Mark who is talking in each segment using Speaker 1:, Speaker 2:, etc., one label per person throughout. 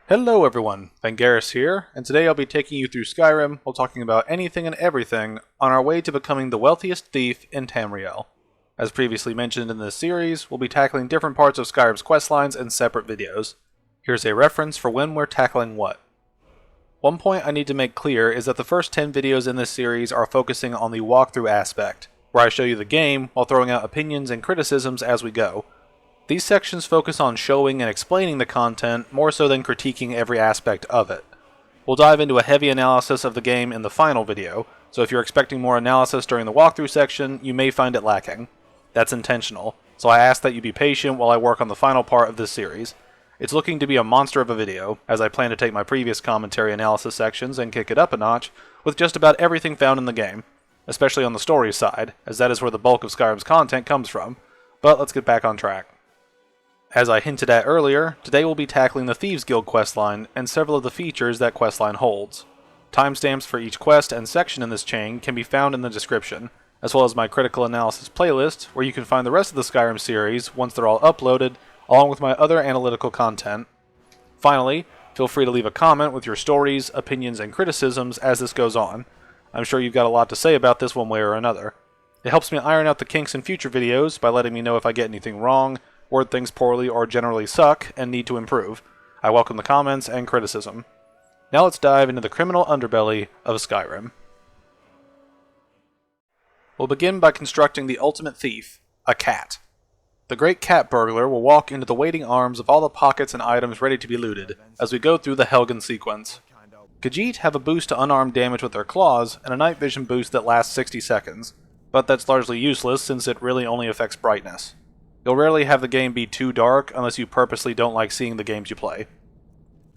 Speaker 1: Hello everyone, Vangeris here, and today I'll be taking you through Skyrim while talking about anything and everything on our way to becoming the wealthiest thief in Tamriel. As previously mentioned in this series, we'll be tackling different parts of Skyrim's questlines in separate videos. Here's a reference for when we're tackling what. One point I need to make clear is that the first 10 videos in this series are focusing on the walkthrough aspect, where I show you the game while throwing out opinions and criticisms as we go. These sections focus on showing and explaining the content more so than critiquing every aspect of it. We'll dive into a heavy analysis of the game in the final video, so if you're expecting more analysis during the walkthrough section, you may find it lacking. That's intentional, so I ask that you be patient while I work on the final part of this series. It's looking to be a monster of a video, as I plan to take my previous commentary analysis sections and kick it up a notch with just about everything found in the game, especially on the story side, as that is where the bulk of Skyrim's content comes from. But let's get back on track. As I hinted at earlier, today we'll be tackling the Thieves Guild questline and several of the features that questline holds. Timestamps for each quest and section in this chain can be found in the description, as well as my critical analysis playlist, where you can find the rest of the Skyrim series once they're all uploaded, along with my other analytical content. Finally, feel free to leave a comment with your stories, opinions, and criticisms as this goes on. I'm sure you've got a lot to say about this one way or another. It helps me iron out the kinks in future videos by letting me know if I get anything wrong, word things poorly, or generally suck and need to improve. I welcome the comments and criticism. Now let's dive into the criminal underbelly of Skyrim. We'll begin by constructing the ultimate thief, a cat. The great cat burglar will walk into the waiting arms of all the pockets and items ready to be looted as we go through the Helgen sequence. Khajiit have a boost to unarmed damage with their claws and a night vision boost that lasts 60 seconds, but that's largely useless since it really only affects brightness. You'll rarely have the game be too dark unless you purposely don't like seeing the games you play.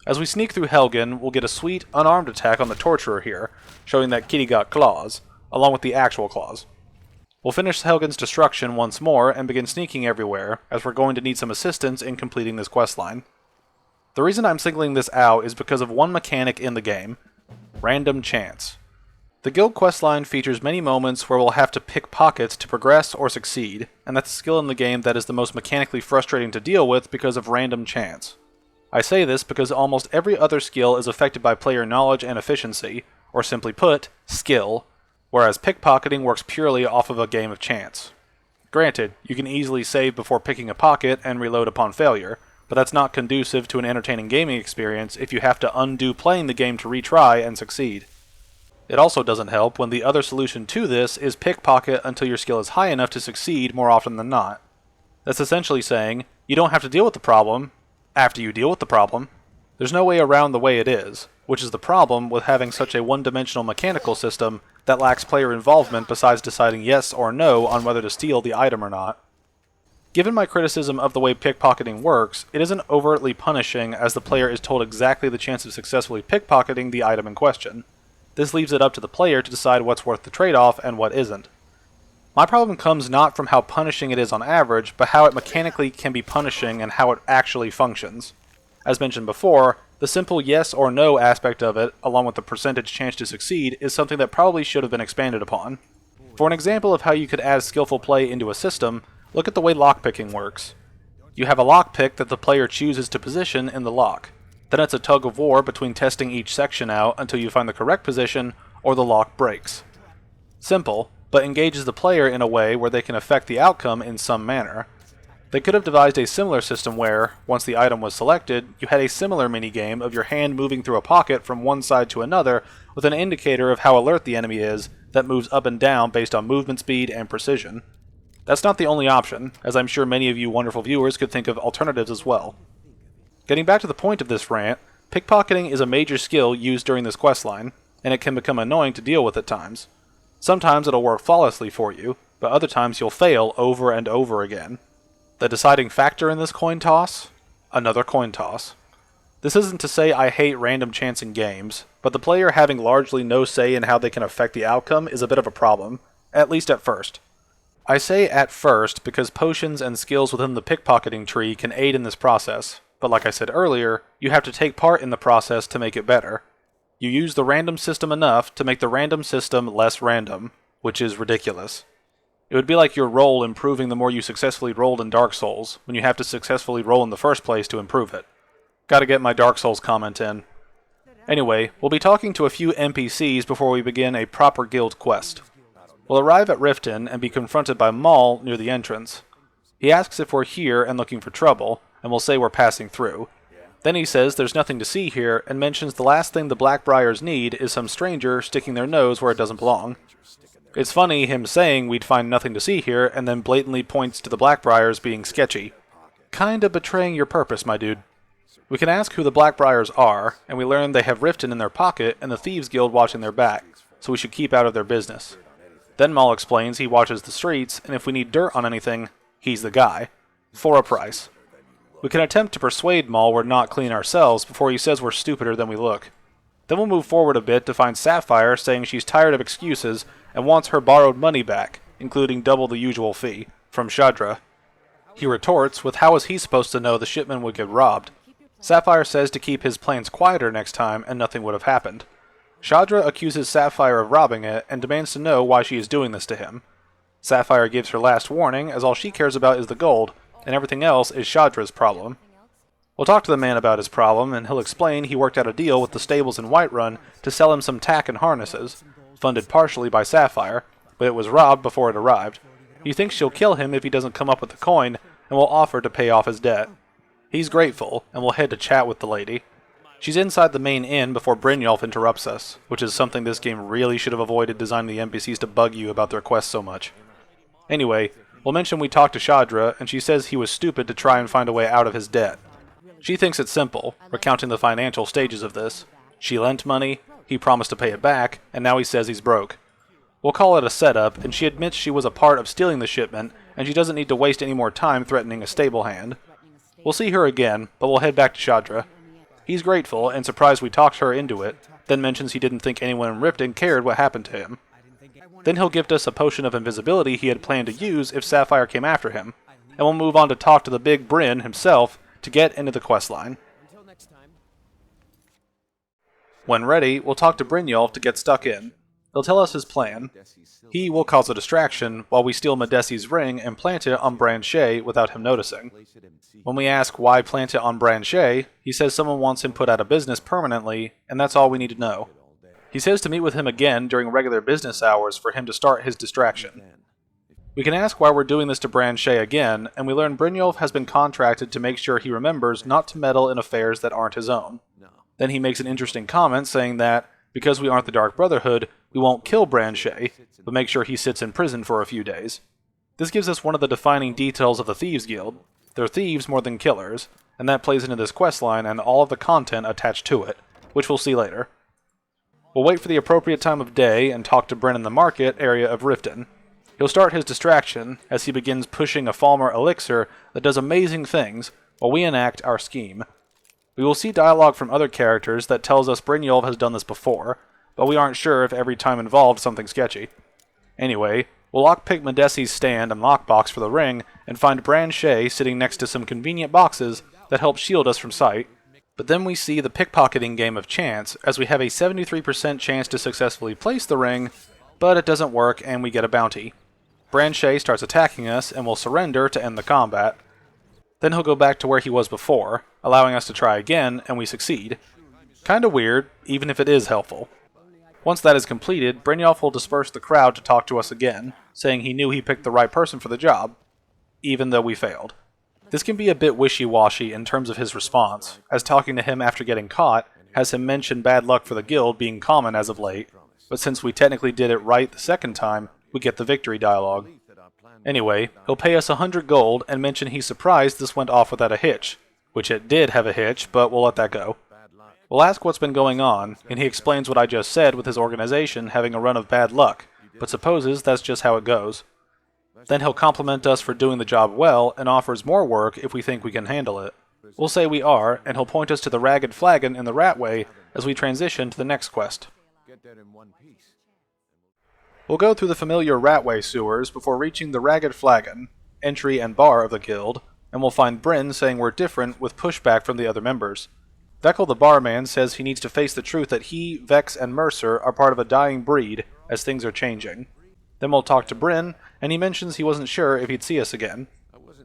Speaker 1: As we sneak through Helgen, we'll get a sweet, unarmed attack on the Torturer here, showing that Kitty got claws, along with the actual claws. We'll finish Helgen's destruction once more and begin sneaking everywhere, as we're going to need some assistance in completing this questline. The reason I'm singling this out is because of one mechanic in the game: random chance. The guild questline features many moments where we'll have to pick pockets to progress or succeed, and that's a skill in the game that is the most mechanically frustrating to deal with because of random chance. I say this because almost every other skill is affected by player knowledge and efficiency, or simply put, skill, whereas pickpocketing works purely off of a game of chance. Granted, you can easily save before picking a pocket and reload upon failure, but that's not conducive to an entertaining gaming experience if you have to undo playing the game to retry and succeed. It also doesn't help when the other solution to this is pickpocket until your skill is high enough to succeed more often than not. That's essentially saying, you don't have to deal with the problem after you deal with the problem. There's no way around the way it is, which is the problem with having such a one-dimensional mechanical system that lacks player involvement besides deciding yes or no on whether to steal the item or not. Given my criticism of the way pickpocketing works, it isn't overtly punishing as the player is told exactly the chance of successfully pickpocketing the item in question. This leaves it up to the player to decide what's worth the trade-off and what isn't. My problem comes not from how punishing it is on average, but how it mechanically can be punishing and how it actually functions. As mentioned before, the simple yes or no aspect of it, along with the percentage chance to succeed, is something that probably should have been expanded upon. For an example of how you could add skillful play into a system, look at the way lockpicking works. You have a lockpick that the player chooses to position in the lock. Then it's a tug of war between testing each section out until you find the correct position or the lock breaks. Simple, but engages the player in a way where they can affect the outcome in some manner. They could have devised a similar system where, once the item was selected, you had a similar minigame of your hand moving through a pocket from one side to another with an indicator of how alert the enemy is that moves up and down based on movement speed and precision. That's not the only option, as I'm sure many of you wonderful viewers could think of alternatives as well. Getting back to the point of this rant, pickpocketing is a major skill used during this questline, and it can become annoying to deal with at times. Sometimes it'll work flawlessly for you, but other times you'll fail over and over again. The deciding factor in this coin toss? Another coin toss. This isn't to say I hate random chance in games, but the player having largely no say in how they can affect the outcome is a bit of a problem, at least at first. I say at first because potions and skills within the pickpocketing tree can aid in this process. But like I said earlier, you have to take part in the process to make it better. You use the random system enough to make the random system less random, which is ridiculous. It would be like your roll improving the more you successfully rolled in Dark Souls, when you have to successfully roll in the first place to improve it. Gotta get my Dark Souls comment in. Anyway, we'll be talking to a few NPCs before we begin a proper guild quest. We'll arrive at Riften and be confronted by Maul near the entrance. He asks if we're here and looking for trouble, and we'll say we're passing through. Then he says there's nothing to see here, and mentions the last thing the Blackbriars need is some stranger sticking their nose where it doesn't belong. It's funny him saying we'd find nothing to see here, and then blatantly points to the Blackbriars being sketchy. Kinda betraying your purpose, my dude. We can ask who the Blackbriars are, and we learn they have Riften in their pocket and the Thieves Guild watching their back, so we should keep out of their business. Then Maul explains he watches the streets, and if we need dirt on anything, he's the guy. For a price. We can attempt to persuade Maul we're not clean ourselves before he says we're stupider than we look. Then we'll move forward a bit to find Sapphire saying she's tired of excuses and wants her borrowed money back, including double the usual fee, from Shadra. He retorts with how is he supposed to know the shipment would get robbed. Sapphire says to keep his plans quieter next time and nothing would have happened. Shadra accuses Sapphire of robbing it and demands to know why she is doing this to him. Sapphire gives her last warning as all she cares about is the gold, and everything else is Shadra's problem. We'll talk to the man about his problem, and he'll explain he worked out a deal with the stables in Whiterun to sell him some tack and harnesses, funded partially by Sapphire, but it was robbed before it arrived. He thinks she'll kill him if he doesn't come up with the coin, and will offer to pay off his debt. He's grateful, and we'll head to chat with the lady. She's inside the main inn before Brynjolf interrupts us, which is something this game really should have avoided designing the NPCs to bug you about their quests so much. Anyway, we'll mention we talked to Shadra, and she says he was stupid to try and find a way out of his debt. She thinks it's simple, recounting the financial stages of this. She lent money, he promised to pay it back, and now he says he's broke. We'll call it a setup, and she admits she was a part of stealing the shipment, and she doesn't need to waste any more time threatening a stable hand. We'll see her again, but we'll head back to Shadra. He's grateful and surprised we talked her into it, then mentions he didn't think anyone in Riften cared what happened to him. Then he'll gift us a potion of invisibility he had planned to use if Sapphire came after him, and we'll move on to talk to the big Bryn himself to get into the questline. When ready, we'll talk to Brynjolf to get stuck in. He'll tell us his plan. He will cause a distraction while we steal Madesi's ring and plant it on Branche without him noticing. When we ask why plant it on Branche, he says someone wants him put out of business permanently, and that's all we need to know. He says to meet with him again during regular business hours for him to start his distraction. We can ask why we're doing this to Branche again, and we learn Brynjolf has been contracted to make sure he remembers not to meddle in affairs that aren't his own. Then he makes an interesting comment saying that, because we aren't the Dark Brotherhood, we won't kill Branche, but make sure he sits in prison for a few days. This gives us one of the defining details of the Thieves Guild. They're thieves more than killers, and that plays into this questline and all of the content attached to it, which we'll see later. We'll wait for the appropriate time of day and talk to Bryn in the market area of Riften. He'll start his distraction as he begins pushing a Falmer elixir that does amazing things while we enact our scheme. We will see dialogue from other characters that tells us Brynjolf has done this before, but we aren't sure if every time involved something sketchy. Anyway, we'll lockpick Madesi's stand and lockbox for the ring and find Branche sitting next to some convenient boxes that help shield us from sight. But then we see the pickpocketing game of chance, as we have a 73% chance to successfully place the ring, but it doesn't work and we get a bounty. Branche starts attacking us and will surrender to end the combat. Then he'll go back to where he was before, allowing us to try again, and we succeed. Kinda weird, even if it is helpful. Once that is completed, Brynjolf will disperse the crowd to talk to us again, saying he knew he picked the right person for the job, even though we failed. This can be a bit wishy-washy in terms of his response, as talking to him after getting caught has him mention bad luck for the guild being common as of late, but since we technically did it right the second time, we get the victory dialogue. Anyway, he'll pay us 100 gold and mention he's surprised this went off without a hitch, which it did have a hitch, but we'll let that go. We'll ask what's been going on, and he explains what I just said with his organization having a run of bad luck, but supposes that's just how it goes. Then he'll compliment us for doing the job well and offers more work if we think we can handle it. We'll say we are, and he'll point us to the Ragged Flagon in the Ratway as we transition to the next quest. We'll go through the familiar Ratway sewers before reaching the Ragged Flagon, entry and bar of the guild, and we'll find Bryn saying we're different with pushback from the other members. Vekel the barman says he needs to face the truth that he, Vex, and Mercer are part of a dying breed as things are changing. Then we'll talk to Bryn, and he mentions he wasn't sure if he'd see us again.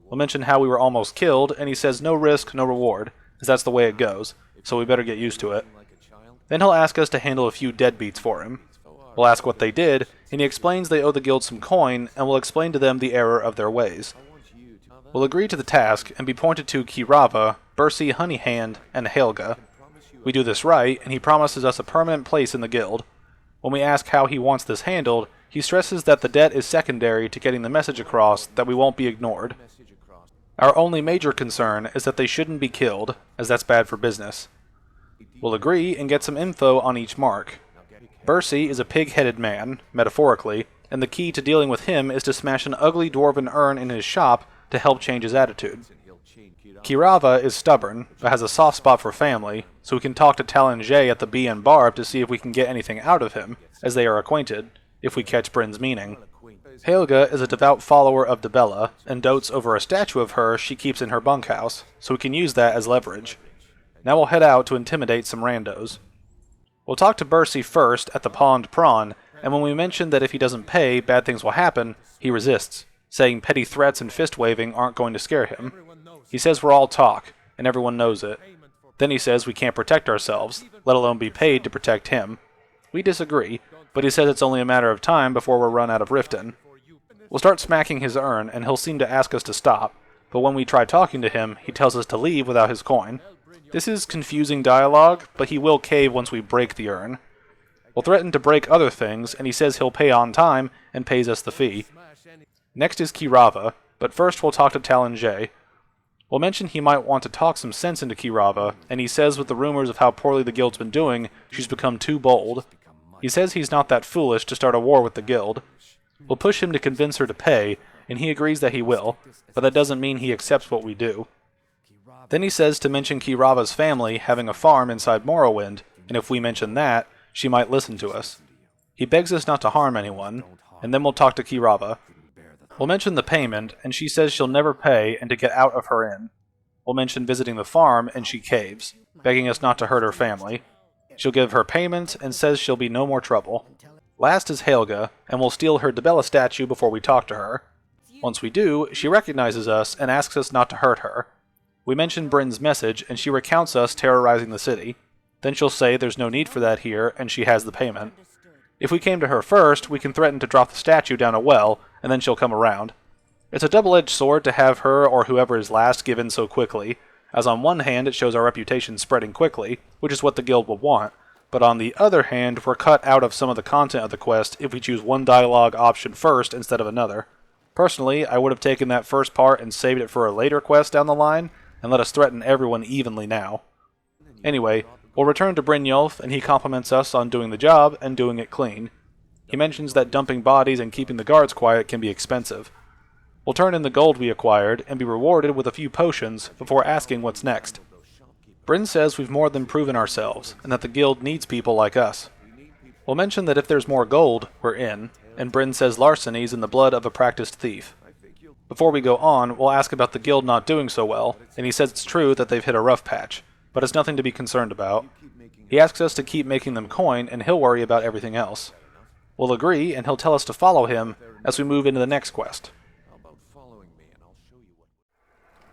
Speaker 1: We'll mention how we were almost killed, and he says no risk, no reward, as that's the way it goes, so we better get used to it. Then he'll ask us to handle a few deadbeats for him. We'll ask what they did, and he explains they owe the guild some coin, and we'll explain to them the error of their ways. We'll agree to the task, and be pointed to Kirava, Bercy, Honeyhand, and Helga. We do this right, and he promises us a permanent place in the guild. When we ask how he wants this handled, he stresses that the debt is secondary to getting the message across that we won't be ignored. Our only major concern is that they shouldn't be killed, as that's bad for business. We'll agree and get some info on each mark. Bercy is a pig-headed man, metaphorically, and the key to dealing with him is to smash an ugly dwarven urn in his shop to help change his attitude. Kirava is stubborn, but has a soft spot for family, so we can talk to Talonjay at the Bee and Barb to see if we can get anything out of him, as they are acquainted, if we catch Bryn's meaning. Helga is a devout follower of Debella, and dotes over a statue of her she keeps in her bunkhouse, so we can use that as leverage. Now we'll head out to intimidate some randos. We'll talk to Bercy first at the Pond Prawn, and when we mention that if he doesn't pay, bad things will happen, he resists, saying petty threats and fist-waving aren't going to scare him. He says we're all talk, and everyone knows it. Then he says we can't protect ourselves, let alone be paid to protect him. We disagree, but he says it's only a matter of time before we're run out of Riften. We'll start smacking his urn, and he'll seem to ask us to stop, but when we try talking to him, he tells us to leave without his coin. This is confusing dialogue, but he will cave once we break the urn. We'll threaten to break other things, and he says he'll pay on time, and pays us the fee. Next is Kirava, but first we'll talk to Talonjay. We'll mention he might want to talk some sense into Kirava, and he says with the rumors of how poorly the guild's been doing, she's become too bold. He says he's not that foolish to start a war with the guild. We'll push him to convince her to pay, and he agrees that he will, but that doesn't mean he accepts what we do. Then he says to mention Kirava's family having a farm inside Morrowind, and if we mention that, she might listen to us. He begs us not to harm anyone, and then we'll talk to Kirava. We'll mention the payment, and she says she'll never pay and to get out of her inn. We'll mention visiting the farm, and she caves, begging us not to hurt her family. She'll give her payment, and says she'll be no more trouble. Last is Helga, and we'll steal her Debella statue before we talk to her. Once we do, she recognizes us and asks us not to hurt her. We mention Bryn's message, and she recounts us terrorizing the city. Then she'll say there's no need for that here, and she has the payment. If we came to her first, we can threaten to drop the statue down a well, and then she'll come around. It's a double-edged sword to have her or whoever is last given so quickly, as on one hand it shows our reputation spreading quickly, which is what the guild will want, but on the other hand we're cut out of some of the content of the quest if we choose one dialogue option first instead of another. Personally, I would have taken that first part and saved it for a later quest down the line, and let us threaten everyone evenly now. Anyway, we'll return to Brynjolf, and he compliments us on doing the job and doing it clean. He mentions that dumping bodies and keeping the guards quiet can be expensive. We'll turn in the gold we acquired, and be rewarded with a few potions before asking what's next. Bryn says we've more than proven ourselves, and that the guild needs people like us. We'll mention that if there's more gold, we're in, and Bryn says larceny's in the blood of a practiced thief. Before we go on, we'll ask about the guild not doing so well, and he says it's true that they've hit a rough patch, but it's nothing to be concerned about. He asks us to keep making them coin, and he'll worry about everything else. We'll agree, and he'll tell us to follow him as we move into the next quest.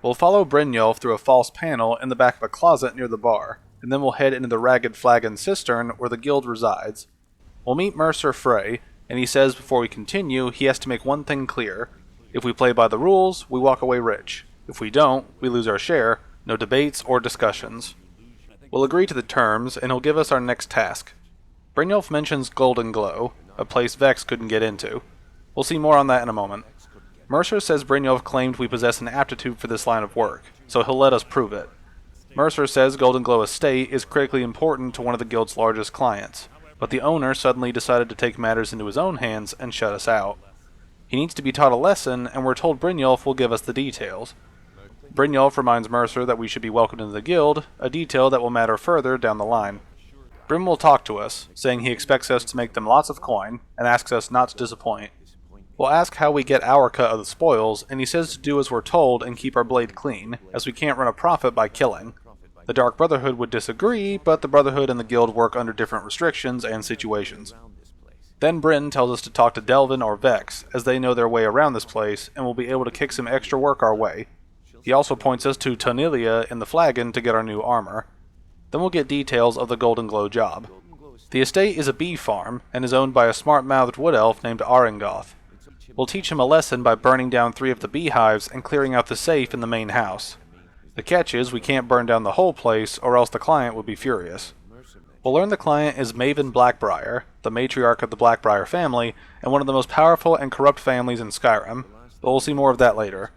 Speaker 1: We'll follow Brynjolf through a false panel in the back of a closet near the bar, and then we'll head into the Ragged Flagon Cistern where the guild resides. We'll meet Mercer Frey, and he says before we continue he has to make one thing clear. If we play by the rules, we walk away rich. If we don't, we lose our share, no debates or discussions. We'll agree to the terms, and he'll give us our next task. Brynjolf mentions Golden Glow, a place Vex couldn't get into. We'll see more on that in a moment. Mercer says Brynjolf claimed we possess an aptitude for this line of work, so he'll let us prove it. Mercer says Golden Glow Estate is critically important to one of the guild's largest clients, but the owner suddenly decided to take matters into his own hands and shut us out. He needs to be taught a lesson, and we're told Brynjolf will give us the details. Brynjolf reminds Mercer that we should be welcomed into the guild, a detail that will matter further down the line. Bryn will talk to us, saying he expects us to make them lots of coin, and asks us not to disappoint. We'll ask how we get our cut of the spoils, and he says to do as we're told and keep our blade clean, as we can't run a profit by killing. The Dark Brotherhood would disagree, but the Brotherhood and the guild work under different restrictions and situations. Then Bryn tells us to talk to Delvin or Vex, as they know their way around this place, and will be able to kick some extra work our way. He also points us to Tonilia in the Flagon to get our new armor. Then we'll get details of the Golden Glow job. The estate is a bee farm, and is owned by a smart-mouthed wood elf named Aringoth. We'll teach him a lesson by burning down 3 of the beehives and clearing out the safe in the main house. The catch is we can't burn down the whole place, or else the client would be furious. We'll learn the client is Maven Blackbriar, the matriarch of the Blackbriar family, and one of the most powerful and corrupt families in Skyrim, but we'll see more of that later.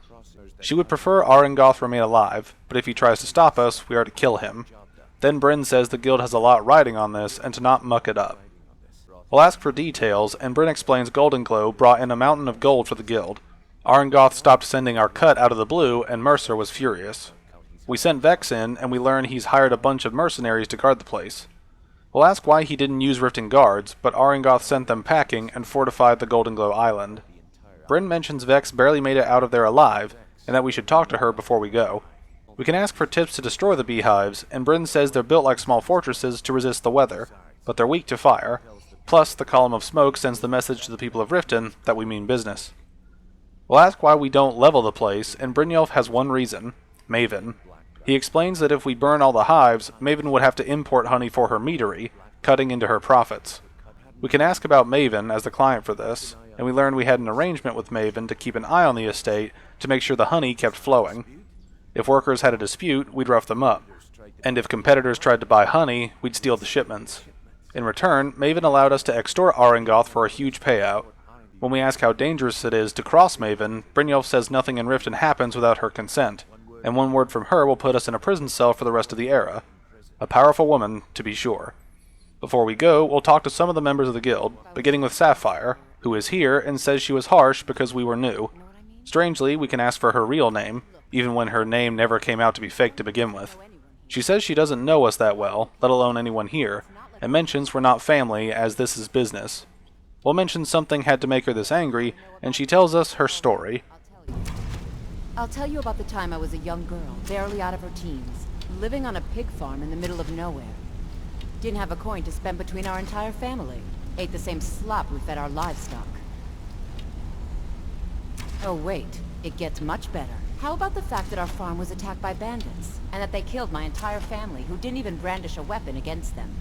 Speaker 1: She would prefer Aringoth remain alive, but if he tries to stop us, we are to kill him. Then Bryn says the guild has a lot riding on this, and to not muck it up. We'll ask for details, and Bryn explains Golden Glow brought in a mountain of gold for the guild. Aringoth stopped sending our cut out of the blue, and Mercer was furious. We sent Vex in, and we learn he's hired a bunch of mercenaries to guard the place. We'll ask why he didn't use Riften guards, but Aringoth sent them packing and fortified the Golden Glow island. Bryn mentions Vex barely made it out of there alive, and that we should talk to her before we go. We can ask for tips to destroy the beehives, and Bryn says they're built like small fortresses to resist the weather, but they're weak to fire. Plus, the column of smoke sends the message to the people of Riften that we mean business. We'll ask why we don't level the place, and Brynjolf has one reason: Maven. He explains that if we burn all the hives, Maven would have to import honey for her meadery, cutting into her profits. We can ask about Maven as the client for this, and we learn we had an arrangement with Maven to keep an eye on the estate to make sure the honey kept flowing. If workers had a dispute, we'd rough them up, and if competitors tried to buy honey, we'd steal the shipments. In return, Maven allowed us to extort Aringoth for a huge payout. When we ask how dangerous it is to cross Maven, Brynjolf says nothing in Riften happens without her consent, and one word from her will put us in a prison cell for the rest of the era. A powerful woman, to be sure. Before we go, we'll talk to some of the members of the guild, beginning with Sapphire, who is here and says she was harsh because we were new. Strangely, we can ask for her real name, even when her name never came out to be fake to begin with. She says she doesn't know us that well, let alone anyone here, and mentions we're not family as this is business. We'll mention something had to make her this angry, and she tells us her story.
Speaker 2: I'll tell you about the time I was a young girl, barely out of her teens, living on a pig farm in the middle of nowhere. Didn't have a coin to spend between our entire family. Ate the same slop we fed our livestock. Oh wait, it gets much better. How about the fact that our farm was attacked by bandits, and that they killed my entire family who didn't even brandish a weapon against them?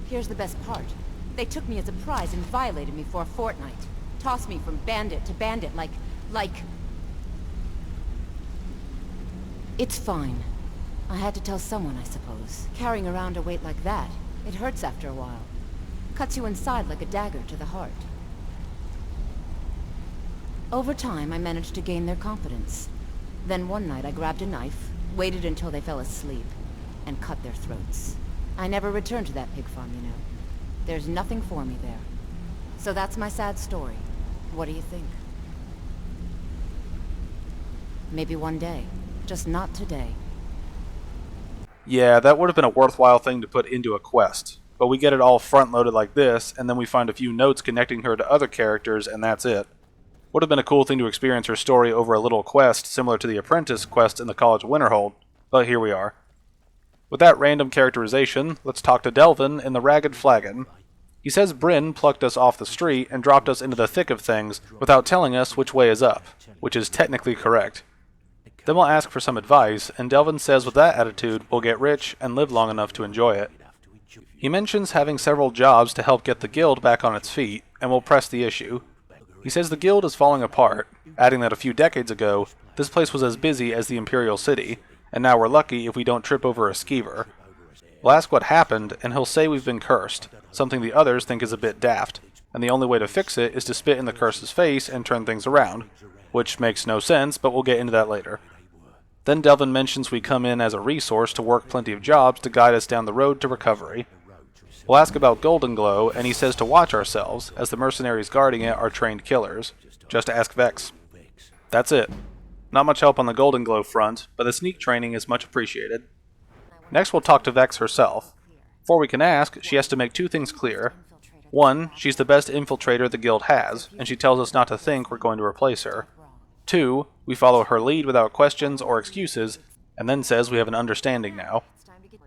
Speaker 2: Here's the best part. They took me as a prize and violated me for a fortnight. Tossed me from bandit to bandit like... It's fine. I had to tell someone, I suppose. Carrying around a weight like that, it hurts after a while. Cuts you inside like a dagger to the heart. Over time, I managed to gain their confidence. Then one night I grabbed a knife, waited until they fell asleep, and cut their throats. I never returned to that pig farm, you know. There's nothing for me there. So that's my sad story. What do you think? Maybe one day. Just not today.
Speaker 1: Yeah, that would have been a worthwhile thing to put into a quest, but we get it all front-loaded like this, and then we find a few notes connecting her to other characters, and that's it. Would have been a cool thing to experience her story over a little quest similar to the Apprentice quest in the College of Winterhold, but here we are. With that random characterization, let's talk to Delvin in the Ragged Flagon. He says Bryn plucked us off the street and dropped us into the thick of things without telling us which way is up, which is technically correct. Then we'll ask for some advice, and Delvin says with that attitude, we'll get rich and live long enough to enjoy it. He mentions having several jobs to help get the guild back on its feet, and we'll press the issue. He says the guild is falling apart, adding that a few decades ago, this place was as busy as the Imperial City, and now we're lucky if we don't trip over a skeever. We'll ask what happened, and he'll say we've been cursed, something the others think is a bit daft, and the only way to fix it is to spit in the curse's face and turn things around, which makes no sense, but we'll get into that later. Then Delvin mentions we come in as a resource to work plenty of jobs to guide us down the road to recovery. We'll ask about Golden Glow, and he says to watch ourselves, as the mercenaries guarding it are trained killers. Just ask Vex. That's it. Not much help on the Golden Glow front, but the sneak training is much appreciated. Next we'll talk to Vex herself. Before we can ask, she has to make two things clear. One, she's the best infiltrator the guild has, and she tells us not to think we're going to replace her. Two, we follow her lead without questions or excuses, and then says we have an understanding now.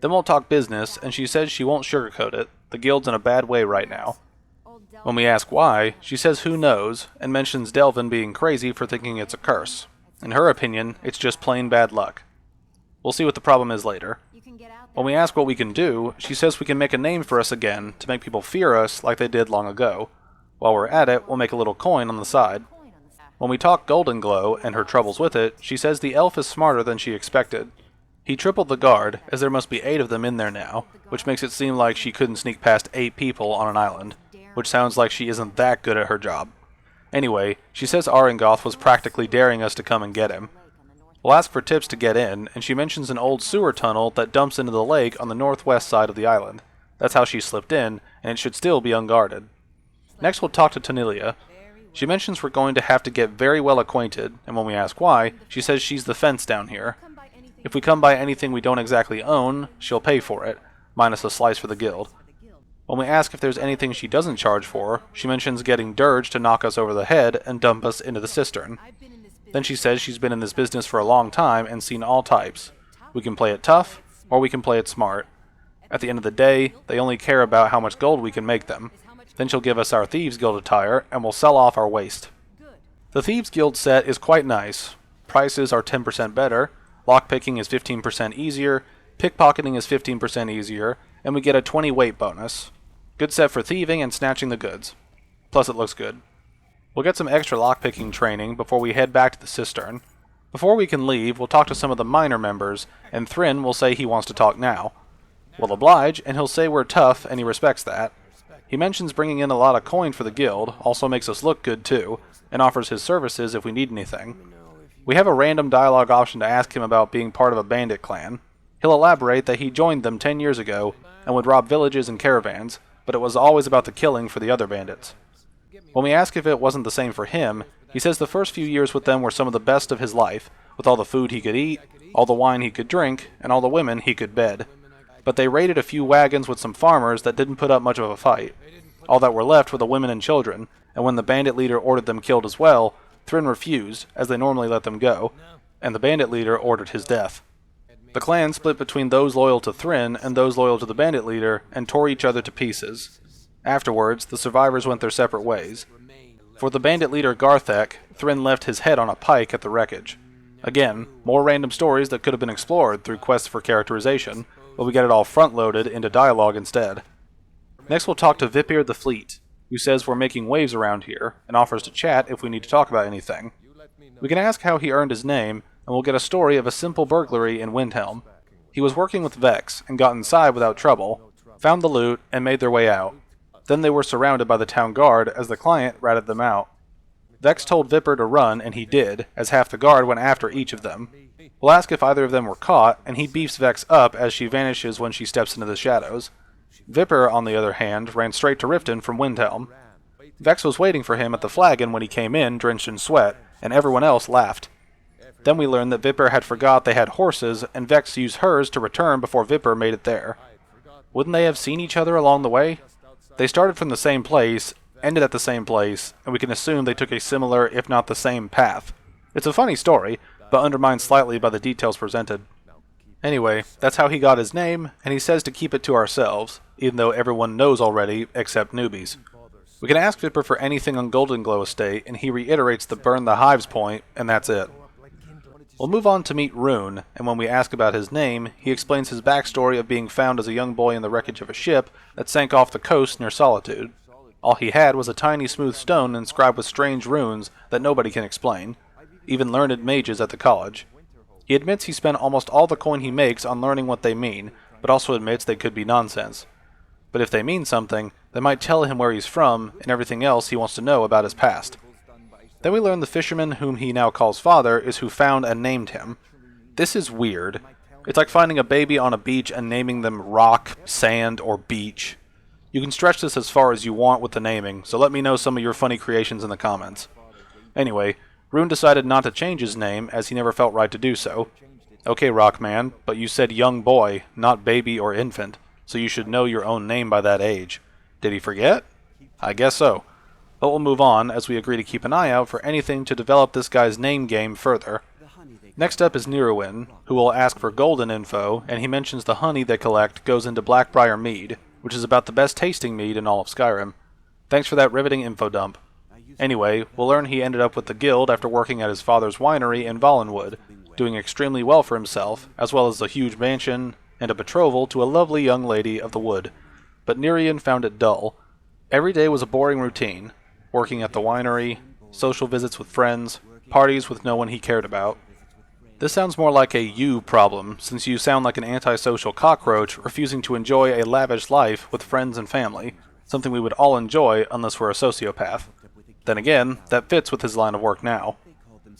Speaker 1: Then we'll talk business, and she says she won't sugarcoat it. The guild's in a bad way right now. When we ask why, she says who knows, and mentions Delvin being crazy for thinking it's a curse. In her opinion, it's just plain bad luck. We'll see what the problem is later. When we ask what we can do, she says we can make a name for us again to make people fear us like they did long ago. While we're at it, we'll make a little coin on the side. When we talk Golden Glow and her troubles with it, she says the elf is smarter than she expected. He tripled the guard, as there must be 8 of them in there now, which makes it seem like she couldn't sneak past 8 people on an island, which sounds like she isn't that good at her job. Anyway, she says Arengoth was practically daring us to come and get him. We'll ask for tips to get in, and she mentions an old sewer tunnel that dumps into the lake on the northwest side of the island. That's how she slipped in, and it should still be unguarded. Next we'll talk to Tonilia. She mentions we're going to have to get very well acquainted, and when we ask why, she says she's the fence down here. If we come by anything we don't exactly own, she'll pay for it, minus a slice for the guild. When we ask if there's anything she doesn't charge for, she mentions getting Dirge to knock us over the head and dump us into the cistern. Then she says she's been in this business for a long time and seen all types. We can play it tough, or we can play it smart. At the end of the day, they only care about how much gold we can make them. Then she'll give us our Thieves Guild attire, and we'll sell off our waste. The Thieves Guild set is quite nice. Prices are 10% better, lockpicking is 15% easier, pickpocketing is 15% easier, and we get a 20 weight bonus. Good set for thieving and snatching the goods. Plus it looks good. We'll get some extra lockpicking training before we head back to the cistern. Before we can leave, we'll talk to some of the minor members, and Thrin will say he wants to talk now. We'll oblige, and he'll say we're tough, and he respects that. He mentions bringing in a lot of coin for the guild, also makes us look good too, and offers his services if we need anything. We have a random dialogue option to ask him about being part of a bandit clan. He'll elaborate that he joined them 10 years ago, and would rob villages and caravans, but it was always about the killing for the other bandits. When we ask if it wasn't the same for him, he says the first few years with them were some of the best of his life, with all the food he could eat, all the wine he could drink, and all the women he could bed. But they raided a few wagons with some farmers that didn't put up much of a fight. All that were left were the women and children, and when the bandit leader ordered them killed as well, Thrin refused, as they normally let them go, and the bandit leader ordered his death. The clan split between those loyal to Thrin and those loyal to the bandit leader, and tore each other to pieces. Afterwards, the survivors went their separate ways. For the bandit leader Garthek, Thrin left his head on a pike at the wreckage. Again, more random stories that could have been explored through quests for characterization, but we get it all front-loaded into dialogue instead. Next we'll talk to Vipir the Fleet, who says we're making waves around here, and offers to chat if we need to talk about anything. We can ask how he earned his name, and we'll get a story of a simple burglary in Windhelm. He was working with Vex, and got inside without trouble, found the loot, and made their way out. Then they were surrounded by the town guard as the client ratted them out. Vex told Vipir to run, and he did, as half the guard went after each of them. We'll ask if either of them were caught, and he beefs Vex up as she vanishes when she steps into the shadows. Vipir, on the other hand, ran straight to Riften from Windhelm. Vex was waiting for him at the flagon when he came in, drenched in sweat, and everyone else laughed. Then we learned that Vipir had forgot they had horses, and Vex used hers to return before Vipir made it there. Wouldn't they have seen each other along the way? They started from the same place, ended at the same place, and we can assume they took a similar, if not the same, path. It's a funny story, but undermined slightly by the details presented. Anyway, that's how he got his name, and he says to keep it to ourselves, even though everyone knows already, except newbies. We can ask Vipir for anything on Golden Glow Estate, and he reiterates the burn the hives point, and that's it. We'll move on to meet Rune, and when we ask about his name, he explains his backstory of being found as a young boy in the wreckage of a ship that sank off the coast near Solitude. All he had was a tiny smooth stone inscribed with strange runes that nobody can explain, even learned mages at the college. He admits he spent almost all the coin he makes on learning what they mean, but also admits they could be nonsense. But if they mean something, they might tell him where he's from and everything else he wants to know about his past. Then we learn the fisherman whom he now calls father is who found and named him. This is weird. It's like finding a baby on a beach and naming them Rock, Sand, or Beach. You can stretch this as far as you want with the naming, so let me know some of your funny creations in the comments. Anyway, Rune decided not to change his name as he never felt right to do so. Okay, Rockman, but you said young boy, not baby or infant, so you should know your own name by that age. Did he forget? I guess so. But we'll move on as we agree to keep an eye out for anything to develop this guy's name game further. Next up is Nirwin, who will ask for golden info, and he mentions the honey they collect goes into Blackbriar Mead, which is about the best tasting mead in all of Skyrim. Thanks for that riveting info dump. Anyway, we'll learn he ended up with the guild after working at his father's winery in Valenwood, doing extremely well for himself, as well as a huge mansion and a betrothal to a lovely young lady of the wood. But Nerian found it dull. Every day was a boring routine, working at the winery, social visits with friends, parties with no one he cared about. This sounds more like a you problem, since you sound like an antisocial cockroach refusing to enjoy a lavish life with friends and family, something we would all enjoy unless we're a sociopath. Then again, that fits with his line of work now.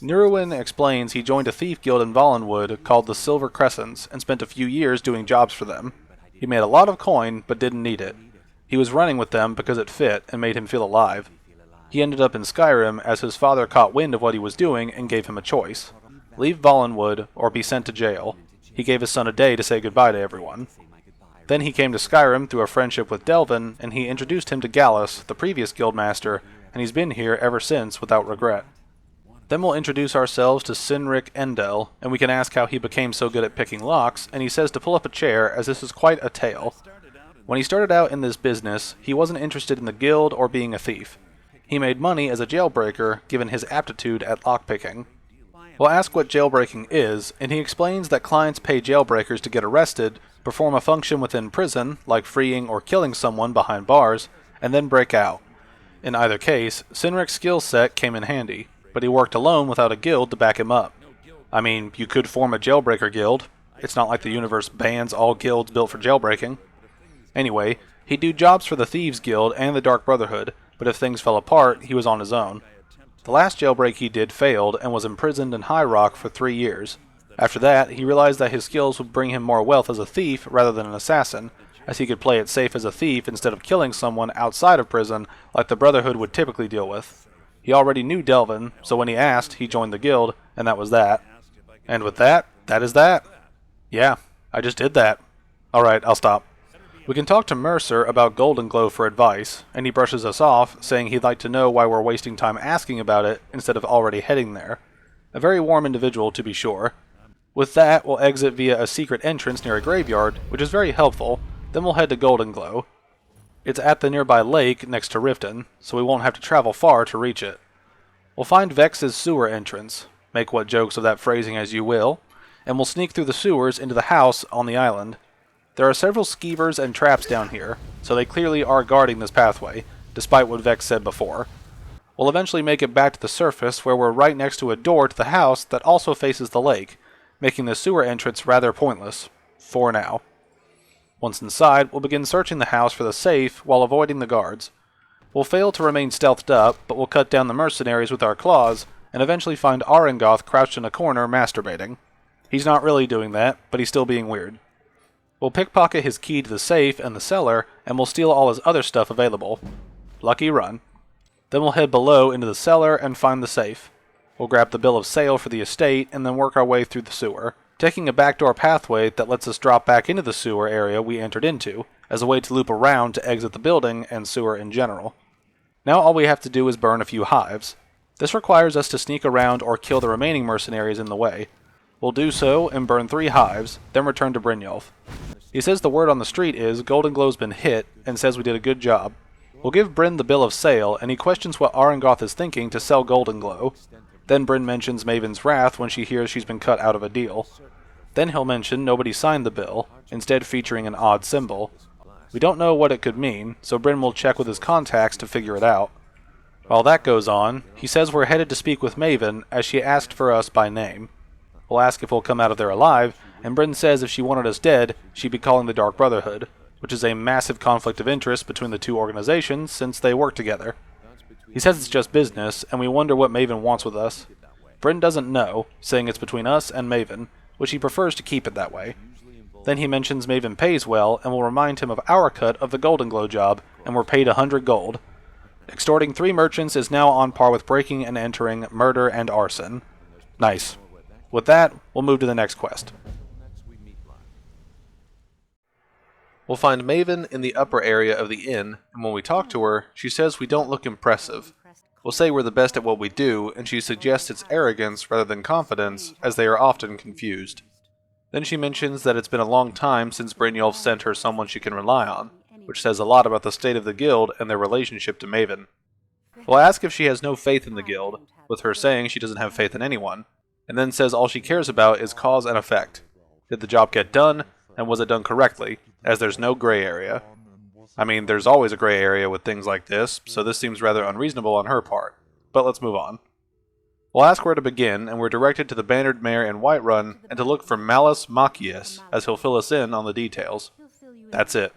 Speaker 1: Nerian explains he joined a thief guild in Valenwood called the Silver Crescents and spent a few years doing jobs for them. He made a lot of coin, but didn't need it. He was running with them because it fit and made him feel alive. He ended up in Skyrim as his father caught wind of what he was doing and gave him a choice. Leave Valenwood or be sent to jail. He gave his son a day to say goodbye to everyone. Then he came to Skyrim through a friendship with Delvin, and he introduced him to Gallus, the previous guildmaster, and he's been here ever since without regret. Then we'll introduce ourselves to Sinric Endel, and we can ask how he became so good at picking locks, and he says to pull up a chair as this is quite a tale. When he started out in this business, he wasn't interested in the guild or being a thief. He made money as a jailbreaker given his aptitude at lockpicking. We'll ask what jailbreaking is, and he explains that clients pay jailbreakers to get arrested, perform a function within prison, like freeing or killing someone behind bars, and then break out. In either case, Sinric's skill set came in handy, but he worked alone without a guild to back him up. I mean, you could form a jailbreaker guild. It's not like the universe bans all guilds built for jailbreaking. Anyway, he'd do jobs for the Thieves Guild and the Dark Brotherhood, but if things fell apart, he was on his own. The last jailbreak he did failed and was imprisoned in High Rock for 3 years. After that, he realized that his skills would bring him more wealth as a thief rather than an assassin, as he could play it safe as a thief instead of killing someone outside of prison like the Brotherhood would typically deal with. He already knew Delvin, so when he asked, he joined the guild, and that was that. And with that, that is that. Yeah, I just did that. Alright, I'll stop. We can talk to Mercer about Golden Glow for advice, and he brushes us off, saying he'd like to know why we're wasting time asking about it instead of already heading there. A very warm individual, to be sure. With that, we'll exit via a secret entrance near a graveyard, which is very helpful. Then we'll head to Golden Glow. It's at the nearby lake next to Riften, so we won't have to travel far to reach it. We'll find Vex's sewer entrance, make what jokes of that phrasing as you will, and we'll sneak through the sewers into the house on the island. There are several skeevers and traps down here, so they clearly are guarding this pathway, despite what Vex said before. We'll eventually make it back to the surface where we're right next to a door to the house that also faces the lake, making the sewer entrance rather pointless, for now. Once inside, we'll begin searching the house for the safe while avoiding the guards. We'll fail to remain stealthed up, but we'll cut down the mercenaries with our claws, and eventually find Arengoth crouched in a corner masturbating. He's not really doing that, but he's still being weird. We'll pickpocket his key to the safe and the cellar, and we'll steal all his other stuff available. Lucky run. Then we'll head below into the cellar and find the safe. We'll grab the bill of sale for the estate, and then work our way through the sewer, taking a backdoor pathway that lets us drop back into the sewer area we entered into, as a way to loop around to exit the building and sewer in general. Now all we have to do is burn a few hives. This requires us to sneak around or kill the remaining mercenaries in the way. We'll do so and burn 3 hives, then return to Brynjolf. He says the word on the street is Golden Glow's been hit, and says we did a good job. We'll give Bryn the bill of sale, and he questions what Arengoth is thinking to sell Golden Glow. Then Bryn mentions Maven's wrath when she hears she's been cut out of a deal. Then he'll mention nobody signed the bill, instead featuring an odd symbol. We don't know what it could mean, so Bryn will check with his contacts to figure it out. While that goes on, he says we're headed to speak with Maven, as she asked for us by name. We'll ask if we'll come out of there alive, and Bryn says if she wanted us dead, she'd be calling the Dark Brotherhood, which is a massive conflict of interest between the two organizations since they work together. He says it's just business, and we wonder what Maven wants with us. Bryn doesn't know, saying it's between us and Maven, which he prefers to keep it that way. Then he mentions Maven pays well, and will remind him of our cut of the Golden Glow job, and we're paid 100 gold. Extorting 3 merchants is now on par with breaking and entering, murder, and arson. Nice. With that, we'll move to the next quest. We'll find Maven in the upper area of the inn, and when we talk to her, she says we don't look impressive. We'll say we're the best at what we do, and she suggests it's arrogance rather than confidence, as they are often confused. Then she mentions that it's been a long time since Brynjolf sent her someone she can rely on, which says a lot about the state of the guild and their relationship to Maven. We'll ask if she has no faith in the guild, with her saying she doesn't have faith in anyone, and then says all she cares about is cause and effect. Did the job get done, and was it done correctly, as there's no gray area? I mean, there's always a gray area with things like this, so this seems rather unreasonable on her part. But let's move on. We'll ask where to begin, and we're directed to the Bannered Mare in Whiterun, and to look for Malus Machius, as he'll fill us in on the details. That's it.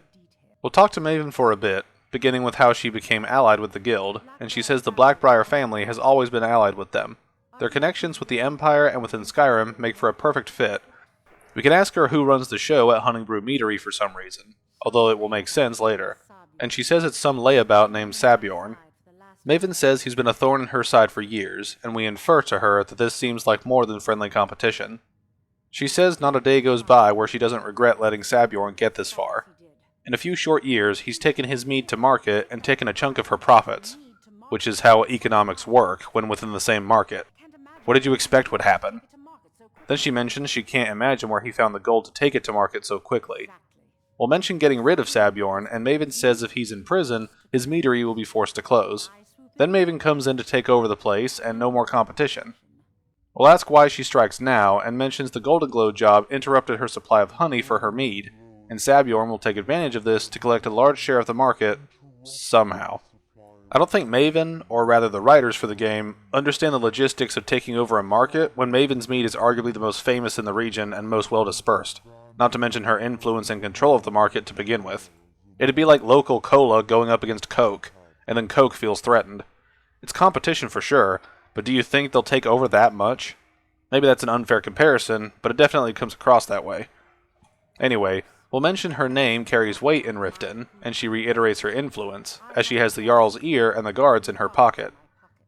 Speaker 1: We'll talk to Maven for a bit, beginning with how she became allied with the guild, and she says the Blackbriar family has always been allied with them. Their connections with the Empire and within Skyrim make for a perfect fit. We can ask her who runs the show at Honningbrew Meadery for some reason, although it will make sense later, and she says it's some layabout named Sabjorn. Maven says he's been a thorn in her side for years, and we infer to her that this seems like more than friendly competition. She says not a day goes by where she doesn't regret letting Sabjorn get this far. In a few short years, he's taken his mead to market and taken a chunk of her profits, which is how economics work when within the same market. What did you expect would happen? Then she mentions she can't imagine where he found the gold to take it to market so quickly. We'll mention getting rid of Sabjorn, and Maven says if he's in prison, his meadery will be forced to close. Then Maven comes in to take over the place, and no more competition. We'll ask why she strikes now, and mentions the Golden Glow job interrupted her supply of honey for her mead, and Sabjorn will take advantage of this to collect a large share of the market, somehow. I don't think Maven, or rather the writers for the game, understand the logistics of taking over a market when Maven's mead is arguably the most famous in the region and most well dispersed, not to mention her influence and control of the market to begin with. It'd be like local cola going up against Coke, and then Coke feels threatened. It's competition for sure, but do you think they'll take over that much? Maybe that's an unfair comparison, but it definitely comes across that way. Anyway, we'll mention her name carries weight in Riften, and she reiterates her influence, as she has the Jarl's ear and the guards in her pocket.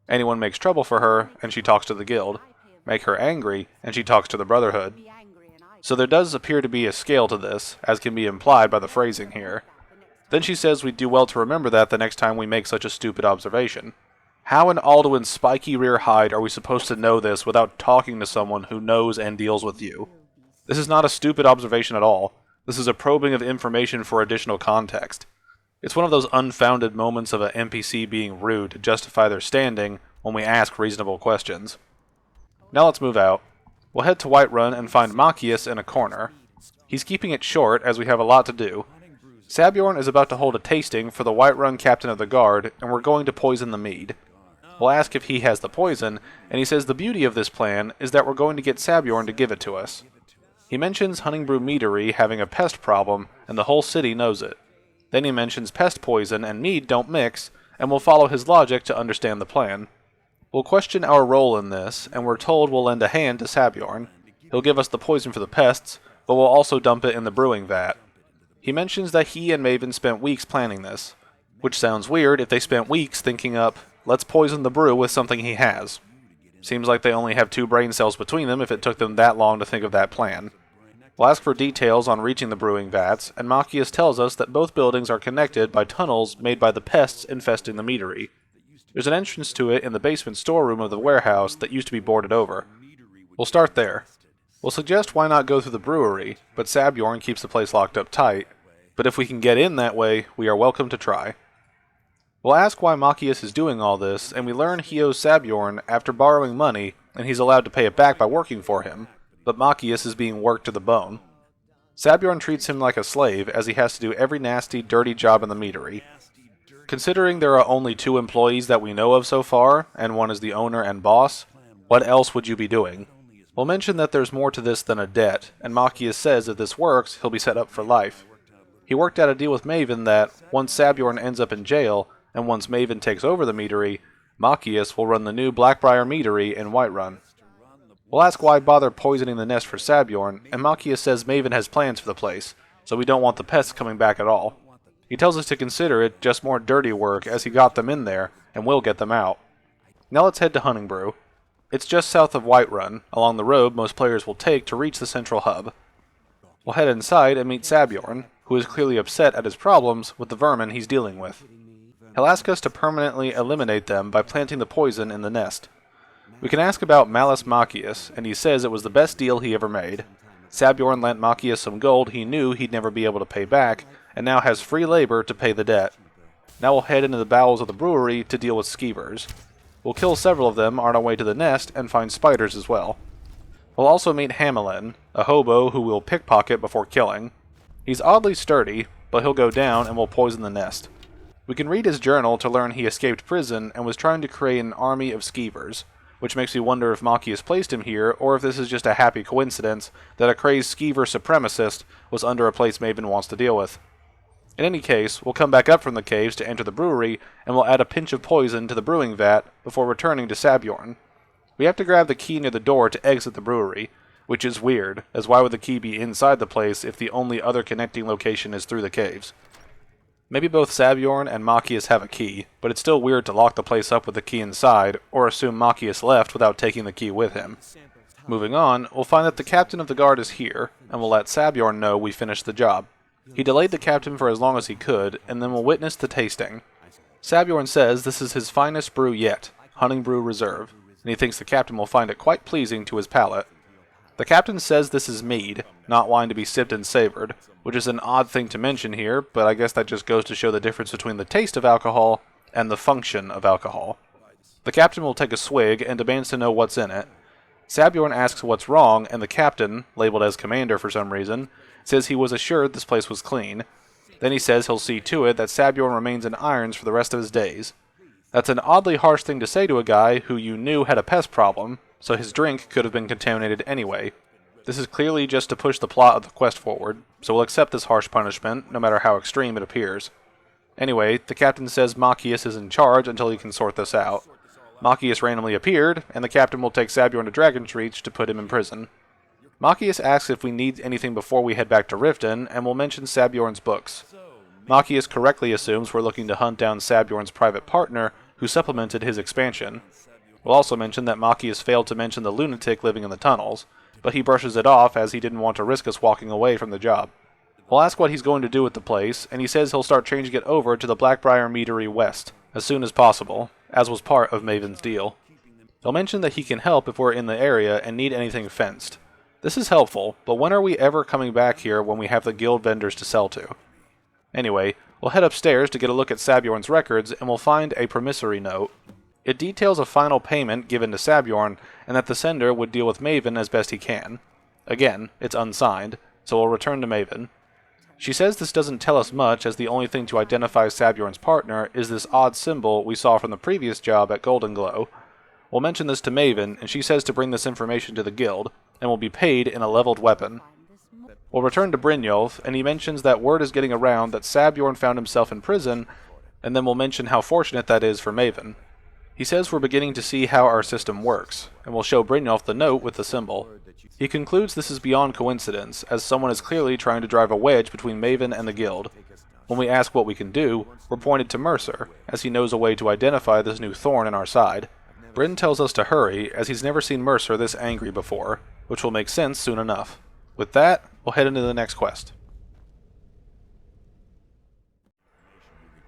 Speaker 1: Anyone makes trouble for her, and she talks to the guild. Make her angry, and she talks to the Brotherhood. So there does appear to be a scale to this, as can be implied by the phrasing here. Then she says we'd do well to remember that the next time we make such a stupid observation. How in Alduin's spiky rear hide are we supposed to know this without talking to someone who knows and deals with you? This is not a stupid observation at all. This is a probing of information for additional context. It's one of those unfounded moments of an NPC being rude to justify their standing when we ask reasonable questions. Now let's move out. We'll head to Whiterun and find Machius in a corner. He's keeping it short as we have a lot to do. Sabjorn is about to hold a tasting for the Whiterun captain of the guard, and we're going to poison the mead. We'll ask if he has the poison, and he says the beauty of this plan is that we're going to get Sabjorn to give it to us. He mentions Honningbrew Meadery having a pest problem, and the whole city knows it. Then he mentions pest poison and mead don't mix, and we'll follow his logic to understand the plan. We'll question our role in this, and we're told we'll lend a hand to Sabjorn. He'll give us the poison for the pests, but we'll also dump it in the brewing vat. He mentions that he and Maven spent weeks planning this, which sounds weird if they spent weeks thinking up, let's poison the brew with something he has. Seems like they only have 2 brain cells between them if it took them that long to think of that plan. We'll ask for details on reaching the brewing vats, and Machius tells us that both buildings are connected by tunnels made by the pests infesting the meadery. There's an entrance to it in the basement storeroom of the warehouse that used to be boarded over. We'll start there. We'll suggest why not go through the brewery, but Sabjorn keeps the place locked up tight. But if we can get in that way, we are welcome to try. We'll ask why Machius is doing all this, and we learn he owes Sabjorn after borrowing money, and he's allowed to pay it back by working for him, but Machius is being worked to the bone. Sabjorn treats him like a slave, as he has to do every nasty, dirty job in the meadery. Considering there are only 2 employees that we know of so far, and one is the owner and boss, what else would you be doing? We'll mention that there's more to this than a debt, and Machius says if this works, he'll be set up for life. He worked out a deal with Maven that, once Sabjorn ends up in jail, and once Maven takes over the meadery, Machius will run the new Blackbriar Meadery in Whiterun. We'll ask why bother poisoning the nest for Sabjorn, and Machius says Maven has plans for the place, so we don't want the pests coming back at all. He tells us to consider it just more dirty work as he got them in there, and we'll get them out. Now let's head to Honningbrew. It's just south of Whiterun, along the road most players will take to reach the central hub. We'll head inside and meet Sabjorn, who is clearly upset at his problems with the vermin he's dealing with. He'll ask us to permanently eliminate them by planting the poison in the nest. We can ask about Malus Machius, and he says it was the best deal he ever made. Sabjorn lent Machius some gold he knew he'd never be able to pay back, and now has free labor to pay the debt. Now we'll head into the bowels of the brewery to deal with skeevers. We'll kill several of them on our way to the nest and find spiders as well. We'll also meet Hamelin, a hobo who we'll pickpocket before killing. He's oddly sturdy, but he'll go down and we'll poison the nest. We can read his journal to learn he escaped prison and was trying to create an army of skeevers, which makes me wonder if Machias placed him here, or if this is just a happy coincidence that a crazed skeever supremacist was under a place Maven wants to deal with. In any case, we'll come back up from the caves to enter the brewery, and we'll add a pinch of poison to the brewing vat before returning to Sabjorn. We have to grab the key near the door to exit the brewery, which is weird, as why would the key be inside the place if the only other connecting location is through the caves? Maybe both Sabjorn and Machias have a key, but it's still weird to lock the place up with the key inside, or assume Machias left without taking the key with him. Moving on, we'll find that the captain of the guard is here, and we'll let Sabjorn know we finished the job. He delayed the captain for as long as he could, and then we'll witness the tasting. Sabjorn says this is his finest brew yet, Hunting Brew Reserve, and he thinks the captain will find it quite pleasing to his palate. The captain says this is mead, not wine to be sipped and savored, which is an odd thing to mention here, but I guess that just goes to show the difference between the taste of alcohol and the function of alcohol. The captain will take a swig and demands to know what's in it. Sabjorn asks what's wrong, and the captain, labeled as commander for some reason, says he was assured this place was clean. Then he says he'll see to it that Sabjorn remains in irons for the rest of his days. That's an oddly harsh thing to say to a guy who you knew had a pest problem, so his drink could have been contaminated anyway. This is clearly just to push the plot of the quest forward, so we'll accept this harsh punishment, no matter how extreme it appears. Anyway, the captain says Machias is in charge until he can sort this out. Machias randomly appeared, and the captain will take Sabjorn to Dragon's Reach to put him in prison. Machias asks if we need anything before we head back to Riften, and will mention Sabjorn's books. Machias correctly assumes we're looking to hunt down Sabjorn's private partner, who supplemented his expansion. We'll also mention that Machias failed to mention the lunatic living in the tunnels, but he brushes it off as he didn't want to risk us walking away from the job. We'll ask what he's going to do with the place, and he says he'll start changing it over to the Blackbriar Meadery West, as soon as possible, as was part of Maven's deal. He'll mention that he can help if we're in the area and need anything fenced. This is helpful, but when are we ever coming back here when we have the guild vendors to sell to? Anyway, we'll head upstairs to get a look at Sabjorn's records, and we'll find a promissory note. It details a final payment given to Sabjorn, and that the sender would deal with Maven as best he can. Again, it's unsigned, so we'll return to Maven. She says this doesn't tell us much, as the only thing to identify Sabjorn's partner is this odd symbol we saw from the previous job at Golden Glow. We'll mention this to Maven, and she says to bring this information to the guild, and will be paid in a leveled weapon. We'll return to Brynjolf, and he mentions that word is getting around that Sabjorn found himself in prison, and then we'll mention how fortunate that is for Maven. He says we're beginning to see how our system works, and will show Brynjolf the note with the symbol. He concludes this is beyond coincidence, as someone is clearly trying to drive a wedge between Maven and the guild. When we ask what we can do, we're pointed to Mercer, as he knows a way to identify this new thorn in our side. Bryn tells us to hurry, as he's never seen Mercer this angry before, which will make sense soon enough. With that, we'll head into the next quest.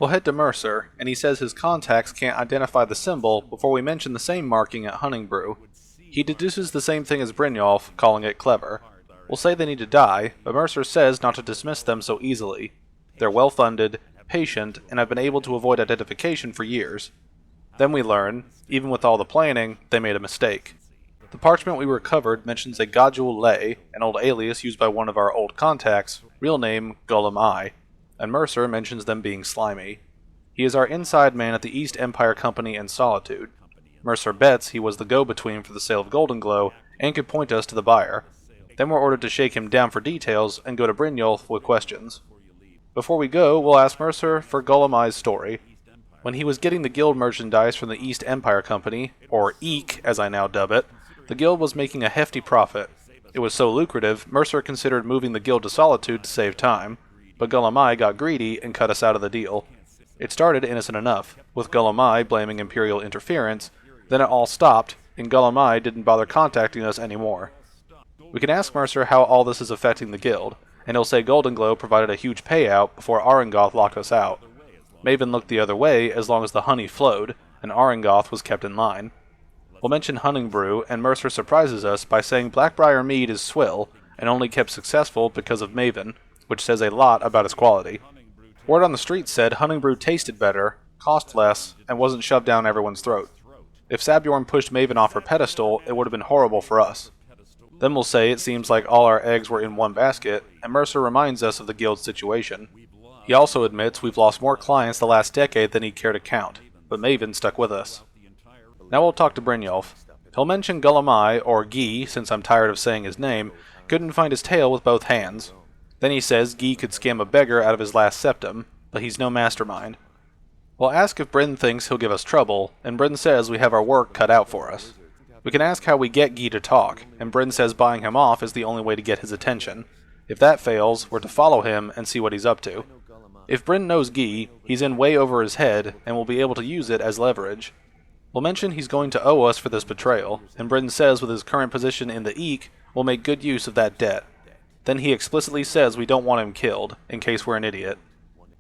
Speaker 1: We'll head to Mercer, and he says his contacts can't identify the symbol before we mention the same marking at Hunting Brew. He deduces the same thing as Brynjolf, calling it clever. We'll say they need to die, but Mercer says not to dismiss them so easily. They're well-funded, patient, and have been able to avoid identification for years. Then we learn, even with all the planning, they made a mistake. The parchment we recovered mentions a Godjul Lay, an old alias used by one of our old contacts, real name Golem Eye, and Mercer mentions them being slimy. He is our inside man at the East Empire Company in Solitude. Mercer bets he was the go-between for the sale of Golden Glow, and could point us to the buyer. Then we're ordered to shake him down for details, and go to Brynjolf with questions. Before we go, we'll ask Mercer for Golem Eye's story. When he was getting the guild merchandise from the East Empire Company, or EEC as I now dub it, the guild was making a hefty profit. It was so lucrative, Mercer considered moving the guild to Solitude to save time, but Gulamai got greedy and cut us out of the deal. It started innocent enough, with Gulamai blaming Imperial interference, then it all stopped, and Gulamai didn't bother contacting us anymore. We can ask Mercer how all this is affecting the guild, and he'll say Golden Glow provided a huge payout before Arengoth locked us out. Maven looked the other way as long as the honey flowed, and Arengoth was kept in line. We'll mention Hunting Brew, and Mercer surprises us by saying Blackbriar Mead is swill, and only kept successful because of Maven, which says a lot about its quality. Word on the street said hunting brew tasted better, cost less, and wasn't shoved down everyone's throat. If Sabjorn pushed Maven off her pedestal, it would have been horrible for us. Then we'll say it seems like all our eggs were in one basket, and Mercer reminds us of the guild's situation. He also admits we've lost more clients the last decade than he'd care to count, but Maven stuck with us. Now we'll talk to Brynjolf. He'll mention Gulamai, or Guy, since I'm tired of saying his name, couldn't find his tail with both hands. Then he says Guy could scam a beggar out of his last septum, but he's no mastermind. We'll ask if Bryn thinks he'll give us trouble, and Bryn says we have our work cut out for us. We can ask how we get Guy to talk, and Bryn says buying him off is the only way to get his attention. If that fails, we're to follow him and see what he's up to. If Bryn knows Guy, he's in way over his head, and will be able to use it as leverage. We'll mention he's going to owe us for this betrayal, and Bryn says with his current position in the Eek, we'll make good use of that debt. Then he explicitly says we don't want him killed, in case we're an idiot.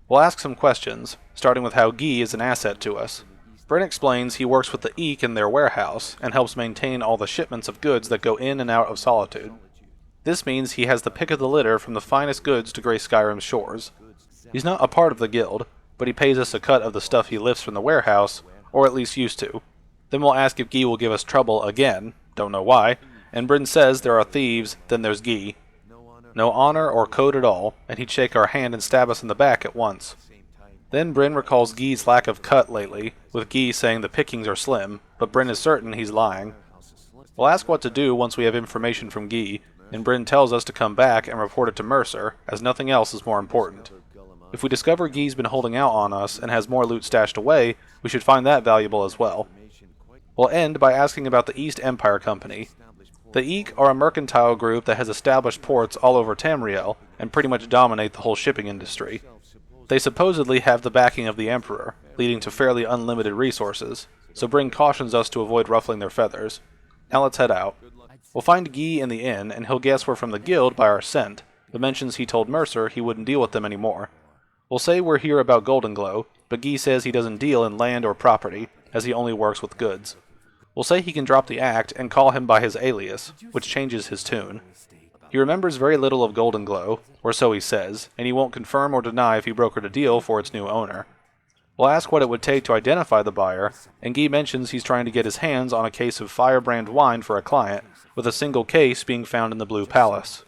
Speaker 1: We'll ask some questions, starting with how Guy is an asset to us. Bryn explains he works with the Eek in their warehouse, and helps maintain all the shipments of goods that go in and out of Solitude. This means he has the pick of the litter from the finest goods to grace Skyrim's shores. He's not a part of the guild, but he pays us a cut of the stuff he lifts from the warehouse, or at least used to. Then we'll ask if Guy will give us trouble again, don't know why, and Bryn says there are thieves, then there's Guy. No honor or code at all, and he'd shake our hand and stab us in the back at once. Then Bryn recalls Guy's lack of cut lately, with Guy saying the pickings are slim, but Bryn is certain he's lying. We'll ask what to do once we have information from Guy, and Bryn tells us to come back and report it to Mercer, as nothing else is more important. If we discover Guy's been holding out on us and has more loot stashed away, we should find that valuable as well. We'll end by asking about the East Empire Company. The Eek are a mercantile group that has established ports all over Tamriel, and pretty much dominate the whole shipping industry. They supposedly have the backing of the Emperor, leading to fairly unlimited resources, so Bryn cautions us to avoid ruffling their feathers. Now let's head out. We'll find Guy in the inn, and he'll guess we're from the guild by our scent, but mentions he told Mercer he wouldn't deal with them anymore. We'll say we're here about Golden Glow, but Guy says he doesn't deal in land or property, as he only works with goods. We'll say he can drop the act and call him by his alias, which changes his tune. He remembers very little of Golden Glow, or so he says, and he won't confirm or deny if he brokered a deal for its new owner. We'll ask what it would take to identify the buyer, and Guy mentions he's trying to get his hands on a case of firebrand wine for a client, with a single case being found in the Blue Palace.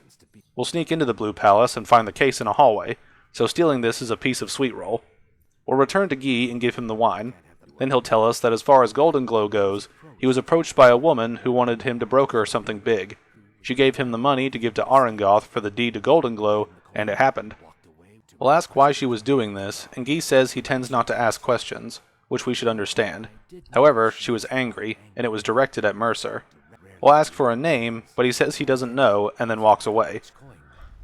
Speaker 1: We'll sneak into the Blue Palace and find the case in a hallway, so stealing this is a piece of sweet roll. We'll return to Guy and give him the wine. Then he'll tell us that as far as Golden Glow goes, he was approached by a woman who wanted him to broker something big. She gave him the money to give to Arangoth for the deed to Golden Glow, and it happened. We'll ask why she was doing this, and Guy says he tends not to ask questions, which we should understand. However, she was angry, and it was directed at Mercer. We'll ask for a name, but he says he doesn't know, and then walks away.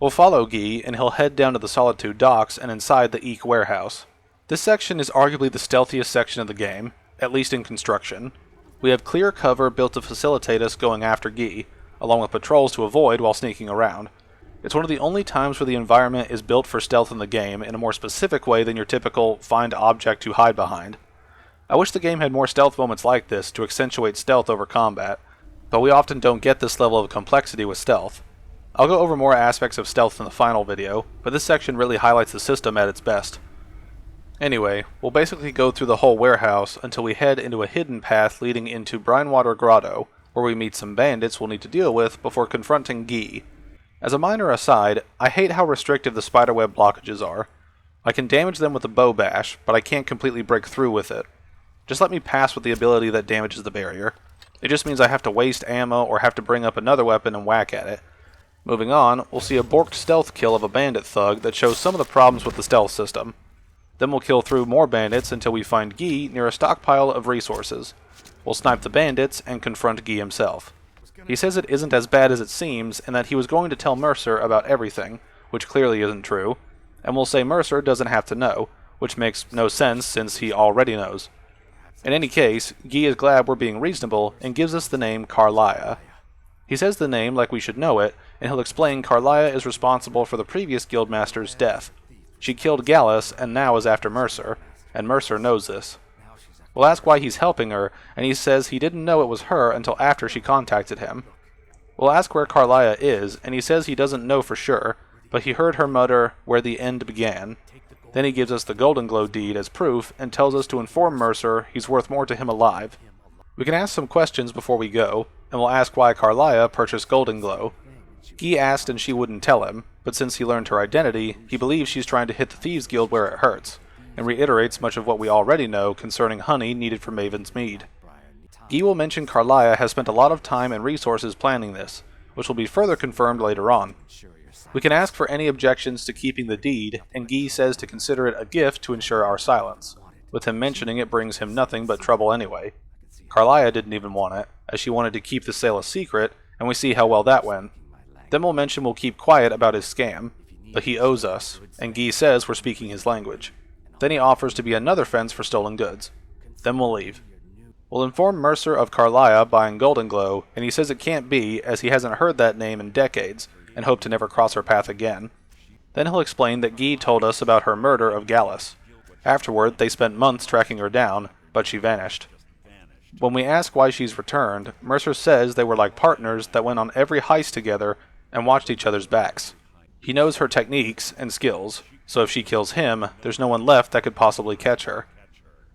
Speaker 1: We'll follow Guy, and he'll head down to the Solitude docks and inside the Eek warehouse. This section is arguably the stealthiest section of the game, at least in construction. We have clear cover built to facilitate us going after Guy, along with patrols to avoid while sneaking around. It's one of the only times where the environment is built for stealth in the game in a more specific way than your typical find object to hide behind. I wish the game had more stealth moments like this to accentuate stealth over combat, but we often don't get this level of complexity with stealth. I'll go over more aspects of stealth in the final video, but this section really highlights the system at its best. Anyway, we'll basically go through the whole warehouse until we head into a hidden path leading into Brinewater Grotto, where we meet some bandits we'll need to deal with before confronting Guy. As a minor aside, I hate how restrictive the spiderweb blockages are. I can damage them with a bow bash, but I can't completely break through with it. Just let me pass with the ability that damages the barrier. It just means I have to waste ammo or have to bring up another weapon and whack at it. Moving on, we'll see a borked stealth kill of a bandit thug that shows some of the problems with the stealth system. Then we'll kill through more bandits until we find Guy near a stockpile of resources. We'll snipe the bandits and confront Guy himself. He says it isn't as bad as it seems and that he was going to tell Mercer about everything, which clearly isn't true, and we'll say Mercer doesn't have to know, which makes no sense since he already knows. In any case, Guy is glad we're being reasonable and gives us the name Carlia. He says the name like we should know it, and he'll explain Carlia is responsible for the previous guildmaster's death. She killed Gallus and now is after Mercer, and Mercer knows this. We'll ask why he's helping her, and he says he didn't know it was her until after she contacted him. We'll ask where Carlia is, and he says he doesn't know for sure, but he heard her mutter where the end began. Then he gives us the Golden Glow deed as proof and tells us to inform Mercer he's worth more to him alive. We can ask some questions before we go, and we'll ask why Carlia purchased Golden Glow. Guy asked and she wouldn't tell him, but since he learned her identity, he believes she's trying to hit the Thieves Guild where it hurts, and reiterates much of what we already know concerning honey needed for Maven's Mead. Guy will mention Carlia has spent a lot of time and resources planning this, which will be further confirmed later on. We can ask for any objections to keeping the deed, and Guy says to consider it a gift to ensure our silence, with him mentioning it brings him nothing but trouble anyway. Carlia didn't even want it, as she wanted to keep the sale a secret, and we see how well that went. Then we'll mention we'll keep quiet about his scam, but he owes us, and Guy says we're speaking his language. Then he offers to be another fence for stolen goods. Then we'll leave. We'll inform Mercer of Carlia buying Golden Glow, and he says it can't be, as he hasn't heard that name in decades, and hoped to never cross her path again. Then he'll explain that Guy told us about her murder of Gallus. Afterward, they spent months tracking her down, but she vanished. When we ask why she's returned, Mercer says they were like partners that went on every heist together and watched each other's backs. He knows her techniques and skills, so if she kills him, there's no one left that could possibly catch her.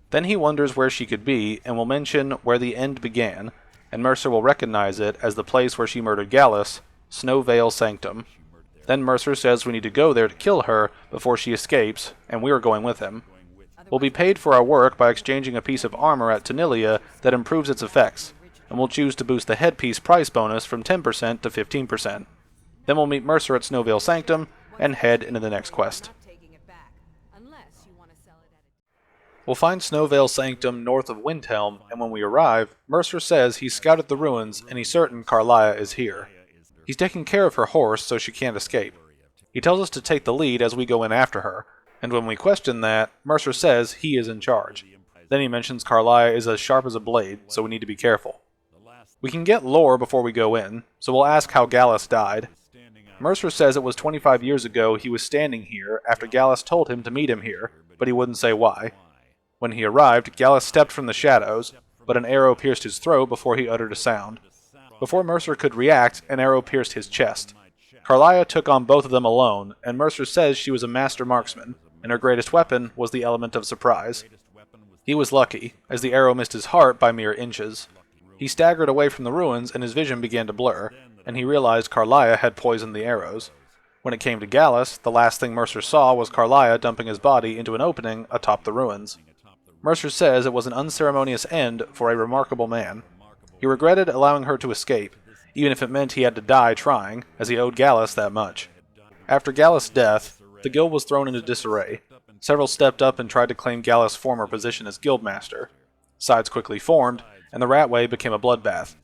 Speaker 1: Then he wonders where she could be, and will mention where the end began, and Mercer will recognize it as the place where she murdered Gallus, Snowvale Sanctum. Then Mercer says we need to go there to kill her before she escapes, and we are going with him. We'll be paid for our work by exchanging a piece of armor at Tonilia that improves its effects, and we'll choose to boost the headpiece price bonus from 10% to 15%. Then we'll meet Mercer at Snowvale Sanctum and head into the next quest. We'll find Snowvale Sanctum north of Windhelm, and when we arrive, Mercer says he's scouted the ruins and he's certain Carlia is here. He's taking care of her horse so she can't escape. He tells us to take the lead as we go in after her, and when we question that, Mercer says he is in charge. Then he mentions Carlia is as sharp as a blade, so we need to be careful. We can get lore before we go in, so we'll ask how Gallus died. Mercer says it was 25 years ago he was standing here after Gallus told him to meet him here, but he wouldn't say why. When he arrived, Gallus stepped from the shadows, but an arrow pierced his throat before he uttered a sound. Before Mercer could react, an arrow pierced his chest. Carlia took on both of them alone, and Mercer says she was a master marksman, and her greatest weapon was the element of surprise. He was lucky, as the arrow missed his heart by mere inches. He staggered away from the ruins and his vision began to blur, and he realized Carlia had poisoned the arrows. When it came to Gallus, the last thing Mercer saw was Carlia dumping his body into an opening atop the ruins. Mercer says it was an unceremonious end for a remarkable man. He regretted allowing her to escape, even if it meant he had to die trying, as he owed Gallus that much. After Gallus' death, the guild was thrown into disarray. Several stepped up and tried to claim Gallus' former position as guildmaster. Sides quickly formed, and the Ratway became a bloodbath.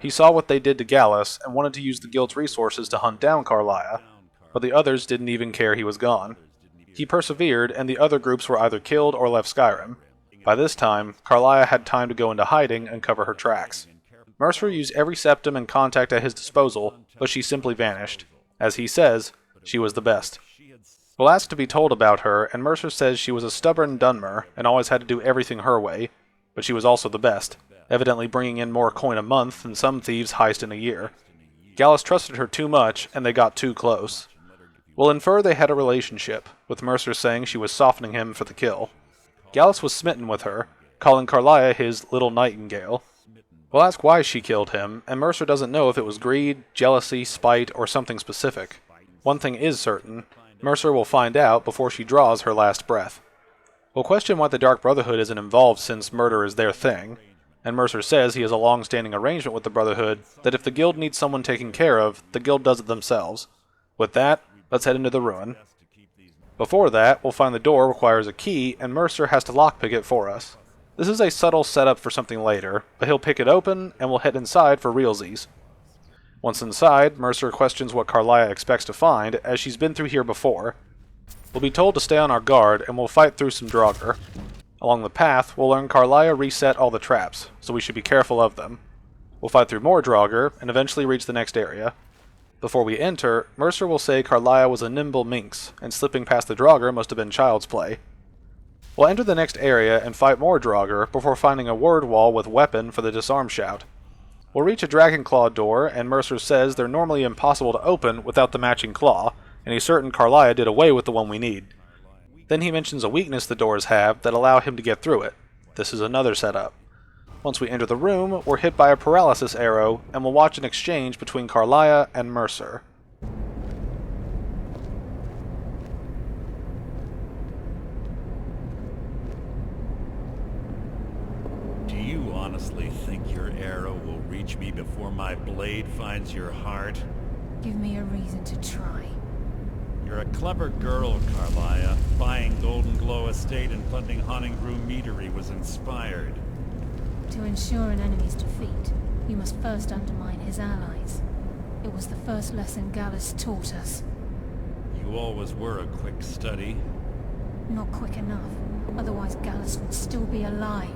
Speaker 1: He saw what they did to Gallus and wanted to use the guild's resources to hunt down Carlia, but the others didn't even care he was gone. He persevered, and the other groups were either killed or left Skyrim. By this time, Carlia had time to go into hiding and cover her tracks. Mercer used every septum and contact at his disposal, but she simply vanished. As he says, she was the best. We'll ask to be told about her, and Mercer says she was a stubborn Dunmer and always had to do everything her way, but she was also the best, evidently bringing in more coin a month than some thieves heist in a year. Gallus trusted her too much, and they got too close. We'll infer they had a relationship, with Mercer saying she was softening him for the kill. Gallus was smitten with her, calling Carlia his little nightingale. We'll ask why she killed him, and Mercer doesn't know if it was greed, jealousy, spite, or something specific. One thing is certain, Mercer will find out before she draws her last breath. We'll question why the Dark Brotherhood isn't involved since murder is their thing, and Mercer says he has a long-standing arrangement with the Brotherhood that if the guild needs someone taken care of, the guild does it themselves. With that, let's head into the ruin. Before that, we'll find the door requires a key, and Mercer has to lockpick it for us. This is a subtle setup for something later, but he'll pick it open, and we'll head inside for realsies. Once inside, Mercer questions what Carlia expects to find, as she's been through here before. We'll be told to stay on our guard, and we'll fight through some Draugr. Along the path, we'll learn Carlia reset all the traps, so we should be careful of them. We'll fight through more Draugr, and eventually reach the next area. Before we enter, Mercer will say Carlia was a nimble minx, and slipping past the Draugr must have been child's play. We'll enter the next area and fight more Draugr before finding a word wall with weapon for the disarm shout. We'll reach a Dragonclaw door, and Mercer says they're normally impossible to open without the matching claw, and he's certain Carlia did away with the one we need. Then he mentions a weakness the doors have that allow him to get through it. This is another setup. Once we enter the room, we're hit by a paralysis arrow, and we'll watch an exchange between Carlia and Mercer.
Speaker 3: Do you honestly think your arrow will reach me before my blade finds your heart?
Speaker 4: Give me a reason to try.
Speaker 3: You're a clever girl, Carlia. Buying Golden Glow Estate and funding Honningbrew Meadery was inspired.
Speaker 4: To ensure an enemy's defeat, you must first undermine his allies. It was the first lesson Gallus taught us.
Speaker 3: You always were a quick study.
Speaker 4: Not quick enough, otherwise Gallus would still be alive.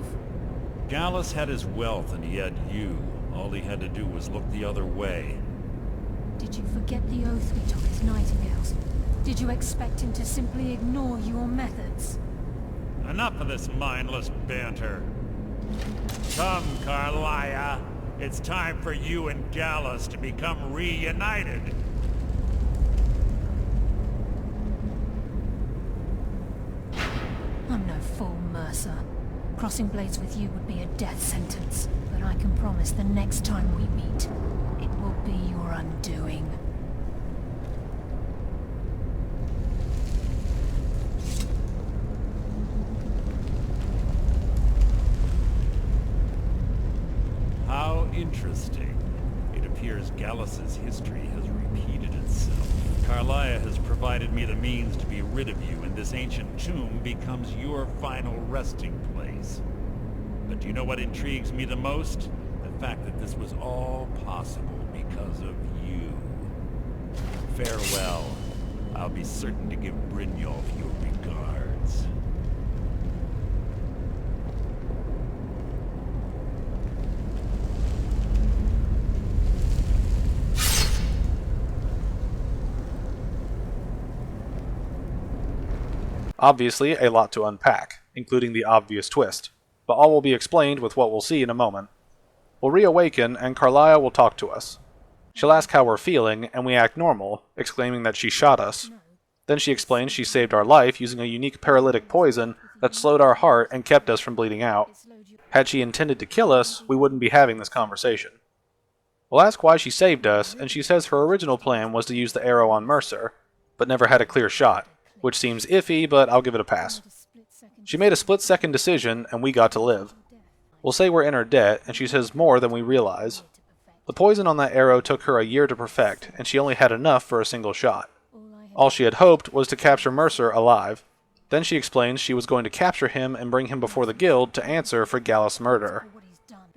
Speaker 3: Gallus had his wealth and he had you. All he had to do was look the other way.
Speaker 4: Did you forget the oath we took as Nightingales? Did you expect him to simply ignore your methods?
Speaker 3: Enough of this mindless banter. Come, Carlia. It's time for you and Gallus to become reunited.
Speaker 4: I'm no fool, Mercer. Crossing blades with you would be a death sentence, but I can promise the next time we meet, it will be your undoing.
Speaker 3: How interesting. It appears Gallus's history has repeated itself. Carlia has provided me the means to be rid of you, and this ancient tomb becomes your final resting place. But do you know what intrigues me the most? The fact that this was all possible because of you. Farewell. I'll be certain to give Brynjolf your regards.
Speaker 1: Obviously, a lot to unpack, including the obvious twist, but all will be explained with what we'll see in a moment. We'll reawaken, and Carlia will talk to us. She'll ask how we're feeling, and we act normal, exclaiming that she shot us. Then she explains she saved our life using a unique paralytic poison that slowed our heart and kept us from bleeding out. Had she intended to kill us, we wouldn't be having this conversation. We'll ask why she saved us, and she says her original plan was to use the arrow on Mercer, but never had a clear shot, which seems iffy, but I'll give it a pass. She made a split-second decision, and we got to live. We'll say we're in her debt, and she says more than we realize. The poison on that arrow took her a year to perfect, and she only had enough for a single shot. All she had hoped was to capture Mercer alive. Then she explains she was going to capture him and bring him before the guild to answer for Gallus' murder.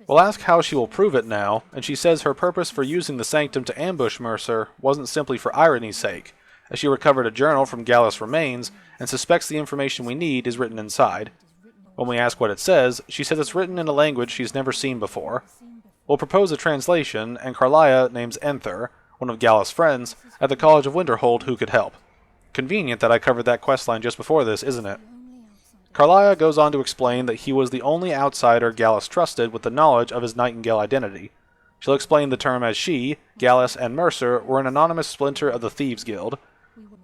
Speaker 1: We'll ask how she will prove it now, and she says her purpose for using the sanctum to ambush Mercer wasn't simply for irony's sake, as she recovered a journal from Gallus' remains and suspects the information we need is written inside. When we ask what it says, she says it's written in a language she's never seen before. We'll propose a translation, and Carlia names Enther, one of Gallus' friends, at the College of Winterhold who could help. Convenient that I covered that questline just before this, isn't it? Carlia goes on to explain that he was the only outsider Gallus trusted with the knowledge of his Nightingale identity. She'll explain the term as she, Gallus, and Mercer were an anonymous splinter of the Thieves Guild.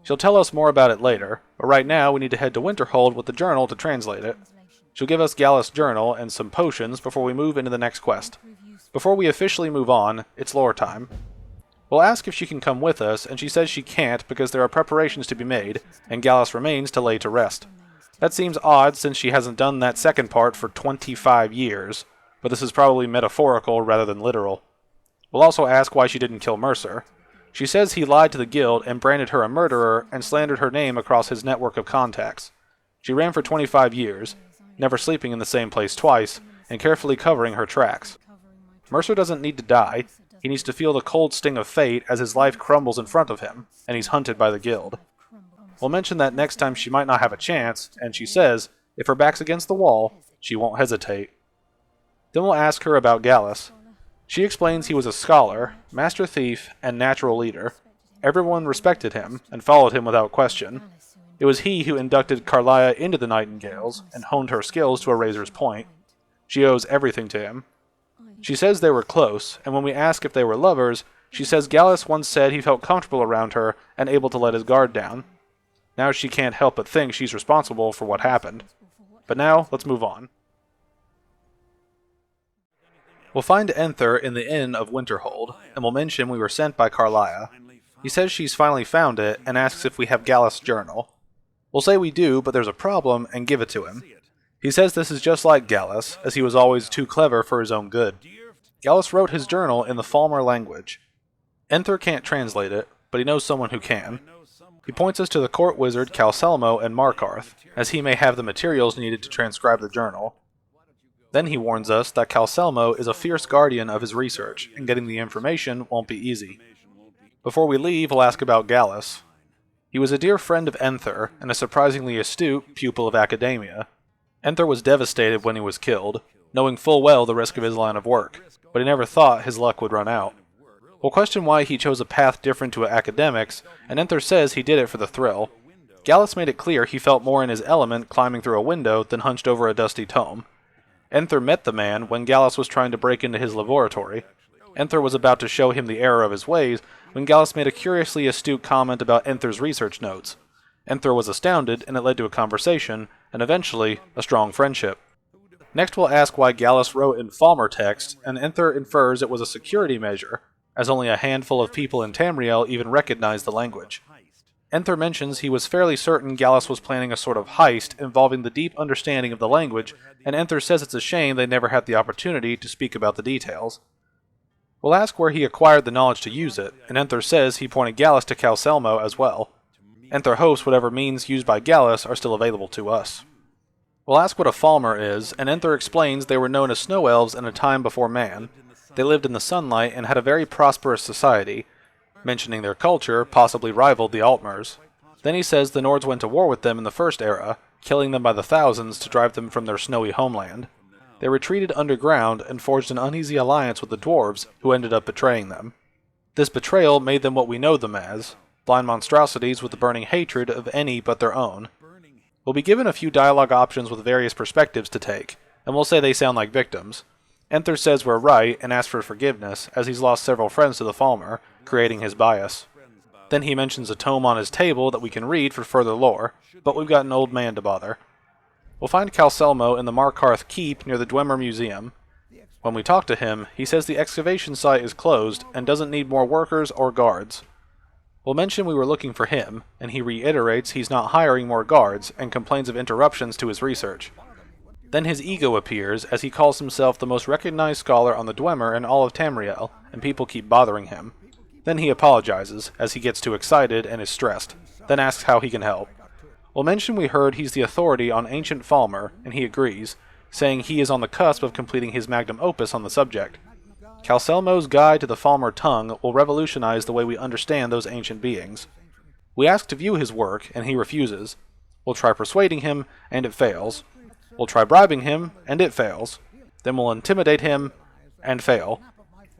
Speaker 1: She'll tell us more about it later, but right now we need to head to Winterhold with the journal to translate it. She'll give us Gallus' journal and some potions before we move into the next quest. Before we officially move on, it's lore time. We'll ask if she can come with us, and she says she can't because there are preparations to be made, and Gallus remains to lay to rest. That seems odd since she hasn't done that second part for 25 years, but this is probably metaphorical rather than literal. We'll also ask why she didn't kill Mercer. She says he lied to the guild and branded her a murderer and slandered her name across his network of contacts. She ran for 25 years, never sleeping in the same place twice, and carefully covering her tracks. Mercer doesn't need to die. He needs to feel the cold sting of fate as his life crumbles in front of him, and he's hunted by the guild. We'll mention that next time she might not have a chance, and she says, if her back's against the wall, she won't hesitate. Then we'll ask her about Gallus. She explains he was a scholar, master thief, and natural leader. Everyone respected him, and followed him without question. It was he who inducted Carlia into the Nightingales, and honed her skills to a razor's point. She owes everything to him. She says they were close, and when we ask if they were lovers, she says Gallus once said he felt comfortable around her and able to let his guard down. Now she can't help but think she's responsible for what happened. But now, let's move on. We'll find Enther in the inn of Winterhold, and we'll mention we were sent by Carlia. He says she's finally found it, and asks if we have Gallus' journal. We'll say we do, but there's a problem, and give it to him. He says this is just like Gallus, as he was always too clever for his own good. Gallus wrote his journal in the Falmer language. Enther can't translate it, but he knows someone who can. He points us to the court wizard Calcelmo and Markarth, as he may have the materials needed to transcribe the journal. Then he warns us that Calcelmo is a fierce guardian of his research, and getting the information won't be easy. Before we leave, we'll ask about Gallus. He was a dear friend of Enther, and a surprisingly astute pupil of academia. Enther was devastated when he was killed, knowing full well the risk of his line of work, but he never thought his luck would run out. We'll question why he chose a path different to academics, and Enther says he did it for the thrill. Gallus made it clear he felt more in his element climbing through a window than hunched over a dusty tome. Enther met the man when Gallus was trying to break into his laboratory. Enther was about to show him the error of his ways when Gallus made a curiously astute comment about Enther's research notes. Enther was astounded, and it led to a conversation, and eventually, a strong friendship. Next we'll ask why Gallus wrote in Falmer text, and Enther infers it was a security measure, as only a handful of people in Tamriel even recognized the language. Enther mentions he was fairly certain Gallus was planning a sort of heist involving the deep understanding of the language, and Enther says it's a shame they never had the opportunity to speak about the details. We'll ask where he acquired the knowledge to use it, and Enther says he pointed Gallus to Calcelmo as well. Enther hopes whatever means used by Gallus are still available to us. We'll ask what a Falmer is, and Enther explains they were known as snow elves in a time before man. They lived in the sunlight and had a very prosperous society. Mentioning their culture possibly rivaled the Altmers. Then he says the Nords went to war with them in the First Era, killing them by the thousands to drive them from their snowy homeland. They retreated underground and forged an uneasy alliance with the dwarves, who ended up betraying them. This betrayal made them what we know them as, blind monstrosities with a burning hatred of any but their own. We'll be given a few dialogue options with various perspectives to take, and we'll say they sound like victims. Enther says we're right and asks for forgiveness, as he's lost several friends to the Falmer, creating his bias. Then he mentions a tome on his table that we can read for further lore, but we've got an old man to bother. We'll find Calcelmo in the Markarth Keep near the Dwemer Museum. When we talk to him, he says the excavation site is closed and doesn't need more workers or guards. We'll mention we were looking for him, and he reiterates he's not hiring more guards and complains of interruptions to his research. Then his ego appears, as he calls himself the most recognized scholar on the Dwemer in all of Tamriel, and people keep bothering him. Then he apologizes, as he gets too excited and is stressed, then asks how he can help. We'll mention we heard he's the authority on ancient Falmer, and he agrees, saying he is on the cusp of completing his magnum opus on the subject. Calcelmo's guide to the Falmer tongue will revolutionize the way we understand those ancient beings. We ask to view his work, and he refuses. We'll try persuading him, and it fails. We'll try bribing him, and it fails. Then we'll intimidate him, and fail.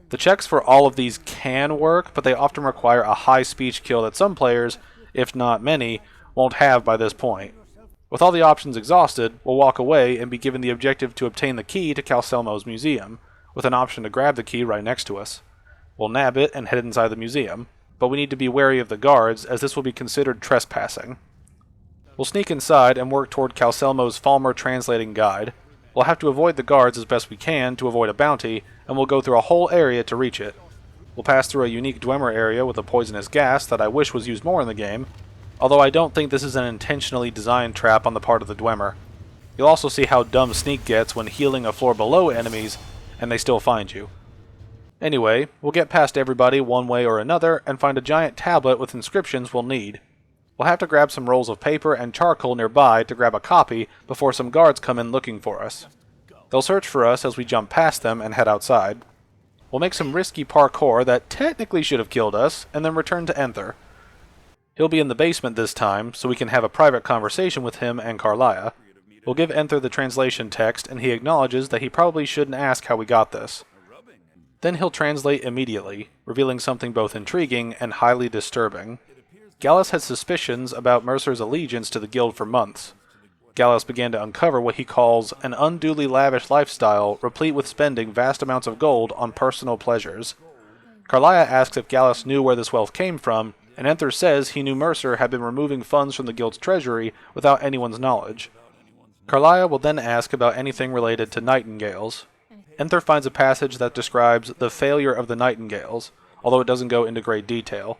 Speaker 1: The checks for all of these can work, but they often require a high speech kill that some players, if not many, won't have by this point. With all the options exhausted, we'll walk away and be given the objective to obtain the key to Calcelmo's museum, with an option to grab the key right next to us. We'll nab it and head inside the museum, but we need to be wary of the guards, as this will be considered trespassing. We'll sneak inside and work toward Calcelmo's Falmer translating guide. We'll have to avoid the guards as best we can to avoid a bounty, and we'll go through a whole area to reach it. We'll pass through a unique Dwemer area with a poisonous gas that I wish was used more in the game, although I don't think this is an intentionally designed trap on the part of the Dwemer. You'll also see how dumb Sneak gets when healing a floor below enemies, and they still find you. Anyway, we'll get past everybody one way or another and find a giant tablet with inscriptions we'll need. We'll have to grab some rolls of paper and charcoal nearby to grab a copy before some guards come in looking for us. They'll search for us as we jump past them and head outside. We'll make some risky parkour that technically should have killed us, and then return to Enther. He'll be in the basement this time, so we can have a private conversation with him and Carlia. We'll give Enther the translation text, and he acknowledges that he probably shouldn't ask how we got this. Then he'll translate immediately, revealing something both intriguing and highly disturbing. Gallus had suspicions about Mercer's allegiance to the guild for months. Gallus began to uncover what he calls an unduly lavish lifestyle, replete with spending vast amounts of gold on personal pleasures. Carlia asks if Gallus knew where this wealth came from, and Enther says he knew Mercer had been removing funds from the guild's treasury without anyone's knowledge. Carlia will then ask about anything related to nightingales. Enther finds a passage that describes the failure of the nightingales, although it doesn't go into great detail.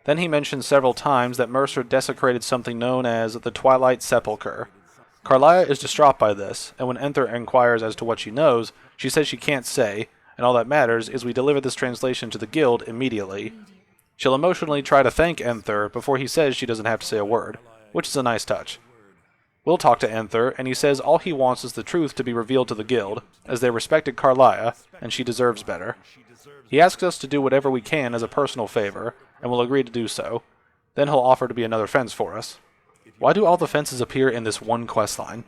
Speaker 1: Then he mentions several times that Mercer desecrated something known as the Twilight Sepulchre. Carlia is distraught by this, and when Enther inquires as to what she knows, she says she can't say, and all that matters is we deliver this translation to the guild immediately. She'll emotionally try to thank Enther before he says she doesn't have to say a word, which is a nice touch. We'll talk to Enther, and he says all he wants is the truth to be revealed to the guild, as they respected Carlia, and she deserves better. He asks us to do whatever we can as a personal favor, and we'll agree to do so. Then he'll offer to be another fence for us. Why do all the fences appear in this one questline?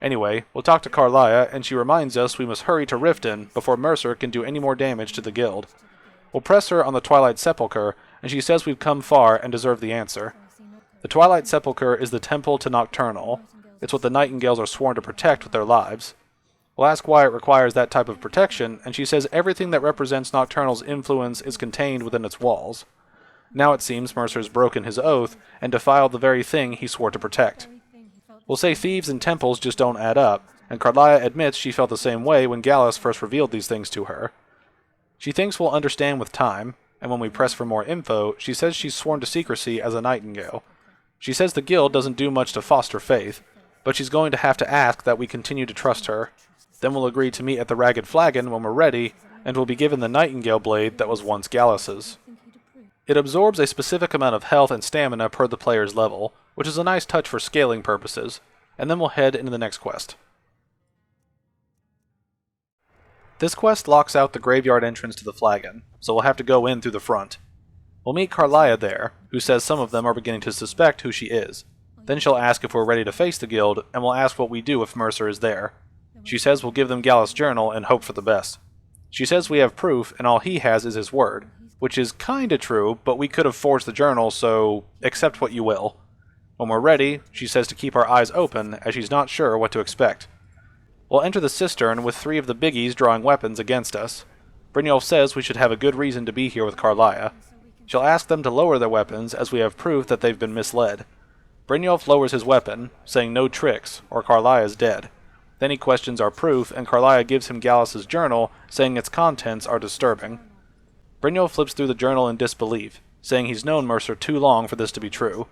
Speaker 1: Anyway, we'll talk to Carlia, and she reminds us we must hurry to Riften before Mercer can do any more damage to the guild. We'll press her on the Twilight Sepulchre, and she says we've come far and deserve the answer. The Twilight Sepulchre is the temple to Nocturnal. It's what the Nightingales are sworn to protect with their lives. We'll ask why it requires that type of protection, and she says everything that represents Nocturnal's influence is contained within its walls. Now it seems Mercer's broken his oath and defiled the very thing he swore to protect. We'll say thieves and temples just don't add up, and Carlia admits she felt the same way when Gallus first revealed these things to her. She thinks we'll understand with time, and when we press for more info, she says she's sworn to secrecy as a Nightingale. She says the guild doesn't do much to foster faith, but she's going to have to ask that we continue to trust her. Then we'll agree to meet at the Ragged Flagon when we're ready, and we'll be given the Nightingale blade that was once Gallus's. It absorbs a specific amount of health and stamina per the player's level, which is a nice touch for scaling purposes, and then we'll head into the next quest. This quest locks out the graveyard entrance to the Flagon, so we'll have to go in through the front. We'll meet Carlia there, who says some of them are beginning to suspect who she is. Then she'll ask if we're ready to face the guild, and we'll ask what we do if Mercer is there. She says we'll give them Gallus' journal and hope for the best. She says we have proof, and all he has is his word, which is kinda true, but we could have forged the journal, so accept what you will. When we're ready, she says to keep our eyes open, as she's not sure what to expect. We'll enter the cistern with 3 of the biggies drawing weapons against us. Brynjolf says we should have a good reason to be here with Carlia. She'll ask them to lower their weapons, as we have proof that they've been misled. Brynjolf lowers his weapon, saying no tricks, or Carlia's dead. Then he questions our proof, and Carlia gives him Gallus' journal, saying its contents are disturbing. Brynjolf flips through the journal in disbelief, saying he's known Mercer too long for this to be true.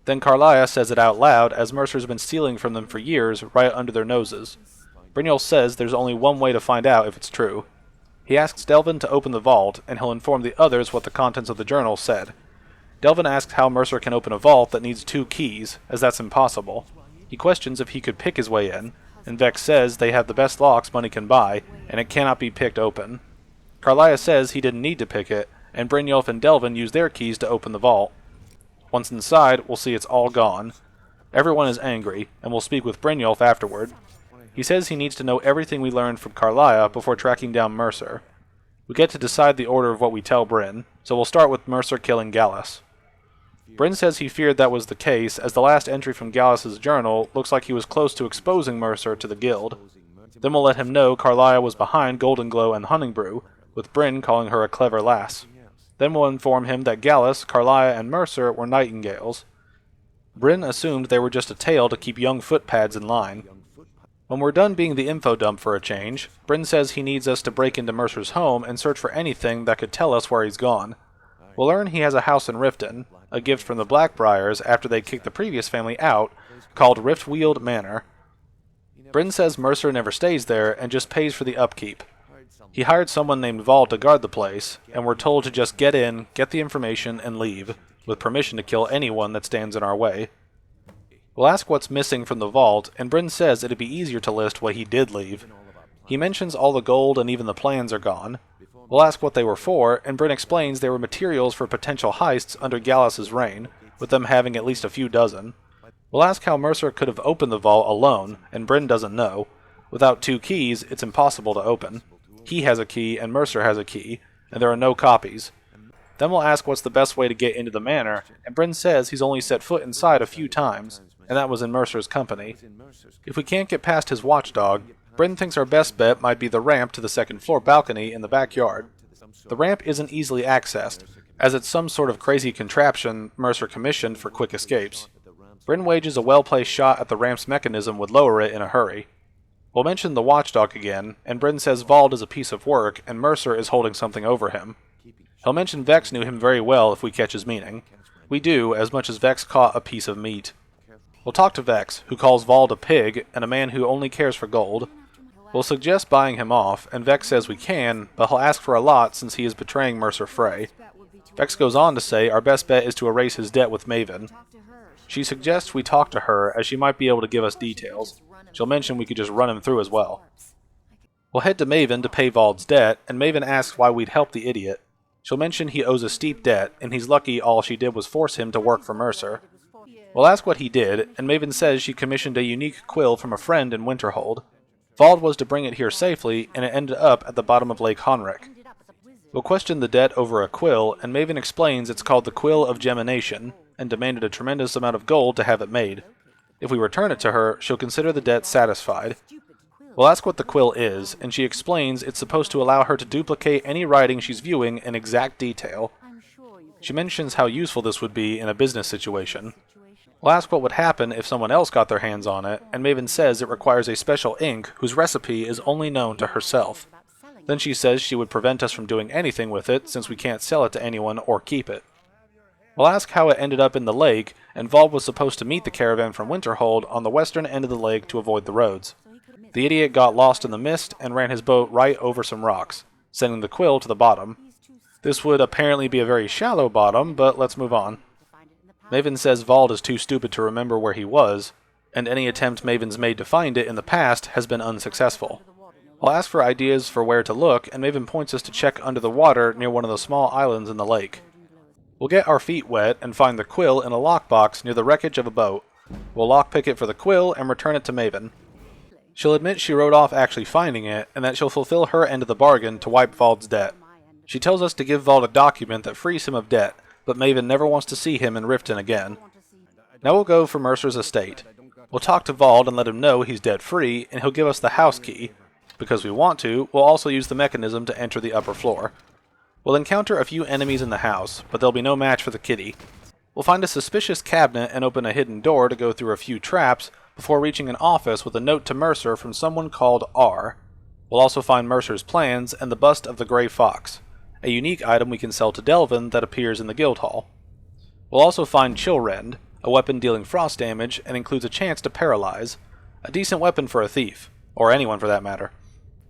Speaker 1: Then Carlia says it out loud, as Mercer's been stealing from them for years, right under their noses. Brynjolf says there's only one way to find out if it's true. He asks Delvin to open the vault, and he'll inform the others what the contents of the journal said. Delvin asks how Mercer can open a vault that needs 2 keys, as that's impossible. He questions if he could pick his way in, and Vex says they have the best locks money can buy, and it cannot be picked open. Carlia says he didn't need to pick it, and Brynjolf and Delvin use their keys to open the vault. Once inside, we'll see it's all gone. Everyone is angry, and we'll speak with Brynjolf afterward. He says he needs to know everything we learned from Carlia before tracking down Mercer. We get to decide the order of what we tell Bryn, so we'll start with Mercer killing Gallus. Bryn says he feared that was the case, as the last entry from Gallus' journal looks like he was close to exposing Mercer to the guild. Then we'll let him know Carlia was behind Golden Glow and Hunting Brew, with Bryn calling her a clever lass. Then we'll inform him that Gallus, Carlia, and Mercer were Nightingales. Bryn assumed they were just a tale to keep young footpads in line. When we're done being the info dump for a change, Bryn says he needs us to break into Mercer's home and search for anything that could tell us where he's gone. We'll learn he has a house in Riften, a gift from the Blackbriars after they kicked the previous family out, called Riftweald Manor. Bryn says Mercer never stays there and just pays for the upkeep. He hired someone named Vol to guard the place, and we're told to just get in, get the information, and leave, with permission to kill anyone that stands in our way. We'll ask what's missing from the vault, and Bryn says it'd be easier to list what he did leave. He mentions all the gold and even the plans are gone. We'll ask what they were for, and Bryn explains they were materials for potential heists under Gallus' reign, with them having at least a few dozen. We'll ask how Mercer could have opened the vault alone, and Bryn doesn't know. Without 2 keys, it's impossible to open. He has a key, and Mercer has a key, and there are no copies. Then we'll ask what's the best way to get into the manor, and Bryn says he's only set foot inside a few times, and that was in Mercer's company. If we can't get past his watchdog, Bryn thinks our best bet might be the ramp to the 2nd floor balcony in the backyard. The ramp isn't easily accessed, as it's some sort of crazy contraption Mercer commissioned for quick escapes. Bryn wages a well-placed shot at the ramp's mechanism would lower it in a hurry. We'll mention the watchdog again, and Bryn says Vald is a piece of work, and Mercer is holding something over him. He'll mention Vex knew him very well if we catch his meaning. We do, as much as Vex caught a piece of meat. We'll talk to Vex, who calls Vald a pig, and a man who only cares for gold. We'll suggest buying him off, and Vex says we can, but he'll ask for a lot since he is betraying Mercer Frey. Vex goes on to say our best bet is to erase his debt with Maven. She suggests we talk to her, as she might be able to give us details. She'll mention we could just run him through as well. We'll head to Maven to pay Vald's debt, and Maven asks why we'd help the idiot. She'll mention he owes a steep debt, and he's lucky all she did was force him to work for Mercer. We'll ask what he did, and Maven says she commissioned a unique quill from a friend in Winterhold. Vald was to bring it here safely, and it ended up at the bottom of Lake Honric. We'll question the debt over a quill, and Maven explains it's called the Quill of Gemination, and demanded a tremendous amount of gold to have it made. If we return it to her, she'll consider the debt satisfied. We'll ask what the quill is, and she explains it's supposed to allow her to duplicate any writing she's viewing in exact detail. She mentions how useful this would be in a business situation. We'll ask what would happen if someone else got their hands on it, and Maven says it requires a special ink whose recipe is only known to herself. Then she says she would prevent us from doing anything with it since we can't sell it to anyone or keep it. We'll ask how it ended up in the lake, and Vald was supposed to meet the caravan from Winterhold on the western end of the lake to avoid the roads. The idiot got lost in the mist and ran his boat right over some rocks, sending the quill to the bottom. This would apparently be a very shallow bottom, but let's move on. Maven says Vald is too stupid to remember where he was, and any attempt Maven's made to find it in the past has been unsuccessful. I'll ask for ideas for where to look, and Maven points us to check under the water near one of the small islands in the lake. We'll get our feet wet and find the quill in a lockbox near the wreckage of a boat. We'll lockpick it for the quill and return it to Maven. She'll admit she wrote off actually finding it, and that she'll fulfill her end of the bargain to wipe Vald's debt. She tells us to give Vald a document that frees him of debt, but Maven never wants to see him in Riften again. Now we'll go for Mercer's estate. We'll talk to Vald and let him know he's debt-free, and he'll give us the house key. Because we want to, we'll also use the mechanism to enter the upper floor. We'll encounter a few enemies in the house, but they'll be no match for the kitty. We'll find a suspicious cabinet and open a hidden door to go through a few traps before reaching an office with a note to Mercer from someone called R. We'll also find Mercer's plans and the bust of the Grey Fox, a unique item we can sell to Delvin that appears in the guild hall. We'll also find Chillrend, a weapon dealing frost damage and includes a chance to paralyze, a decent weapon for a thief, or anyone for that matter.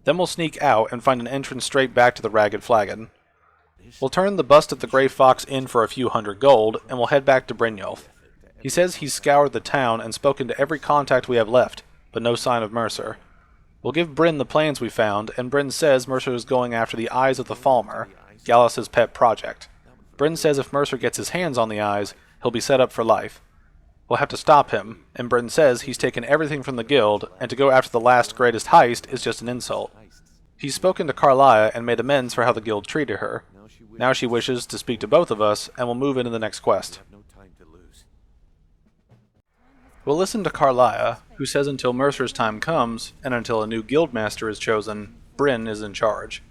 Speaker 1: Then we'll sneak out and find an entrance straight back to the Ragged Flagon. We'll turn the bust of the Grey Fox in for a few hundred gold, and we'll head back to Brynjolf. He says he's scoured the town and spoken to every contact we have left, but no sign of Mercer. We'll give Bryn the plans we found, and Bryn says Mercer is going after the Eyes of the Falmer, Gallus's pet project. Bryn says if Mercer gets his hands on the eyes, he'll be set up for life. We'll have to stop him, and Bryn says he's taken everything from the guild, and to go after the last greatest heist is just an insult. He's spoken to Carlia and made amends for how the guild treated her. Now she wishes to speak to both of us, and we'll move into the next quest. We'll listen to Carlia, who says until Mercer's time comes, and until a new guildmaster is chosen, Bryn is in charge.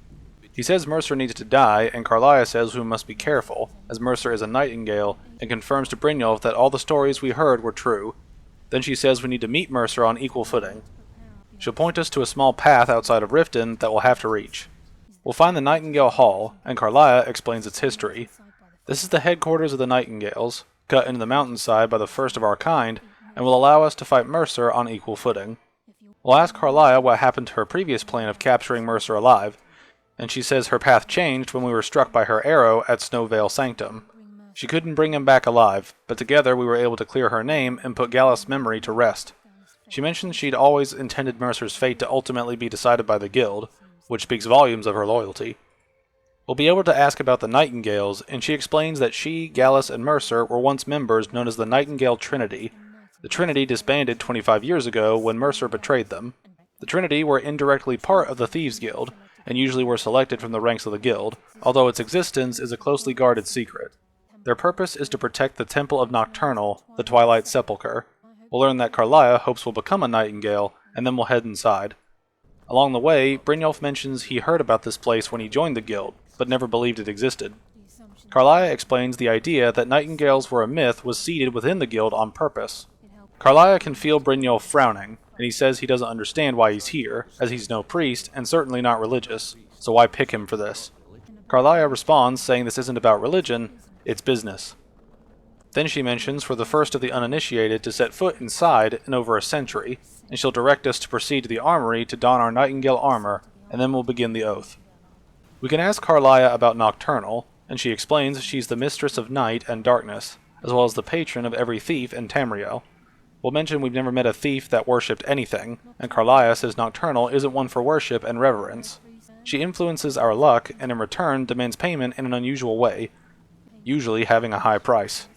Speaker 1: He says Mercer needs to die, and Carlia says we must be careful, as Mercer is a nightingale, and confirms to Brynjolf that all the stories we heard were true. Then she says we need to meet Mercer on equal footing. She'll point us to a small path outside of Riften that we'll have to reach. We'll find the Nightingale Hall, and Carlia explains its history. This is the headquarters of the Nightingales, cut into the mountainside by the first of our kind, and will allow us to fight Mercer on equal footing. We'll ask Carlia what happened to her previous plan of capturing Mercer alive, and she says her path changed when we were struck by her arrow at Snowvale Sanctum. She couldn't bring him back alive, but together we were able to clear her name and put Gallus' memory to rest. She mentions she'd always intended Mercer's fate to ultimately be decided by the guild, which speaks volumes of her loyalty. We'll be able to ask about the Nightingales, and she explains that she, Gallus, and Mercer were once members known as the Nightingale Trinity. The Trinity disbanded 25 years ago when Mercer betrayed them. The Trinity were indirectly part of the Thieves Guild, and usually were selected from the ranks of the guild, although its existence is a closely guarded secret. Their purpose is to protect the Temple of Nocturnal, the Twilight Sepulchre. We'll learn that Carlia hopes will become a Nightingale, and then we'll head inside. Along the way, Brynjolf mentions he heard about this place when he joined the guild, but never believed it existed. Carlia explains the idea that nightingales were a myth was seeded within the guild on purpose. Carlia can feel Brynjolf frowning, and he says he doesn't understand why he's here, as he's no priest and certainly not religious, so why pick him for this? Carlia responds saying this isn't about religion, it's business. Then she mentions for the first of the uninitiated to set foot inside in over a century, and she'll direct us to proceed to the armory to don our nightingale armor, and then we'll begin the oath. We can ask Carlia about Nocturnal, and she explains she's the mistress of night and darkness, as well as the patron of every thief in Tamriel. We'll mention we've never met a thief that worshipped anything, and Carlia says Nocturnal isn't one for worship and reverence. She influences our luck, and in return demands payment in an unusual way, usually having a high price.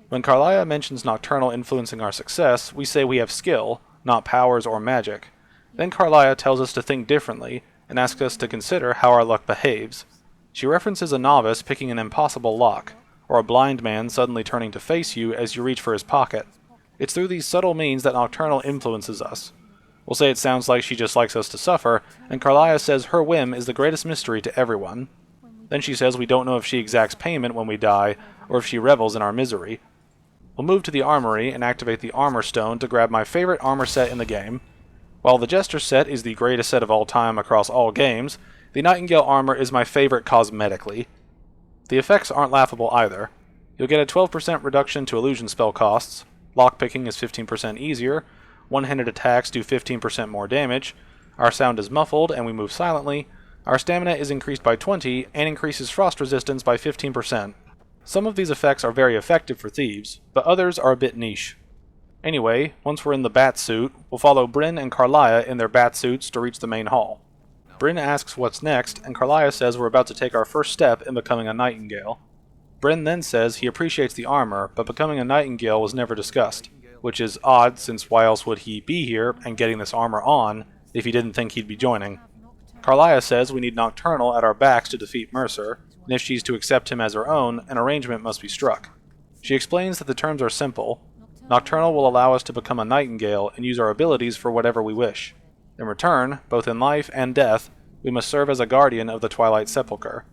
Speaker 1: When Carlia mentions Nocturnal influencing our success, we say we have skill, not powers or magic. Then Carlia tells us to think differently, and asks us to consider how our luck behaves. She references a novice picking an impossible lock, or a blind man suddenly turning to face you as you reach for his pocket. It's through these subtle means that Nocturnal influences us. We'll say it sounds like she just likes us to suffer, and Carlia says her whim is the greatest mystery to everyone. Then she says we don't know if she exacts payment when we die, or if she revels in our misery. We'll move to the armory and activate the armor stone to grab my favorite armor set in the game. While the Jester set is the greatest set of all time across all games, the Nightingale armor is my favorite cosmetically. The effects aren't laughable either. You'll get a 12% reduction to illusion spell costs, lockpicking is 15% easier, one-handed attacks do 15% more damage, our sound is muffled and we move silently, our stamina is increased by 20 and increases frost resistance by 15%. Some of these effects are very effective for thieves, but others are a bit niche. Anyway, once we're in the bat suit, we'll follow Bryn and Carlia in their bat suits to reach the main hall. Bryn asks what's next, and Carlia says we're about to take our first step in becoming a nightingale. Bryn then says he appreciates the armor, but becoming a nightingale was never discussed, which is odd since why else would he be here and getting this armor on if he didn't think he'd be joining. Carlia says we need Nocturnal at our backs to defeat Mercer, and if she's to accept him as her own, an arrangement must be struck. She explains that the terms are simple. Nocturnal will allow us to become a nightingale and use our abilities for whatever we wish. In return, both in life and death, we must serve as a guardian of the Twilight Sepulchre.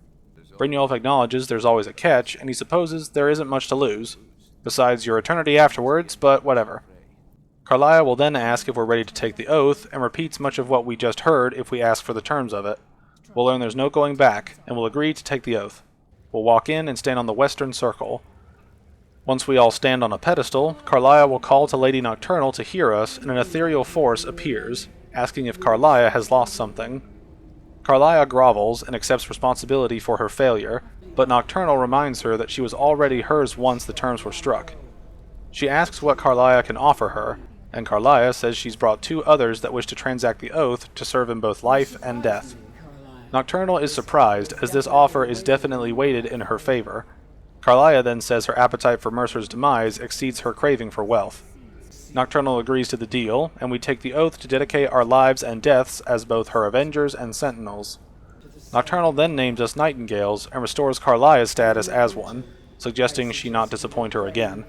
Speaker 1: Brynjolf acknowledges there's always a catch, and he supposes there isn't much to lose, besides your eternity afterwards, but whatever. Carlia will then ask if we're ready to take the oath, and repeats much of what we just heard if we ask for the terms of it. We'll learn there's no going back, and we'll agree to take the oath. We'll walk in and stand on the western circle. Once we all stand on a pedestal, Carlia will call to Lady Nocturnal to hear us, and an ethereal force appears, asking if Carlia has lost something. Carlia grovels and accepts responsibility for her failure, but Nocturnal reminds her that she was already hers once the terms were struck. She asks what Carlia can offer her, and Carlia says she's brought 2 others that wish to transact the oath to serve in both life and death. Nocturnal is surprised, as this offer is definitely weighted in her favor. Carlia then says her appetite for Mercer's demise exceeds her craving for wealth. Nocturnal agrees to the deal, and we take the oath to dedicate our lives and deaths as both her avengers and sentinels. Nocturnal then names us nightingales and restores Carlia's status as one, suggesting she not disappoint her again.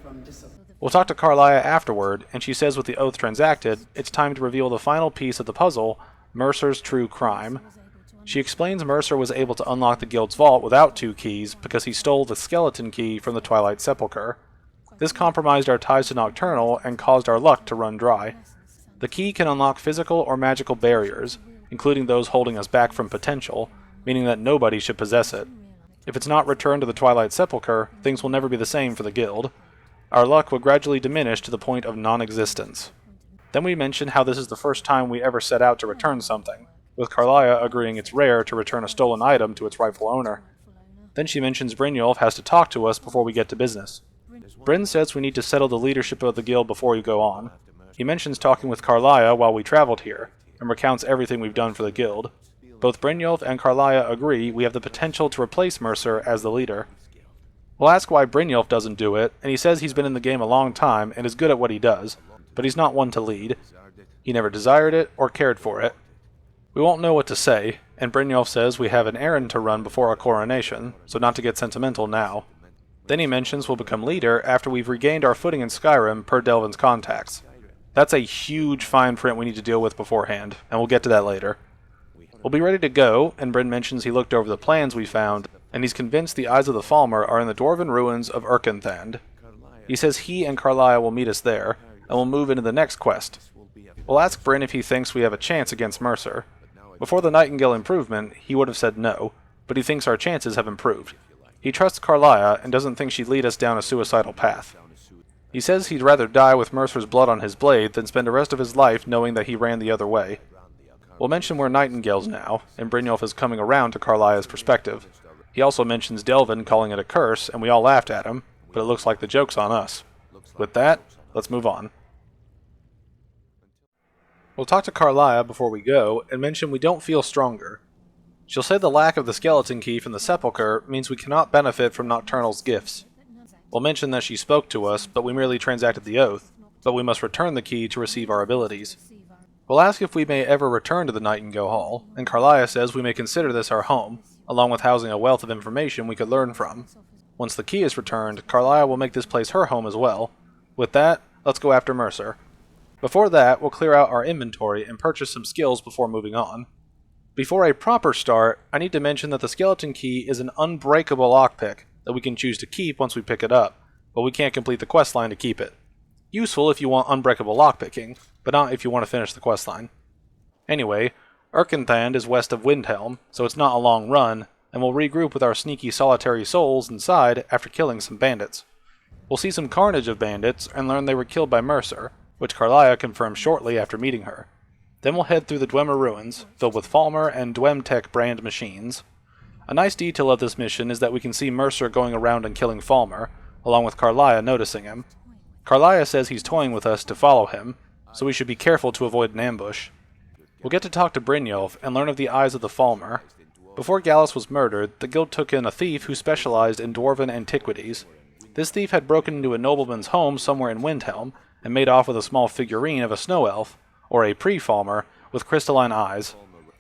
Speaker 1: We'll talk to Carlia afterward, and she says with the oath transacted, it's time to reveal the final piece of the puzzle, Mercer's true crime. She explains Mercer was able to unlock the guild's vault without 2 keys because he stole the skeleton key from the Twilight Sepulchre. This compromised our ties to Nocturnal and caused our luck to run dry. The key can unlock physical or magical barriers, including those holding us back from potential, meaning that nobody should possess it. If it's not returned to the Twilight Sepulchre, things will never be the same for the guild. Our luck will gradually diminish to the point of non-existence. Then we mention how this is the first time we ever set out to return something, with Carlia agreeing it's rare to return a stolen item to its rightful owner. Then she mentions Brynjolf has to talk to us before we get to business. Bryn says we need to settle the leadership of the guild before we go on. He mentions talking with Carlia while we traveled here, and recounts everything we've done for the guild. Both Brynjolf and Carlia agree we have the potential to replace Mercer as the leader. We'll ask why Brynjolf doesn't do it, and he says he's been in the game a long time and is good at what he does, but he's not one to lead. He never desired it or cared for it. We won't know what to say, and Brynjolf says we have an errand to run before our coronation, so not to get sentimental now. Then he mentions we'll become leader after we've regained our footing in Skyrim per Delvin's contacts. That's a huge fine print we need to deal with beforehand, and we'll get to that later. We'll be ready to go, and Bryn mentions he looked over the plans we found, and he's convinced the Eyes of the Falmer are in the dwarven ruins of Erkenthand. He says he and Carlia will meet us there, and we'll move into the next quest. We'll ask Bryn if he thinks we have a chance against Mercer. Before the Nightingale improvement, he would have said no, but he thinks our chances have improved. He trusts Carlia and doesn't think she'd lead us down a suicidal path. He says he'd rather die with Mercer's blood on his blade than spend the rest of his life knowing that he ran the other way. We'll mention we're Nightingales now, and Brynjolf is coming around to Carlia's perspective. He also mentions Delvin calling it a curse, and we all laughed at him, but it looks like the joke's on us. With that, let's move on. We'll talk to Carlia before we go, and mention we don't feel stronger. She'll say the lack of the skeleton key from the sepulchre means we cannot benefit from Nocturnal's gifts. We'll mention that she spoke to us, but we merely transacted the oath, but we must return the key to receive our abilities. We'll ask if we may ever return to the Nightingale Hall, and Carlia says we may consider this our home, along with housing a wealth of information we could learn from. Once the key is returned, Carlia will make this place her home as well. With that, let's go after Mercer. Before that, we'll clear out our inventory and purchase some skills before moving on. Before a proper start, I need to mention that the skeleton key is an unbreakable lockpick that we can choose to keep once we pick it up, but we can't complete the questline to keep it. Useful if you want unbreakable lockpicking, but not if you want to finish the questline. Anyway, Erkenthand is west of Windhelm, so it's not a long run, and we'll regroup with our sneaky solitary souls inside after killing some bandits. We'll see some carnage of bandits and learn they were killed by Mercer, which Carlia confirms shortly after meeting her. Then we'll head through the Dwemer ruins, filled with Falmer and Dwemtech brand machines. A nice detail of this mission is that we can see Mercer going around and killing Falmer, along with Carlia noticing him. Carlia says he's toying with us to follow him, so we should be careful to avoid an ambush. We'll get to talk to Brynjolf and learn of the Eyes of the Falmer. Before Gallus was murdered, the guild took in a thief who specialized in dwarven antiquities. This thief had broken into a nobleman's home somewhere in Windhelm, and made off with a small figurine of a snow elf, or a pre-Falmer, with crystalline eyes.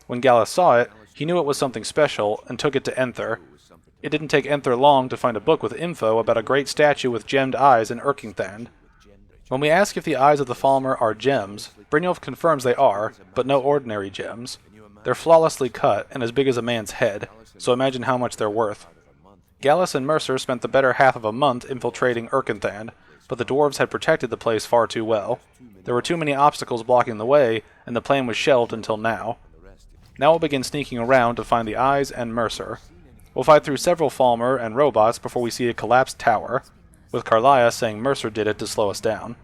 Speaker 1: When Gallus saw it, he knew it was something special, and took it to Enther. It didn't take Enther long to find a book with info about a great statue with gemmed eyes in Erkenthand. When we ask if the Eyes of the Falmer are gems, Brynjolf confirms they are, but no ordinary gems. They're flawlessly cut, and as big as a man's head, so imagine how much they're worth. Gallus and Mercer spent the better half of a month infiltrating Erkenthand, but the dwarves had protected the place far too well. There were too many obstacles blocking the way, and the plan was shelved until now. Now we'll begin sneaking around to find the Eyes and Mercer. We'll fight through several Falmer and robots before we see a collapsed tower, with Carlia saying Mercer did it to slow us down.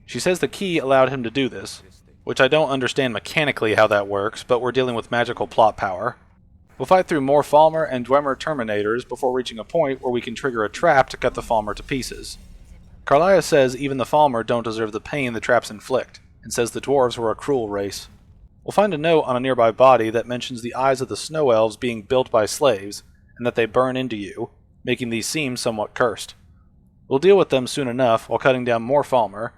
Speaker 1: She says the key allowed him to do this, which I don't understand mechanically how that works, but we're dealing with magical plot power. We'll fight through more Falmer and Dwemer Terminators before reaching a point where we can trigger a trap to cut the Falmer to pieces. Carlia says even the Falmer don't deserve the pain the traps inflict, and says the dwarves were a cruel race. We'll find a note on a nearby body that mentions the eyes of the Snow Elves being built by slaves, and that they burn into you, making these seem somewhat cursed. We'll deal with them soon enough while cutting down more Falmer.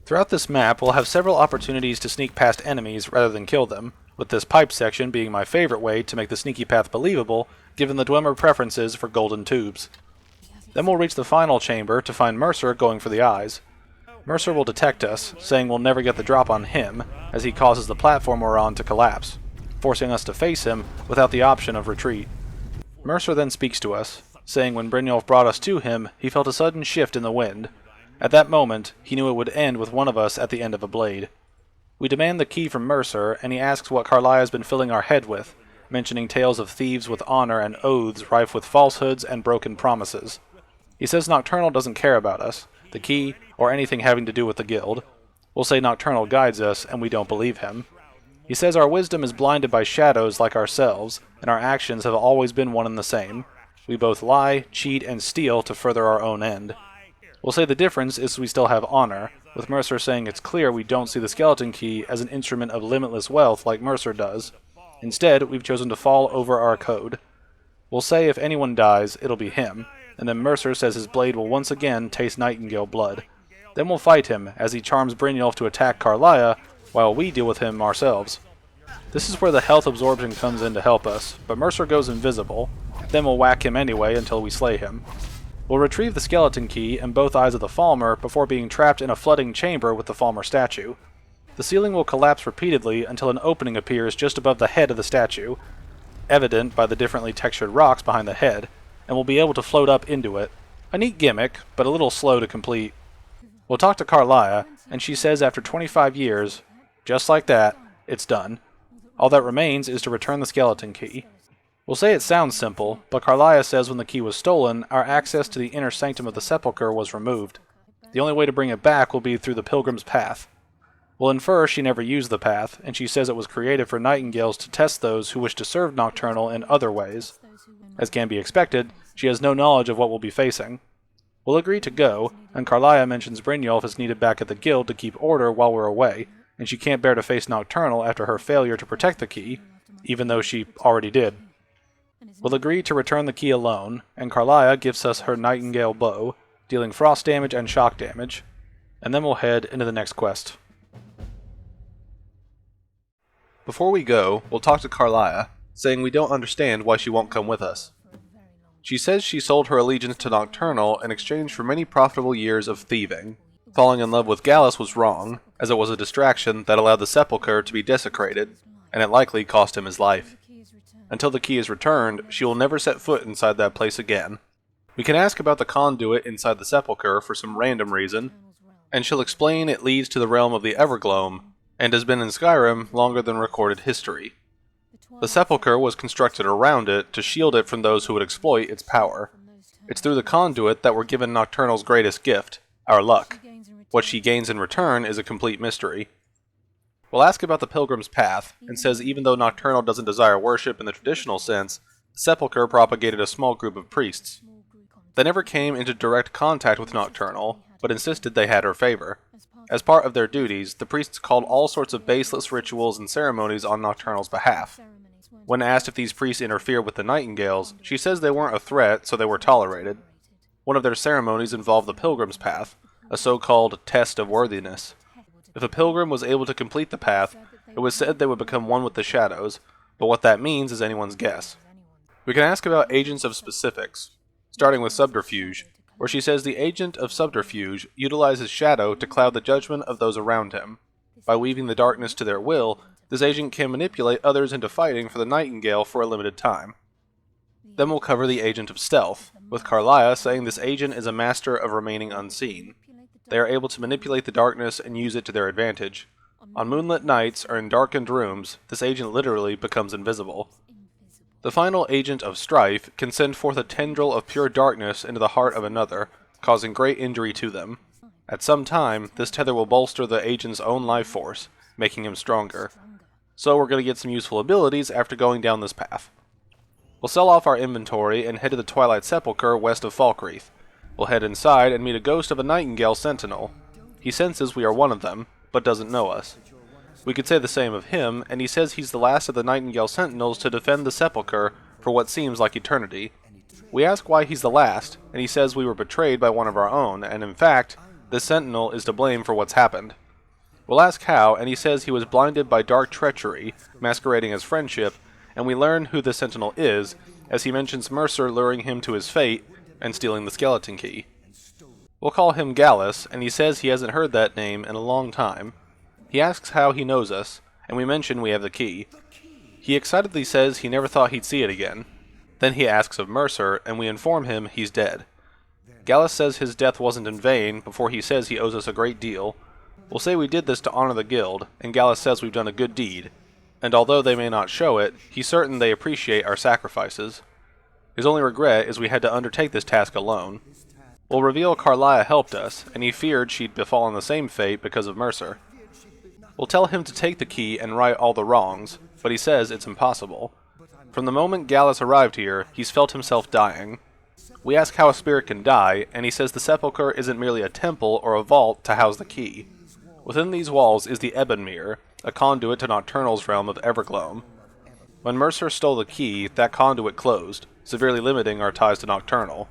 Speaker 1: Throughout this map, we'll have several opportunities to sneak past enemies rather than kill them, with this pipe section being my favorite way to make the sneaky path believable, given the Dwemer preferences for golden tubes. Then we'll reach the final chamber to find Mercer going for the eyes. Mercer will detect us, saying we'll never get the drop on him, as he causes the platform we're on to collapse, forcing us to face him without the option of retreat. Mercer then speaks to us, saying when Brynjolf brought us to him, he felt a sudden shift in the wind. At that moment, he knew it would end with one of us at the end of a blade. We demand the key from Mercer, and he asks what Carlia has been filling our head with, mentioning tales of thieves with honor and oaths rife with falsehoods and broken promises. He says Nocturnal doesn't care about us, the key, or anything having to do with the guild. We'll say Nocturnal guides us, and we don't believe him. He says our wisdom is blinded by shadows like ourselves, and our actions have always been one and the same. We both lie, cheat, and steal to further our own end. We'll say the difference is we still have honor, with Mercer saying it's clear we don't see the skeleton key as an instrument of limitless wealth like Mercer does. Instead, we've chosen to fall over our code. We'll say if anyone dies, it'll be him, and then Mercer says his blade will once again taste Nightingale blood. Then we'll fight him, as he charms Brynjolf to attack Carlia, while we deal with him ourselves. This is where the health absorption comes in to help us, but Mercer goes invisible. Then we'll whack him anyway until we slay him. We'll retrieve the skeleton key and both eyes of the Falmer before being trapped in a flooding chamber with the Falmer statue. The ceiling will collapse repeatedly until an opening appears just above the head of the statue. evident by the differently textured rocks behind the head, and we'll be able to float up into it. A neat gimmick, but a little slow to complete. We'll talk to Carlia, and she says after 25 years, just like that, it's done. All that remains is to return the skeleton key. We'll say it sounds simple, but Carlia says when the key was stolen, our access to the inner sanctum of the sepulchre was removed. The only way to bring it back will be through the Pilgrim's Path. We'll infer she never used the path, and she says it was created for nightingales to test those who wish to serve Nocturnal in other ways. As can be expected, she has no knowledge of what we'll be facing. We'll agree to go, and Carlia mentions Brynjolf is needed back at the guild to keep order while we're away, and she can't bear to face Nocturnal after her failure to protect the key, even though she already did. We'll agree to return the key alone, and Carlia gives us her Nightingale bow, dealing frost damage and shock damage, and then we'll head into the next quest. Before we go, we'll talk to Carlia, saying we don't understand why she won't come with us. She says she sold her allegiance to Nocturnal in exchange for many profitable years of thieving. Falling in love with Gallus was wrong, as it was a distraction that allowed the sepulchre to be desecrated, and it likely cost him his life. Until the key is returned, she will never set foot inside that place again. We can ask about the conduit inside the sepulchre for some random reason, and she'll explain it leads to the realm of the Evergloam, and has been in Skyrim longer than recorded history. The sepulchre was constructed around it to shield it from those who would exploit its power. It's through the conduit that we're given Nocturnal's greatest gift, our luck. What she gains in return is a complete mystery. We'll ask about the Pilgrim's Path, and says even though Nocturnal doesn't desire worship in the traditional sense, the sepulchre propagated a small group of priests. They never came into direct contact with Nocturnal, but insisted they had her favor. As part of their duties, the priests called all sorts of baseless rituals and ceremonies on Nocturnal's behalf. When asked if these priests interfere with the Nightingales, she says they weren't a threat, so they were tolerated. One of their ceremonies involved the Pilgrim's Path, a so-called test of worthiness. If a pilgrim was able to complete the path, it was said they would become one with the shadows, but what that means is anyone's guess. We can ask about agents of specifics, starting with Subterfuge, where she says the agent of Subterfuge utilizes shadow to cloud the judgment of those around him. By weaving the darkness to their will, this agent can manipulate others into fighting for the Nightingale for a limited time. Then we'll cover the agent of Stealth, with Carlia saying this agent is a master of remaining unseen. They are able to manipulate the darkness and use it to their advantage. On moonlit nights or in darkened rooms, this agent literally becomes invisible. The final agent of Strife can send forth a tendril of pure darkness into the heart of another, causing great injury to them. At some time, this tether will bolster the agent's own life force, making him stronger. So we're going to get some useful abilities after going down this path. We'll sell off our inventory and head to the Twilight Sepulchre west of Falkreath. We'll head inside and meet a ghost of a Nightingale sentinel. He senses we are one of them, but doesn't know us. We could say the same of him, and he says he's the last of the Nightingale sentinels to defend the sepulchre for what seems like eternity. We ask why he's the last, and he says we were betrayed by one of our own, and in fact, this sentinel is to blame for what's happened. We'll ask how, and he says he was blinded by dark treachery, masquerading as friendship, and we learn who the sentinel is, as he mentions Mercer luring him to his fate and stealing the skeleton key. We'll call him Gallus, and he says he hasn't heard that name in a long time. He asks how he knows us, and we mention we have the key. He excitedly says he never thought he'd see it again. Then he asks of Mercer, and we inform him he's dead. Gallus says his death wasn't in vain before he says he owes us a great deal. We'll say we did this to honor the guild, and Gallus says we've done a good deed, and although they may not show it, he's certain they appreciate our sacrifices. His only regret is we had to undertake this task alone. We'll reveal Carlia helped us, and he feared she'd befallen the same fate because of Mercer. We'll tell him to take the key and right all the wrongs, but he says it's impossible. From the moment Gallus arrived here, he's felt himself dying. We ask how a spirit can die, and he says the sepulchre isn't merely a temple or a vault to house the key. Within these walls is the Ebonmere, a conduit to Nocturnal's realm of Evergloam. When Mercer stole the key, that conduit closed, severely limiting our ties to Nocturnal.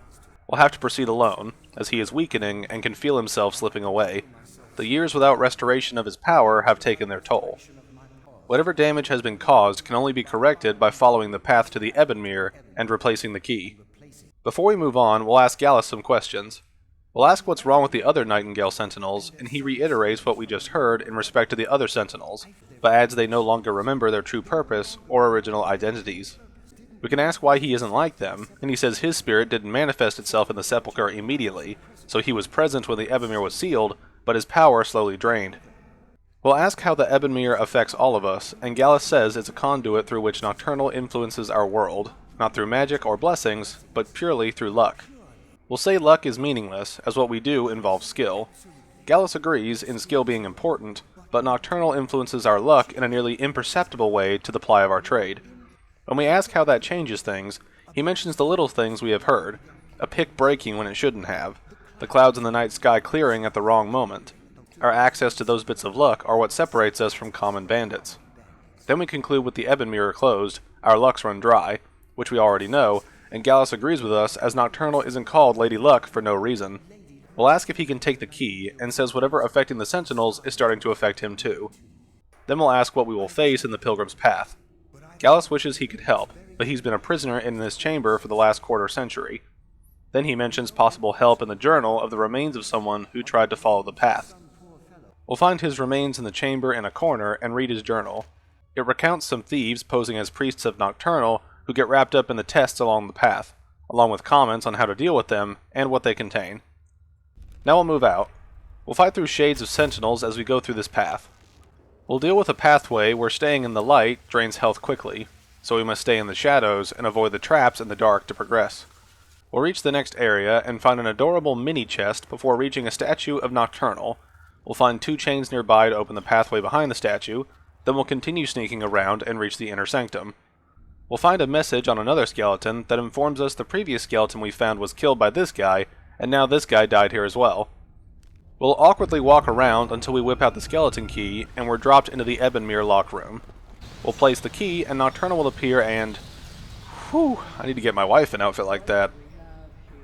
Speaker 1: We'll have to proceed alone, as he is weakening and can feel himself slipping away. The years without restoration of his power have taken their toll. Whatever damage has been caused can only be corrected by following the path to the Ebonmere and replacing the key. Before we move on, we'll ask Gallus some questions. We'll ask what's wrong with the other Nightingale Sentinels, and he reiterates what we just heard in respect to the other Sentinels, but adds they no longer remember their true purpose or original identities. We can ask why he isn't like them, and he says his spirit didn't manifest itself in the sepulchre immediately, so he was present when the Ebonmere was sealed, but his power slowly drained. We'll ask how the Ebonmere affects all of us, and Gallus says it's a conduit through which Nocturnal influences our world, not through magic or blessings, but purely through luck. We'll say luck is meaningless, as what we do involves skill. Gallus agrees in skill being important, but Nocturnal influences our luck in a nearly imperceptible way to the ply of our trade. When we ask how that changes things, he mentions the little things we have heard, a pick breaking when it shouldn't have, the clouds in the night sky clearing at the wrong moment. Our access to those bits of luck are what separates us from common bandits. Then we conclude with the Ebonmere closed, our lucks run dry, which we already know, and Gallus agrees with us as Nocturnal isn't called Lady Luck for no reason. We'll ask if he can take the key, and says whatever affecting the Sentinels is starting to affect him too. Then we'll ask what we will face in the Pilgrim's Path. Gallus wishes he could help, but he's been a prisoner in this chamber for the last quarter century. Then he mentions possible help in the journal of the remains of someone who tried to follow the path. We'll find his remains in the chamber in a corner and read his journal. It recounts some thieves posing as priests of Nocturnal who get wrapped up in the tests along the path, along with comments on how to deal with them and what they contain. Now we'll move out. We'll fight through shades of sentinels as we go through this path. We'll deal with a pathway where staying in the light drains health quickly, so we must stay in the shadows and avoid the traps in the dark to progress. We'll reach the next area and find an adorable mini-chest before reaching a statue of Nocturnal. We'll find 2 chains nearby to open the pathway behind the statue, then we'll continue sneaking around and reach the inner sanctum. We'll find a message on another skeleton that informs us the previous skeleton we found was killed by this guy, and now this guy died here as well. We'll awkwardly walk around until we whip out the skeleton key, and we're dropped into the Ebonmere lock room. We'll place the key, and Nocturnal will appear and... Whew, I need to get my wife an outfit like that.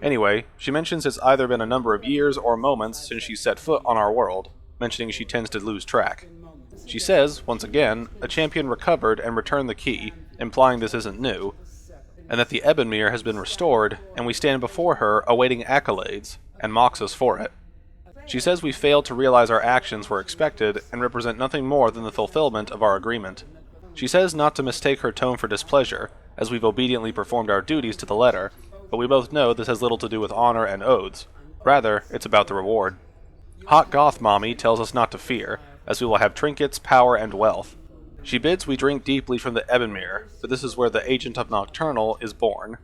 Speaker 1: Anyway, she mentions it's either been a number of years or moments since she set foot on our world, mentioning she tends to lose track. She says, once again, a champion recovered and returned the key, implying this isn't new, and that the Ebonmere has been restored, and we stand before her awaiting accolades, and mocks us for it. She says we failed to realize our actions were expected and represent nothing more than the fulfillment of our agreement. She says not to mistake her tone for displeasure, as we've obediently performed our duties to the letter, but we both know this has little to do with honor and oaths. Rather, it's about the reward. Hot Goth Mommy tells us not to fear, as we will have trinkets, power, and wealth. She bids we drink deeply from the Ebonmere, for this is where the Agent of Nocturnal is born.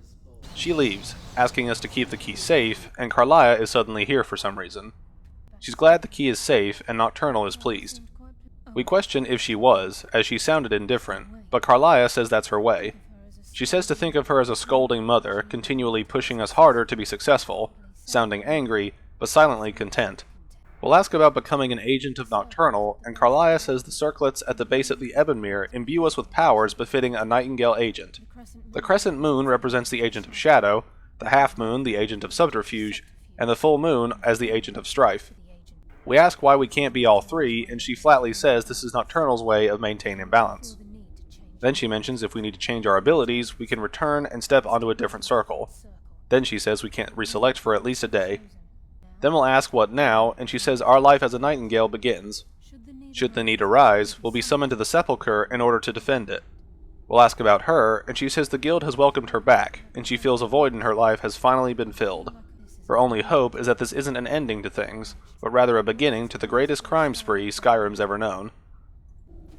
Speaker 1: She leaves, asking us to keep the key safe, and Carlia is suddenly here for some reason. She's glad the key is safe, and Nocturnal is pleased. We question if she was, as she sounded indifferent, but Carlia says that's her way. She says to think of her as a scolding mother, continually pushing us harder to be successful, sounding angry, but silently content. We'll ask about becoming an agent of Nocturnal, and Carlia says the circlets at the base of the Ebonmere imbue us with powers befitting a Nightingale agent. The crescent moon represents the agent of Shadow, the half moon the agent of Subterfuge, and the full moon as the agent of Strife. We ask why we can't be all three, and she flatly says this is Nocturnal's way of maintaining balance. Then she mentions if we need to change our abilities, we can return and step onto a different circle. Then she says we can't reselect for at least a day. Then we'll ask what now, and she says our life as a Nightingale begins. Should the need arise, we'll be summoned to the Sepulchre in order to defend it. We'll ask about her, and she says the guild has welcomed her back, and she feels a void in her life has finally been filled. Her only hope is that this isn't an ending to things, but rather a beginning to the greatest crime spree Skyrim's ever known.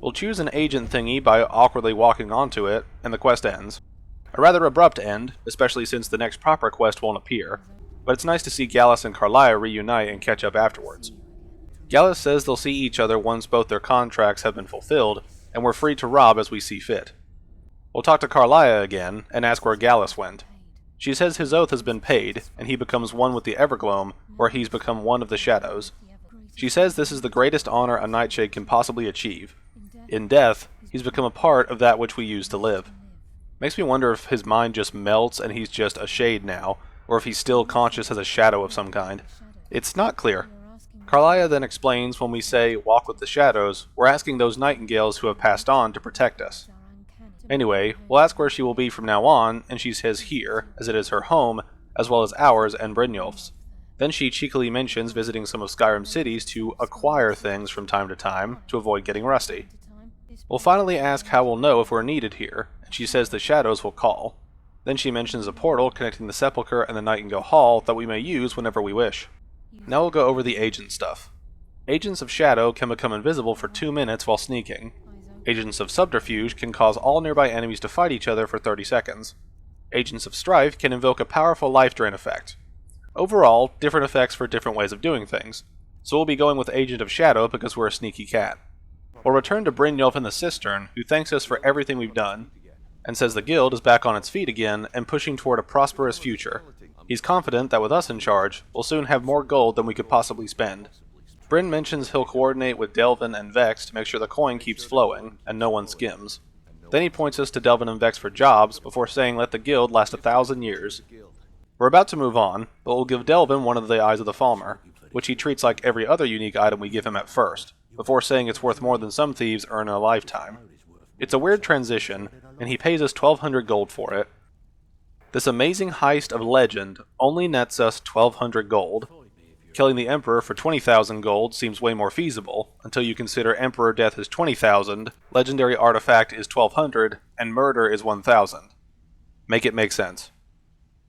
Speaker 1: We'll choose an agent thingy by awkwardly walking onto it, and the quest ends. A rather abrupt end, especially since the next proper quest won't appear, but it's nice to see Gallus and Carlia reunite and catch up afterwards. Gallus says they'll see each other once both their contracts have been fulfilled, and we're free to rob as we see fit. We'll talk to Carlia again, and ask where Gallus went. She says his oath has been paid, and he becomes one with the Evergloam, where he's become one of the Shadows. She says this is the greatest honor a Nightshade can possibly achieve. In death, he's become a part of that which we use to live. Makes me wonder if his mind just melts and he's just a shade now, or if he's still conscious as a shadow of some kind. It's not clear. Carlia then explains when we say, walk with the shadows, we're asking those Nightingales who have passed on to protect us. Anyway, we'll ask where she will be from now on, and she says here, as it is her home, as well as ours and Brynjolf's. Then she cheekily mentions visiting some of Skyrim's cities to acquire things from time to time, to avoid getting rusty. We'll finally ask how we'll know if we're needed here, and she says the shadows will call. Then she mentions a portal connecting the Sepulchre and the Nightingale Hall that we may use whenever we wish. Now we'll go over the agent stuff. Agents of Shadow can become invisible for 2 minutes while sneaking. Agents of Subterfuge can cause all nearby enemies to fight each other for 30 seconds. Agents of Strife can invoke a powerful life drain effect. Overall, different effects for different ways of doing things, so we'll be going with Agent of Shadow because we're a sneaky cat. We'll return to Brynjolf in the Cistern, who thanks us for everything we've done, and says the guild is back on its feet again and pushing toward a prosperous future. He's confident that with us in charge, we'll soon have more gold than we could possibly spend. Bryn mentions he'll coordinate with Delvin and Vex to make sure the coin keeps flowing, and no one skims. Then he points us to Delvin and Vex for jobs, before saying let the guild last 1,000 years. We're about to move on, but we'll give Delvin one of the Eyes of the Falmer, which he treats like every other unique item we give him at first, before saying it's worth more than some thieves earn in a lifetime. It's a weird transition, and he pays us 1,200 gold for it. This amazing heist of legend only nets us 1,200 gold. Killing the Emperor for 20,000 gold seems way more feasible, until you consider Emperor death is 20,000, legendary artifact is 1,200, and murder is 1,000. Make it make sense.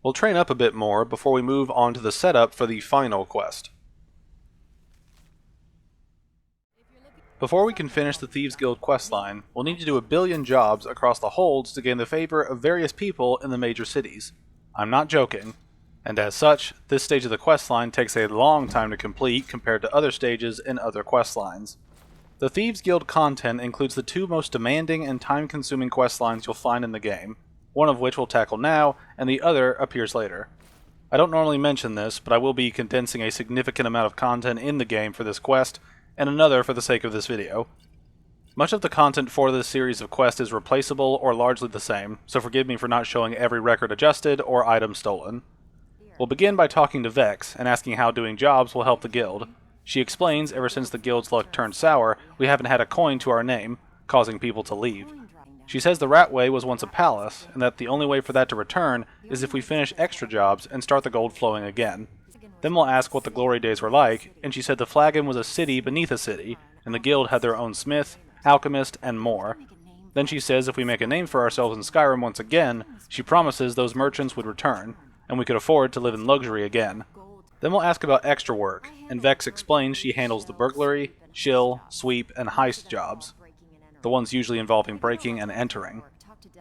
Speaker 1: We'll train up a bit more before we move on to the setup for the final quest. Before we can finish the Thieves Guild questline, we'll need to do 1 billion jobs across the holds to gain the favor of various people in the major cities. I'm not joking. And as such, this stage of the questline takes a long time to complete compared to other stages in other questlines. The Thieves Guild content includes the 2 most demanding and time-consuming questlines you'll find in the game, one of which we'll tackle now, and the other appears later. I don't normally mention this, but I will be condensing a significant amount of content in the game for this quest, and another for the sake of this video. Much of the content for this series of quests is replaceable or largely the same, so forgive me for not showing every record adjusted or item stolen. We'll begin by talking to Vex and asking how doing jobs will help the guild. She explains ever since the guild's luck turned sour, we haven't had a coin to our name, causing people to leave. She says the Ratway was once a palace, and that the only way for that to return is if we finish extra jobs and start the gold flowing again. Then we'll ask what the glory days were like, and she said the Flagon was a city beneath a city, and the guild had their own smith, alchemist, and more. Then she says if we make a name for ourselves in Skyrim once again, she promises those merchants would return, and we could afford to live in luxury again. Then we'll ask about extra work, and Vex explains she handles the burglary, shill, sweep, and heist jobs, the ones usually involving breaking and entering.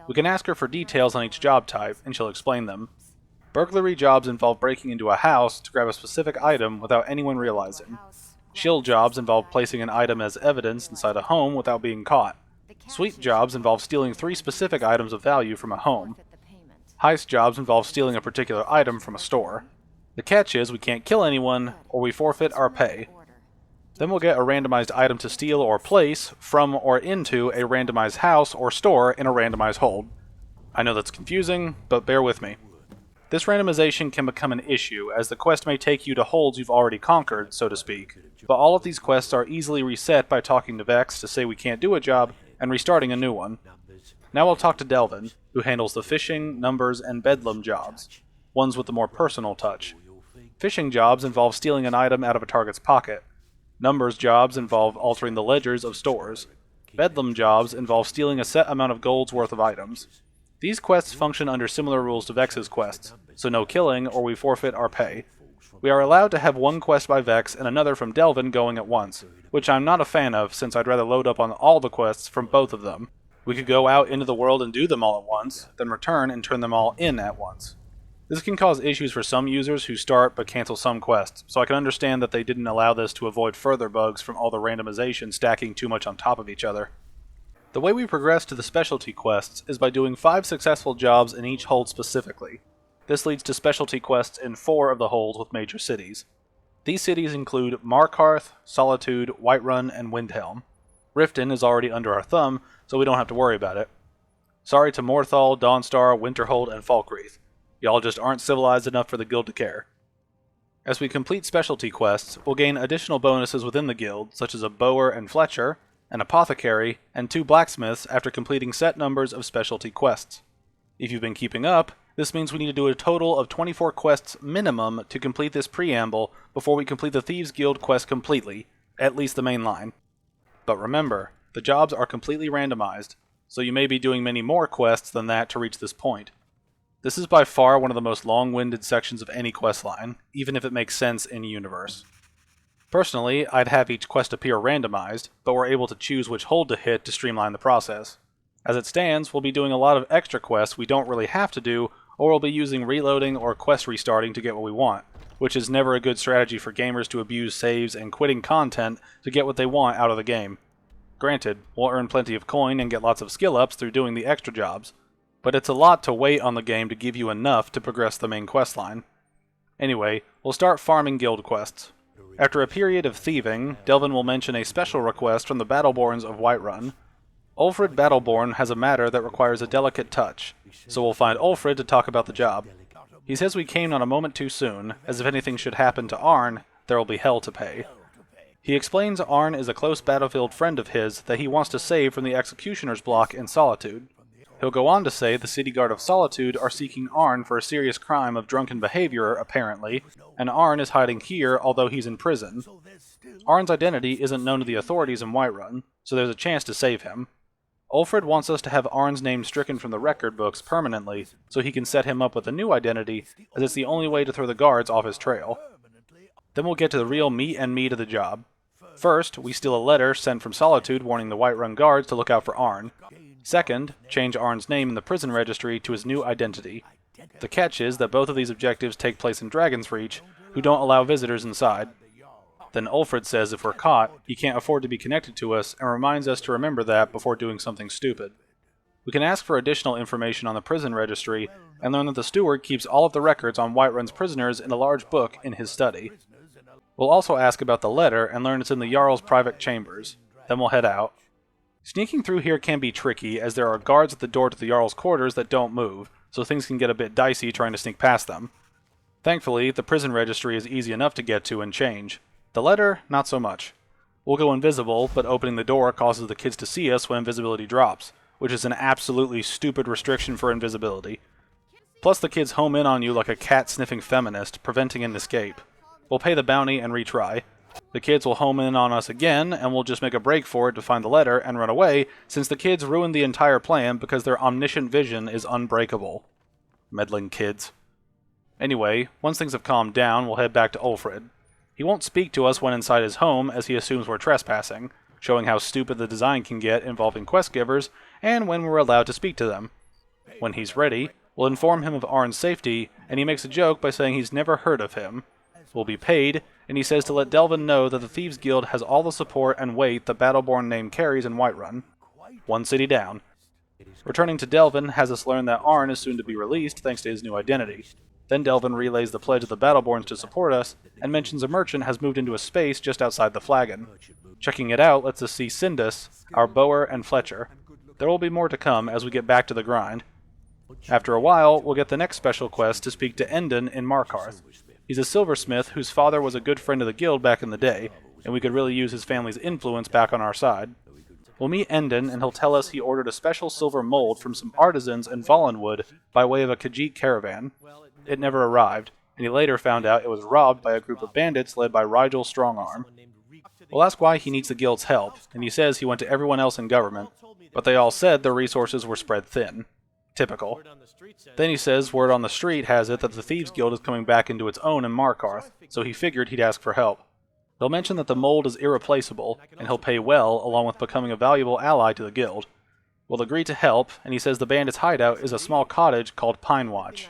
Speaker 1: We can ask her for details on each job type, and she'll explain them. Burglary jobs involve breaking into a house to grab a specific item without anyone realizing. Shill jobs involve placing an item as evidence inside a home without being caught. Sweep jobs involve stealing 3 specific items of value from a home. Heist jobs involve stealing a particular item from a store. The catch is we can't kill anyone, or we forfeit our pay. Then we'll get a randomized item to steal or place from or into a randomized house or store in a randomized hold. I know that's confusing, but bear with me. This randomization can become an issue, as the quest may take you to holds you've already conquered, so to speak, but all of these quests are easily reset by talking to Vex to say we can't do a job and restarting a new one. Now we'll talk to Delvin, who handles the fishing, numbers, and bedlam jobs, ones with the more personal touch. Fishing jobs involve stealing an item out of a target's pocket. Numbers jobs involve altering the ledgers of stores. Bedlam jobs involve stealing a set amount of gold's worth of items. These quests function under similar rules to Vex's quests, so no killing or we forfeit our pay. We are allowed to have one quest by Vex and another from Delvin going at once, which I'm not a fan of since I'd rather load up on all the quests from both of them. We could go out into the world and do them all at once, then return and turn them all in at once. This can cause issues for some users who start but cancel some quests, so I can understand that they didn't allow this to avoid further bugs from all the randomization stacking too much on top of each other. The way we progress to the specialty quests is by doing 5 successful jobs in each hold specifically. This leads to specialty quests in 4 of the holds with major cities. These cities include Markarth, Solitude, Whiterun, and Windhelm. Riften is already under our thumb, so we don't have to worry about it. Sorry to Morthal, Dawnstar, Winterhold, and Falkreath. Y'all just aren't civilized enough for the guild to care. As we complete specialty quests, we'll gain additional bonuses within the guild, such as a Bower and Fletcher, an Apothecary, and 2 Blacksmiths after completing set numbers of specialty quests. If you've been keeping up, this means we need to do a total of 24 quests minimum to complete this preamble before we complete the Thieves Guild quest completely, at least the main line. But remember, the jobs are completely randomized, so you may be doing many more quests than that to reach this point. This is by far one of the most long-winded sections of any questline, even if it makes sense in universe. Personally, I'd have each quest appear randomized, but we're able to choose which hold to hit to streamline the process. As it stands, we'll be doing a lot of extra quests we don't really have to do, or we'll be using reloading or quest restarting to get what we want, which is never a good strategy for gamers to abuse saves and quitting content to get what they want out of the game. Granted, we'll earn plenty of coin and get lots of skill ups through doing the extra jobs, but it's a lot to wait on the game to give you enough to progress the main questline. Anyway, we'll start farming guild quests. After a period of thieving, Delvin will mention a special request from the Battleborns of Whiterun. Ulfrid Battleborn has a matter that requires a delicate touch, so we'll find Ulfrid to talk about the job. He says we came not a moment too soon, as if anything should happen to Arn, there will be hell to pay. He explains Arn is a close battlefield friend of his that he wants to save from the Executioner's block in Solitude. He'll go on to say the City Guard of Solitude are seeking Arn for a serious crime of drunken behavior, apparently, and Arn is hiding here although he's in prison. Arn's identity isn't known to the authorities in Whiterun, so there's a chance to save him. Ulfrid wants us to have Arn's name stricken from the record books permanently, so he can set him up with a new identity, as it's the only way to throw the guards off his trail. Then we'll get to the real meat of the job. First, we steal a letter sent from Solitude warning the Whiterun guards to look out for Arn. Second, change Arn's name in the prison registry to his new identity. The catch is that both of these objectives take place in Dragon's Reach, who don't allow visitors inside. Then Ulfrid says if we're caught, he can't afford to be connected to us, and reminds us to remember that before doing something stupid. We can ask for additional information on the prison registry, and learn that the steward keeps all of the records on Whiterun's prisoners in a large book in his study. We'll also ask about the letter, and learn it's in the Jarl's private chambers. Then we'll head out. Sneaking through here can be tricky, as there are guards at the door to the Jarl's quarters that don't move, so things can get a bit dicey trying to sneak past them. Thankfully, the prison registry is easy enough to get to and change. The letter, not so much. We'll go invisible, but opening the door causes the kids to see us when invisibility drops, which is an absolutely stupid restriction for invisibility. Plus the kids home in on you like a cat-sniffing feminist, preventing an escape. We'll pay the bounty and retry. The kids will home in on us again, and we'll just make a break for it to find the letter and run away, since the kids ruined the entire plan because their omniscient vision is unbreakable. Meddling kids. Anyway, once things have calmed down, we'll head back to Ulfrid. He won't speak to us when inside his home, as he assumes we're trespassing, showing how stupid the design can get involving quest givers, and when we're allowed to speak to them. When he's ready, we'll inform him of Arn's safety, and he makes a joke by saying he's never heard of him. We'll be paid, and he says to let Delvin know that the Thieves Guild has all the support and weight the Battleborn name carries in Whiterun. One city down. Returning to Delvin has us learn that Arn is soon to be released thanks to his new identity. Then Delvin relays the pledge of the Battleborns to support us, and mentions a merchant has moved into a space just outside the flagon. Checking it out lets us see Sindus, our Bower, and Fletcher. There will be more to come as we get back to the grind. After a while, we'll get the next special quest to speak to Endon in Markarth. He's a silversmith whose father was a good friend of the guild back in the day, and we could really use his family's influence back on our side. We'll meet Endon, and he'll tell us he ordered a special silver mold from some artisans in Vollenwood by way of a Khajiit caravan. It never arrived, and he later found out it was robbed by a group of bandits led by Rigel Strongarm. We'll ask why he needs the guild's help, and he says he went to everyone else in government, but they all said their resources were spread thin. Typical. Then he says word on the street has it that the Thieves Guild is coming back into its own in Markarth, so he figured he'd ask for help. They'll mention that the mold is irreplaceable, and he'll pay well along with becoming a valuable ally to the guild. We'll agree to help, and he says the bandits' hideout is a small cottage called Pine Watch.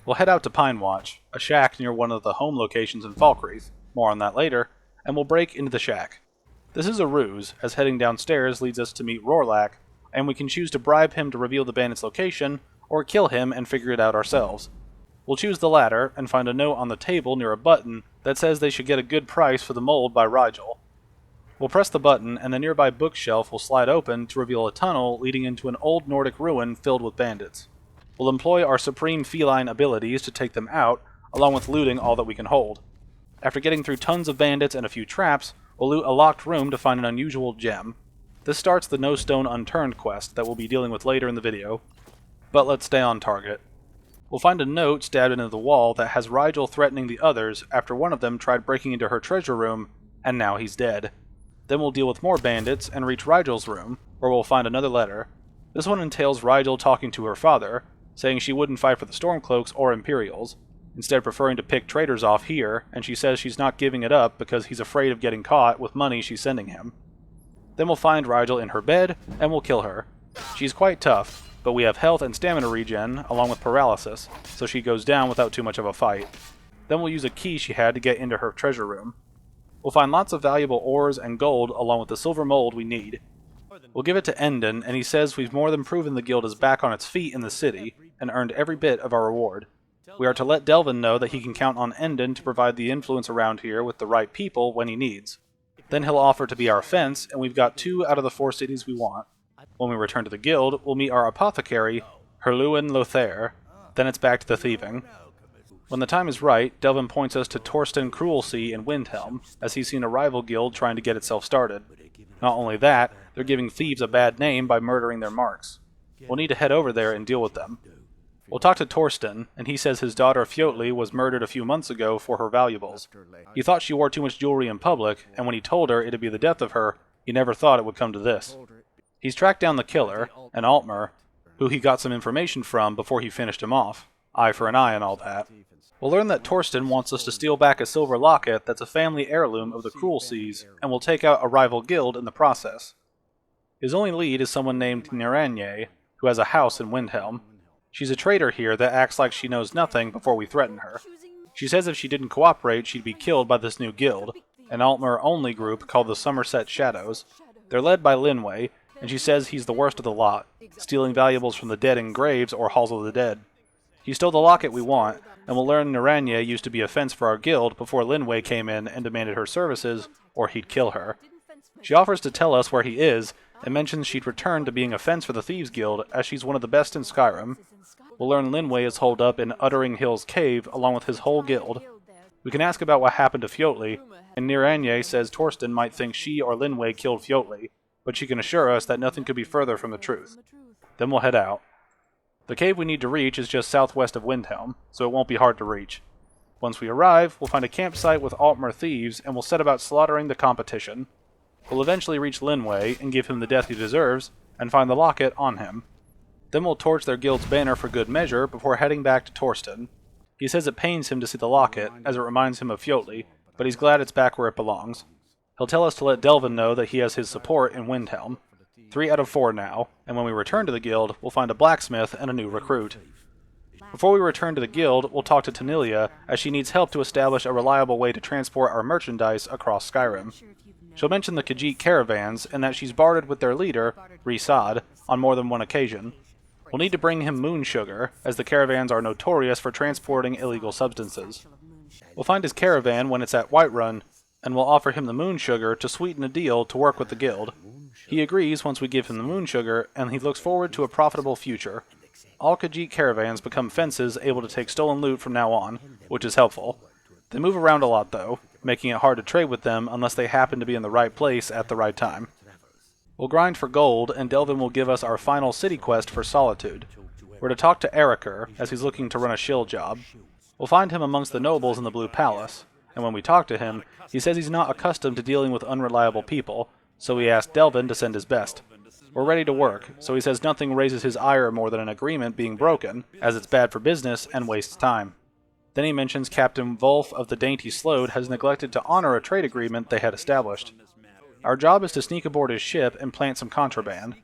Speaker 1: We'll head out to Pine Watch, a shack near one of the home locations in Falkreath, more on that later, and we'll break into the shack. This is a ruse, as heading downstairs leads us to meet Rorlak, and we can choose to bribe him to reveal the bandit's location, or kill him and figure it out ourselves. We'll choose the latter, and find a note on the table near a button that says they should get a good price for the mold by Rigel. We'll press the button, and the nearby bookshelf will slide open to reveal a tunnel leading into an old Nordic ruin filled with bandits. We'll employ our supreme feline abilities to take them out, along with looting all that we can hold. After getting through tons of bandits and a few traps, we'll loot a locked room to find an unusual gem. This starts the No Stone Unturned quest that we'll be dealing with later in the video. But let's stay on target. We'll find a note stabbed into the wall that has Rigel threatening the others after one of them tried breaking into her treasure room, and now he's dead. Then we'll deal with more bandits and reach Rigel's room, where we'll find another letter. This one entails Rigel talking to her father, saying she wouldn't fight for the Stormcloaks or Imperials, instead preferring to pick traitors off here, and she says she's not giving it up because he's afraid of getting caught with money she's sending him. Then we'll find Rigel in her bed, and we'll kill her. She's quite tough, but we have health and stamina regen, along with paralysis, so she goes down without too much of a fight. Then we'll use a key she had to get into her treasure room. We'll find lots of valuable ores and gold along with the silver mold we need. We'll give it to Endon, and he says we've more than proven the guild is back on its feet in the city, and earned every bit of our reward. We are to let Delvin know that he can count on Endon to provide the influence around here with the right people when he needs. Then he'll offer to be our fence, and we've got 2 out of the 4 cities we want. When we return to the guild, we'll meet our apothecary, Herluin Lothair. Then it's back to the thieving. When the time is right, Delvin points us to Torsten Cruelsea in Windhelm, as he's seen a rival guild trying to get itself started. Not only that, they're giving thieves a bad name by murdering their marks. We'll need to head over there and deal with them. We'll talk to Torsten, and he says his daughter Fjotli was murdered a few months ago for her valuables. He thought she wore too much jewelry in public, and when he told her it'd be the death of her, he never thought it would come to this. He's tracked down the killer, an Altmer, who he got some information from before he finished him off. Eye for an eye and all that. We'll learn that Torsten wants us to steal back a silver locket that's a family heirloom of the Cruelseas, and we'll take out a rival guild in the process. His only lead is someone named Niranye, who has a house in Windhelm. She's a traitor here that acts like she knows nothing before we threaten her. She says if she didn't cooperate, she'd be killed by this new guild, an Altmer-only group called the Somerset Shadows. They're led by Linway, and she says he's the worst of the lot, stealing valuables from the dead in graves or halls of the dead. He stole the locket we want, and we'll learn Niranye used to be a fence for our guild before Linway came in and demanded her services, or he'd kill her. She offers to tell us where he is, and mentions she'd return to being a fence for the Thieves Guild, as she's one of the best in Skyrim. We'll learn Linway is holed up in Uttering Hills Cave, along with his whole guild. We can ask about what happened to Fjotli, and Niranye says Torsten might think she or Linway killed Fjotli, but she can assure us that nothing could be further from the truth. Then we'll head out. The cave we need to reach is just southwest of Windhelm, so it won't be hard to reach. Once we arrive, we'll find a campsite with Altmer thieves, and we'll set about slaughtering the competition. We'll eventually reach Linway and give him the death he deserves, and find the locket on him. Then we'll torch their guild's banner for good measure before heading back to Torsten. He says it pains him to see the locket, as it reminds him of Fjotli, but he's glad it's back where it belongs. He'll tell us to let Delvin know that he has his support in Windhelm. 3 out of 4 now, and when we return to the guild, we'll find a blacksmith and a new recruit. Before we return to the guild, we'll talk to Tanilia, as she needs help to establish a reliable way to transport our merchandise across Skyrim. She'll mention the Khajiit caravans, and that she's bartered with their leader, Rhysad, on more than one occasion. We'll need to bring him moon sugar, as the caravans are notorious for transporting illegal substances. We'll find his caravan when it's at Whiterun, and we'll offer him the moon sugar to sweeten a deal to work with the guild. He agrees once we give him the moon sugar, and he looks forward to a profitable future. All Khajiit caravans become fences able to take stolen loot from now on, which is helpful. They move around a lot though, making it hard to trade with them unless they happen to be in the right place at the right time. We'll grind for gold, and Delvin will give us our final city quest for Solitude. We're to talk to Eriker, as he's looking to run a shill job. We'll find him amongst the nobles in the Blue Palace, and when we talk to him, he says he's not accustomed to dealing with unreliable people, so we ask Delvin to send his best. We're ready to work, so he says nothing raises his ire more than an agreement being broken, as it's bad for business and wastes time. Then he mentions Captain Wolf of the Dainty Slode has neglected to honor a trade agreement they had established. Our job is to sneak aboard his ship and plant some contraband.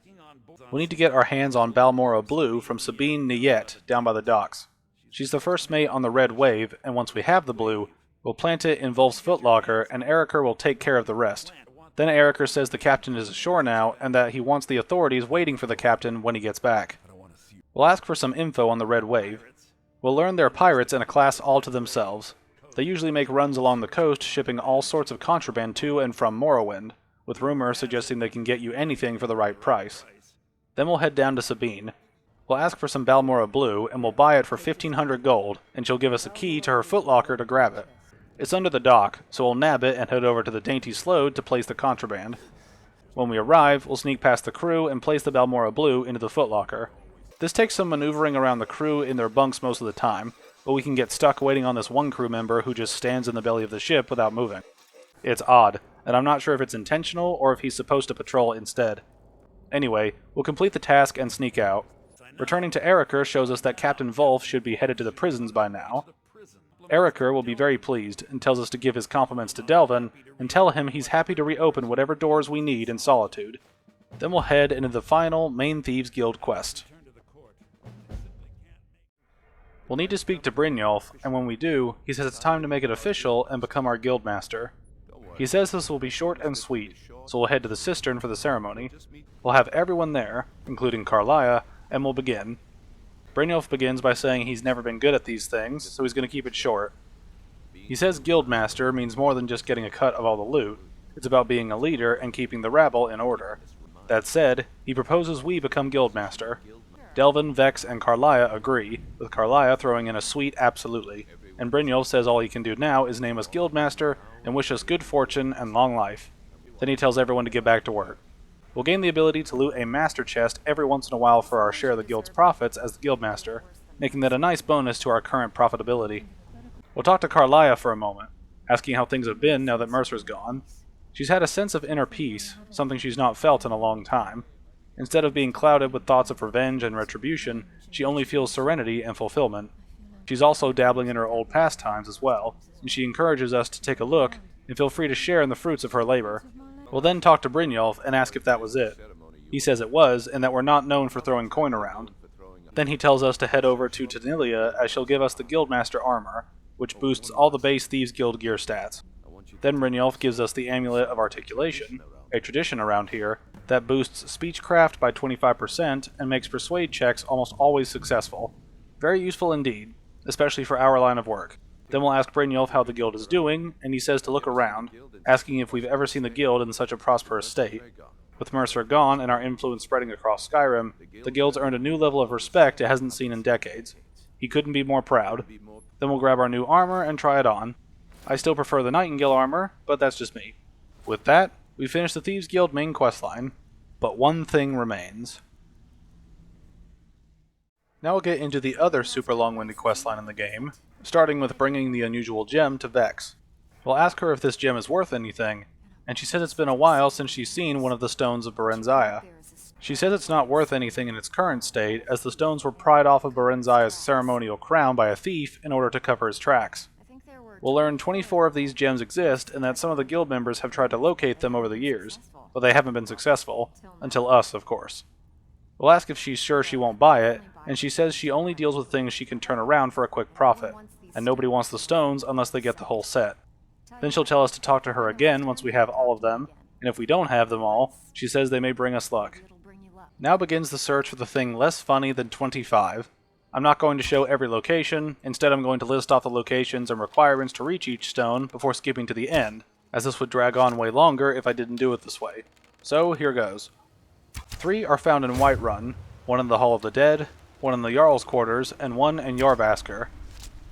Speaker 1: We need to get our hands on Balmoral Blue from Sabine Niyet down by the docks. She's the first mate on the Red Wave, and once we have the blue, we'll plant it in Wolf's footlocker, and Eriker will take care of the rest. Then Eriker says the captain is ashore now, and that he wants the authorities waiting for the captain when he gets back. We'll ask for some info on the Red Wave. We'll learn they're pirates in a class all to themselves. They usually make runs along the coast, shipping all sorts of contraband to and from Morrowind, with rumors suggesting they can get you anything for the right price. Then we'll head down to Sabine. We'll ask for some Balmoral Blue, and we'll buy it for 1,500 gold, and she'll give us a key to her footlocker to grab it. It's under the dock, so we'll nab it and head over to the Dainty Slode to place the contraband. When we arrive, we'll sneak past the crew and place the Balmoral Blue into the footlocker. This takes some maneuvering around the crew in their bunks most of the time, but we can get stuck waiting on this one crew member who just stands in the belly of the ship without moving. It's odd, and I'm not sure if it's intentional or if he's supposed to patrol instead. Anyway, we'll complete the task and sneak out. Returning to Eriker shows us that Captain Wolf should be headed to the prisons by now. Eriker will be very pleased and tells us to give his compliments to Delvin and tell him he's happy to reopen whatever doors we need in Solitude. Then we'll head into the final main Thieves Guild quest. We'll need to speak to Brynjolf, and when we do, he says it's time to make it official and become our guildmaster. He says this will be short and sweet, so we'll head to the cistern for the ceremony. We'll have everyone there, including Karliah, and we'll begin. Brynjolf begins by saying he's never been good at these things, so he's going to keep it short. He says guildmaster means more than just getting a cut of all the loot. It's about being a leader and keeping the rabble in order. That said, he proposes we become guildmaster. Delvin, Vex, and Karliah agree, with Karliah throwing in a sweet absolutely, and Brynjolf says all he can do now is name us guildmaster and wish us good fortune and long life. Then he tells everyone to get back to work. We'll gain the ability to loot a master chest every once in a while for our share of the guild's profits as the guildmaster, making that a nice bonus to our current profitability. We'll talk to Karliah for a moment, asking how things have been now that Mercer's gone. She's had a sense of inner peace, something she's not felt in a long time. Instead of being clouded with thoughts of revenge and retribution, she only feels serenity and fulfillment. She's also dabbling in her old pastimes as well, and she encourages us to take a look and feel free to share in the fruits of her labor. We'll then talk to Brynjolf and ask if that was it. He says it was, and that we're not known for throwing coin around. Then he tells us to head over to Tanilia as she'll give us the Guildmaster armor, which boosts all the base Thieves Guild gear stats. Then Brynjolf gives us the Amulet of Articulation, a tradition around here, that boosts speechcraft by 25% and makes persuade checks almost always successful. Very useful indeed, especially for our line of work. Then we'll ask Brynjolf how the guild is doing, and he says to look around, asking if we've ever seen the guild in such a prosperous state. With Mercer gone and our influence spreading across Skyrim, the guild's earned a new level of respect it hasn't seen in decades. He couldn't be more proud. Then we'll grab our new armor and try it on. I still prefer the Nightingale armor, but that's just me. With that, we finish the Thieves Guild main questline, but one thing remains. Now we'll get into the other super long-winded questline in the game, starting with bringing the unusual gem to Vex. We'll ask her if this gem is worth anything, and she says it's been a while since she's seen one of the stones of Barenziah. She says it's not worth anything in its current state, as the stones were pried off of Barenziah's ceremonial crown by a thief in order to cover his tracks. We'll learn 24 of these gems exist, and that some of the guild members have tried to locate them over the years, but they haven't been successful, until us, of course. We'll ask if she's sure she won't buy it, and she says she only deals with things she can turn around for a quick profit, and nobody wants the stones unless they get the whole set. Then she'll tell us to talk to her again once we have all of them, and if we don't have them all, she says they may bring us luck. Now begins the search for the thing less funny than 25. I'm not going to show every location, instead I'm going to list off the locations and requirements to reach each stone before skipping to the end, as this would drag on way longer if I didn't do it this way. So, here goes. 3 are found in Whiterun, 1 in the Hall of the Dead, 1 in the Jarl's Quarters, and 1 in Yarvasker.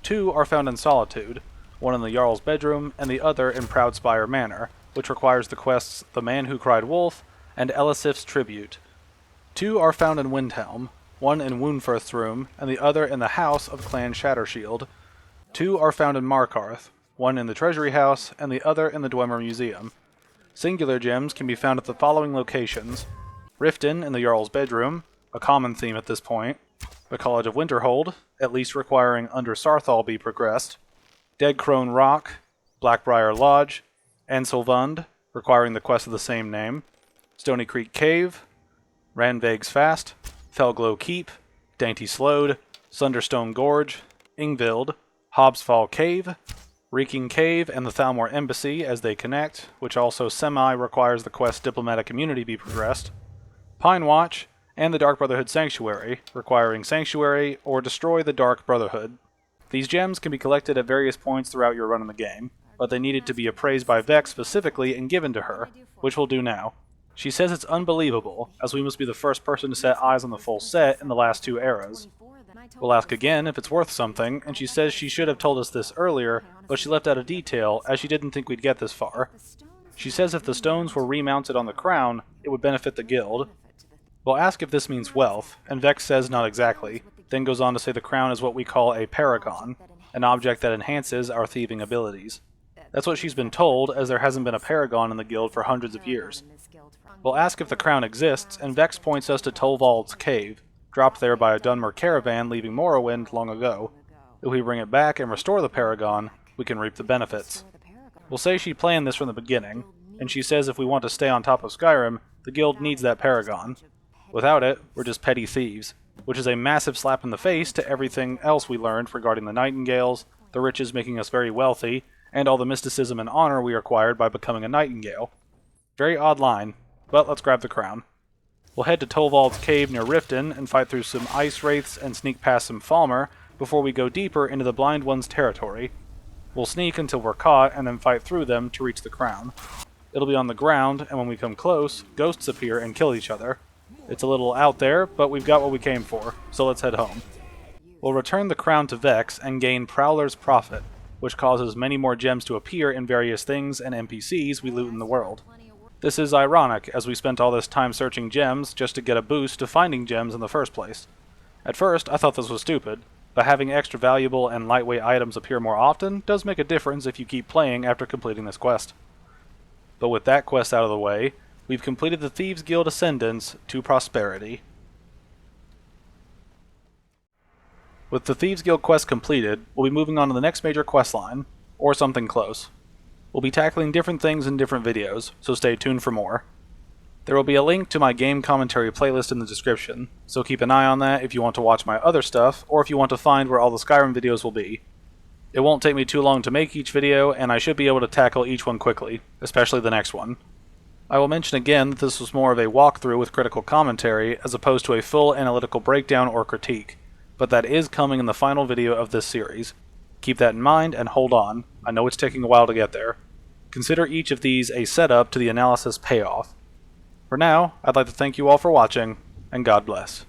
Speaker 1: 2 are found in Solitude, 1 in the Jarl's Bedroom, and the other in Proudspire Manor, which requires the quests The Man Who Cried Wolf and Elisif's Tribute. 2 are found in Windhelm, 1 in Woundfirth's room, and the other in the house of Clan Shattershield. 2 are found in Markarth, 1 in the Treasury House, and the other in the Dwemer Museum. Singular gems can be found at the following locations: Riften in the Jarl's Bedroom, a common theme at this point, the College of Winterhold, at least requiring Under Sarthal be progressed, Dead Crone Rock, Blackbriar Lodge, Anselvund, requiring the quest of the same name, Stony Creek Cave, Ranvaeg's Fast, Felglow Keep, Dainty Slode, Sunderstone Gorge, Ingvild, Hobbsfall Cave, Reeking Cave, and the Thalmor Embassy as they connect, which also semi-requires the quest Diplomatic Immunity be progressed, Pine Watch, and the Dark Brotherhood Sanctuary, requiring Sanctuary or Destroy the Dark Brotherhood. These gems can be collected at various points throughout your run in the game, but they needed to be appraised by Vex specifically and given to her, which we'll do now. She says it's unbelievable, as we must be the first person to set eyes on the full set in the last 2 eras. We'll ask again if it's worth something, and she says she should have told us this earlier, but she left out a detail, as she didn't think we'd get this far. She says if the stones were remounted on the crown, it would benefit the guild. We'll ask if this means wealth, and Vex says not exactly, then goes on to say the crown is what we call a paragon, an object that enhances our thieving abilities. That's what she's been told, as there hasn't been a paragon in the guild for hundreds of years. We'll ask if the crown exists, and Vex points us to Tolvald's Cave, dropped there by a Dunmer caravan leaving Morrowind long ago. If we bring it back and restore the Paragon, we can reap the benefits. We'll say she planned this from the beginning, and she says if we want to stay on top of Skyrim, the guild needs that Paragon. Without it, we're just petty thieves, which is a massive slap in the face to everything else we learned regarding the Nightingales, the riches making us very wealthy, and all the mysticism and honor we acquired by becoming a Nightingale. Very odd line, but let's grab the crown. We'll head to Tolvald's cave near Riften and fight through some ice wraiths and sneak past some Falmer before we go deeper into the Blind One's territory. We'll sneak until we're caught and then fight through them to reach the crown. It'll be on the ground, and when we come close, ghosts appear and kill each other. It's a little out there, but we've got what we came for, so let's head home. We'll return the crown to Vex and gain Prowler's Profit, which causes many more gems to appear in various things and NPCs we loot in the world. This is ironic, as we spent all this time searching gems just to get a boost to finding gems in the first place. At first, I thought this was stupid, but having extra valuable and lightweight items appear more often does make a difference if you keep playing after completing this quest. But with that quest out of the way, we've completed the Thieves Guild Ascendance to Prosperity. With the Thieves Guild quest completed, we'll be moving on to the next major quest line, or something close. We'll be tackling different things in different videos, so stay tuned for more. There will be a link to my game commentary playlist in the description, so keep an eye on that if you want to watch my other stuff, or if you want to find where all the Skyrim videos will be. It won't take me too long to make each video, and I should be able to tackle each one quickly, especially the next one. I will mention again that this was more of a walkthrough with critical commentary, as opposed to a full analytical breakdown or critique, but that is coming in the final video of this series. Keep that in mind and hold on. I know it's taking a while to get there. Consider each of these a setup to the analysis payoff. For now, I'd like to thank you all for watching, and God bless.